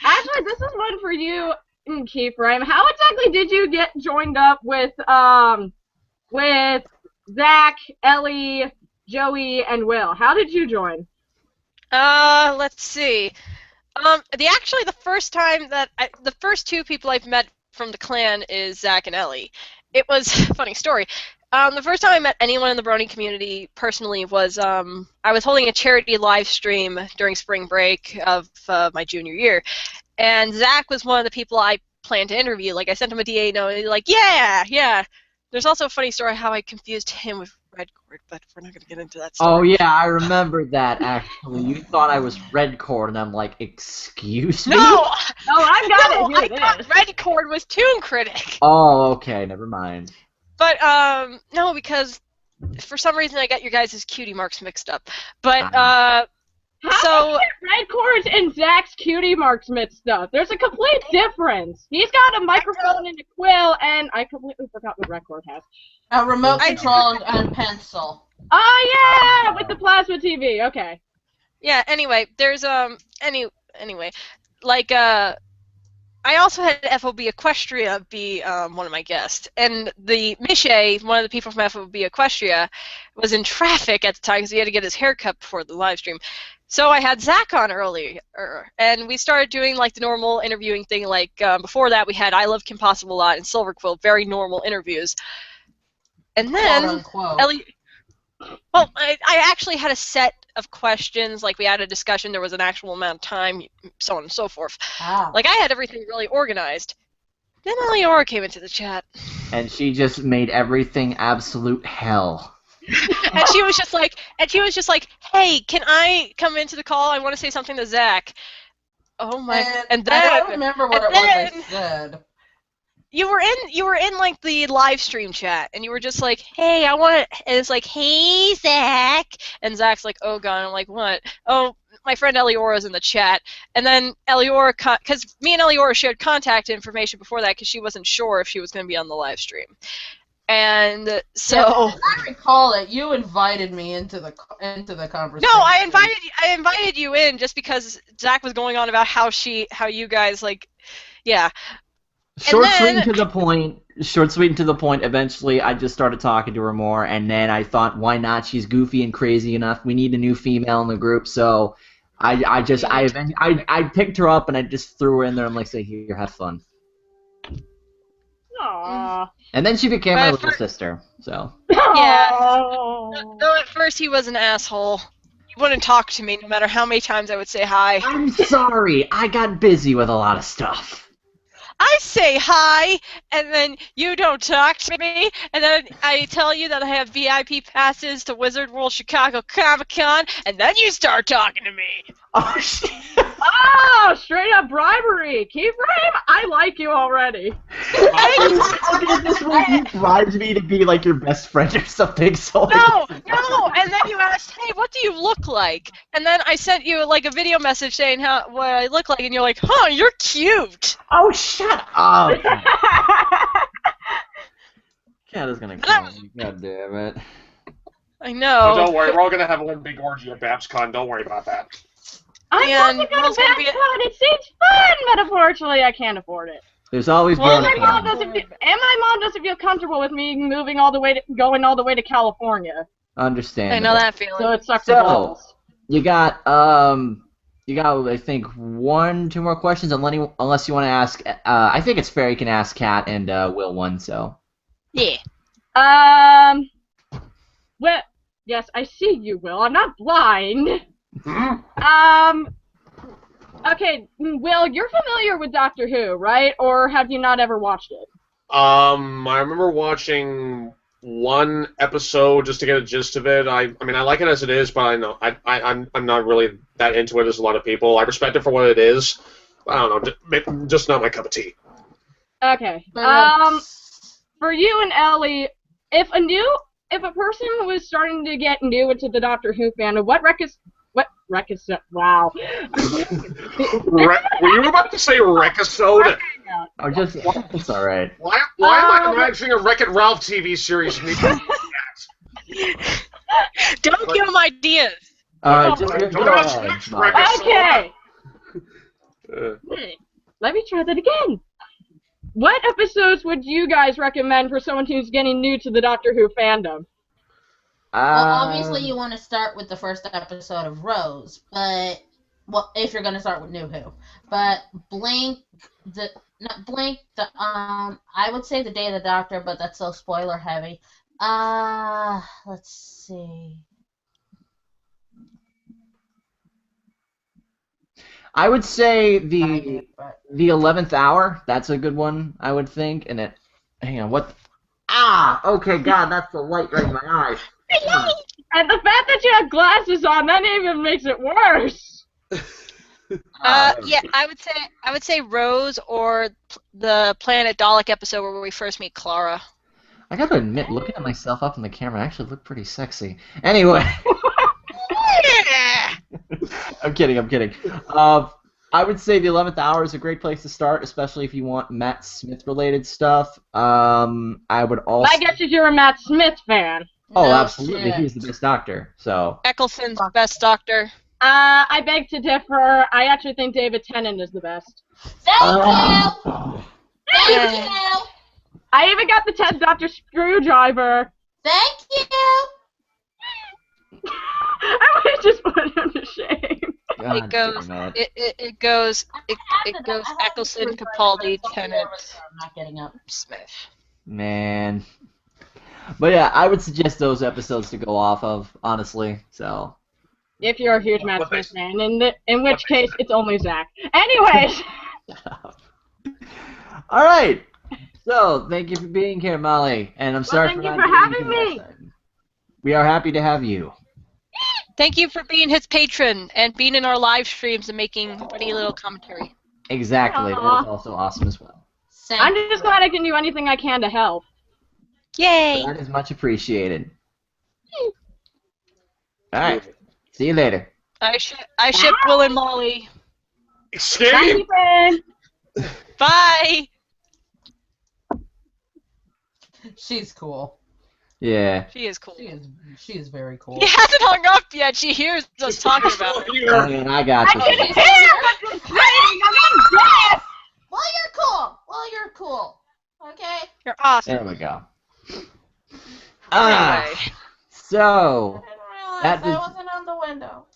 Actually, this is one for you, Keyframe. How exactly did you get joined up with Zach, Ellie, Joey, and Will? How did you join? Let's see. The first time that the first two people I've met from the clan is Zach and Ellie. It was funny story. The first time I met anyone in the Brony community personally was I was holding a charity live stream during spring break of my junior year, and Zach was one of the people I planned to interview. Like I sent him a DA note, and he's like, yeah. There's also a funny story how I confused him with Redcord, but we're not going to get into that story. Oh yeah, I remember that actually. You thought I was Redcord, and I'm like, excuse me? No! Oh, I got it. I Here it thought is. Redcord was ToonKritic. Oh, okay, never mind. But, no, because for some reason I got your guys' cutie marks mixed up. But, How did Red Cords and Zach's cutie marks mixed up? There's a complete difference. He's got a microphone and a quill, and I completely forgot what Red Cord has. A remote control and pencil. Oh yeah, with the plasma TV. Okay. yeah, anyway, there's, anyway, like, I also had FOB Equestria be one of my guests, and the Miche, one of the people from FOB Equestria, was in traffic at the time because he had to get his hair cut before the live stream. So I had Zach on earlier, and we started doing like the normal interviewing thing. Like before that, we had I Love Kim Possible a lot and Silver Quill, very normal interviews. And then Quote, unquote. Ellie, well, I actually had a set of questions. Like we had a discussion, there was an actual amount of time, so on and so forth. Wow. Like I had everything really organized. Then Eliora came into the chat, And she just made everything absolute hell. and she was just like, "Hey, can I come into the call? I want to say something to Zach." Oh my! And then I don't remember what it was I then- said. you were in like the live stream chat, and you were just like, "Hey, I want to," and it's like, "Hey, Zach," and Zach's like, "Oh God," I'm like, "What?" "Oh, my friend Eliora's in the chat," and then Eliora, because me and Eliora shared contact information before that, because she wasn't sure if she was going to be on the live stream, and so. Yeah, as I recall it, you invited me into the conversation. No, I invited you in just because Zach was going on about how you guys like, yeah. Short, then- sweet, and to the point. Short, sweet, and to the point. Eventually, I just started talking to her more, and then I thought, why not? She's goofy and crazy enough. We need a new female in the group, so I picked her up and I just threw her in there. I'm like, say, here, have fun. Aww. And then she became my But little sister. So. Yeah. Aww. Though at first he was an asshole. He wouldn't talk to me no matter how many times I would say hi. I'm sorry. I got busy with a lot of stuff. I say hi, and then you don't talk to me, and then I tell you that I have VIP passes to Wizard World Chicago Comic Con, and then you start talking to me. Oh shit. Oh, straight up bribery. Keyframe, I like you already. Look at this way. You bribed me to be like your best friend or something. So No, and then you asked, hey, what do you look like? And then I sent you like a video message saying what I look like, and you're like, huh, you're cute. Oh, shut up. Cat is gonna kill me. God damn it. I Oh, know. don't worry, we're all gonna have one big orgy at BabsCon. Don't worry about that. I'm And about to go Will's to gonna be BabsCon. It seems fun, but unfortunately, I can't afford it. There's always Well, And bonus my mom points. doesn't feel comfortable with me moving all the way to California. Understandable. I know that So feeling. it sucks. So, you got I think 2 more questions unless you want to ask. I think it's fair you can ask Kat and Will one. So. Yeah. Well, yes, I see you, Will. I'm not blind. Okay, Will, you're familiar with Doctor Who, right? Or have you not ever watched it? I remember watching one episode just to get a gist of it. I mean, I like it as it is, but I know I'm not really that into it as a lot of people. I respect it for what it is. I don't know, just not my cup of tea. Okay. For you and Ellie, if a person was starting to get new into the Doctor Who fandom, wow. Were you about to say Wreck-a-Sode? Oh, it's all right. Why am I imagining a Wreck-It Ralph TV series? Don't give him ideas. Just Don't go ask ahead, next, Molly. Wreck-a-Sode. Okay. Let me try that again. What episodes would you guys recommend for someone who's getting new to the Doctor Who fandom? Well, obviously you want to start with the first episode of Rose, but if you're gonna start with New Who, but I would say the Day of the Doctor, but that's so spoiler heavy. Let's see. I would say the 11th Hour. That's a good one, I would think. And hang on, what? Okay, God, that's the light right in my eye. And the fact that you have glasses on, that even makes it worse. Yeah, I would say Rose or the Planet Dalek episode where we first meet Clara. I gotta admit, looking at myself up in the camera, I actually look pretty sexy. Anyway. I'm kidding. I would say the 11th Hour is a great place to start, especially if you want Matt Smith related stuff. I would also. My guess is you're a Matt Smith fan. Oh, No absolutely. shit. He's the best Doctor. So. Eccleston's best Doctor. I beg to differ. I actually think David Tennant is the best. Thank you! Thank Yeah. you! I even got the 10th Doctor Screwdriver. Thank you! I might just put him to shame. God It goes. damn it. It goes Eccleston, Capaldi, Tennant, I'm not getting up. Smith. Man. But yeah, I would suggest those episodes to go off of, honestly. So. If you're a huge Matt Smith fan, in which case it's only Zach. Anyways. All right. So, thank you for being here, Molly. And I'm sorry thank for you not for getting having you me. last time. We are happy to have you. Thank you for being his patron and being in our live streams and making funny little commentary. Exactly. That Aw. is also awesome as well. I'm just glad I can do anything I can to help. Yay! That is much appreciated. All right. See you later. I ship Will and Molly. Escape! Bye, friend. Bye. She's cool. Yeah. She is cool. She is very cool. He hasn't hung up yet. She hears us talking about it. I got you. I can hear what you're saying. I'm deaf. Well, you're cool. Well, you're cool. Okay? You're awesome. There we go. Ah. Anyway. So. I That didn't realize is- I wasn't on the window.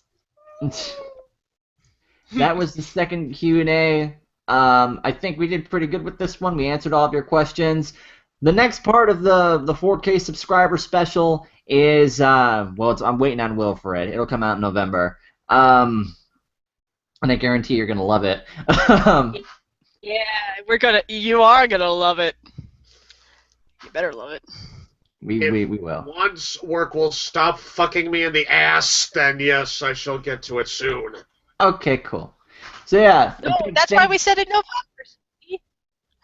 That was the second Q&A. I think we did pretty good with this one. We answered all of your questions. The next part of the 4K subscriber special is I'm waiting on Will for it. It'll come out in November. And I guarantee you're gonna love it. Yeah, you are gonna love it. You better love it. we will. Once work will stop fucking me in the ass, then yes, I shall get to it soon. Okay, cool. So yeah. No, that's why we said it November.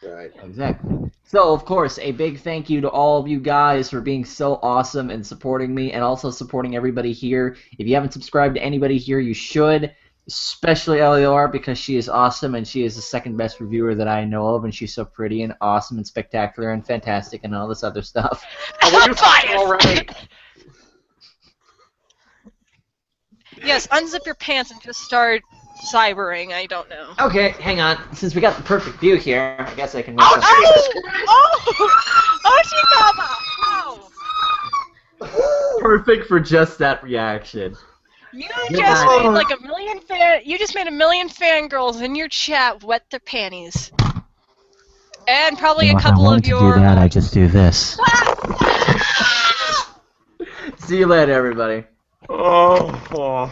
Right. Exactly. So, of course, a big thank you to all of you guys for being so awesome and supporting me and also supporting everybody here. If you haven't subscribed to anybody here, you should, especially Eleor, because she is awesome and she is the second best reviewer that I know of, and she's so pretty and awesome and spectacular and fantastic and all this other stuff. Oh, well, you talked already. Yes, unzip your pants and just start cybering. I don't know. Okay, hang on. Since we got the perfect view here, I guess I can make Oh, something. Oh, Chikama! Oh! Perfect for just that reaction. You Good just night. made like you just made a million fangirls in your chat wet their panties. And probably a couple of your just do this. See you later, everybody. Oh.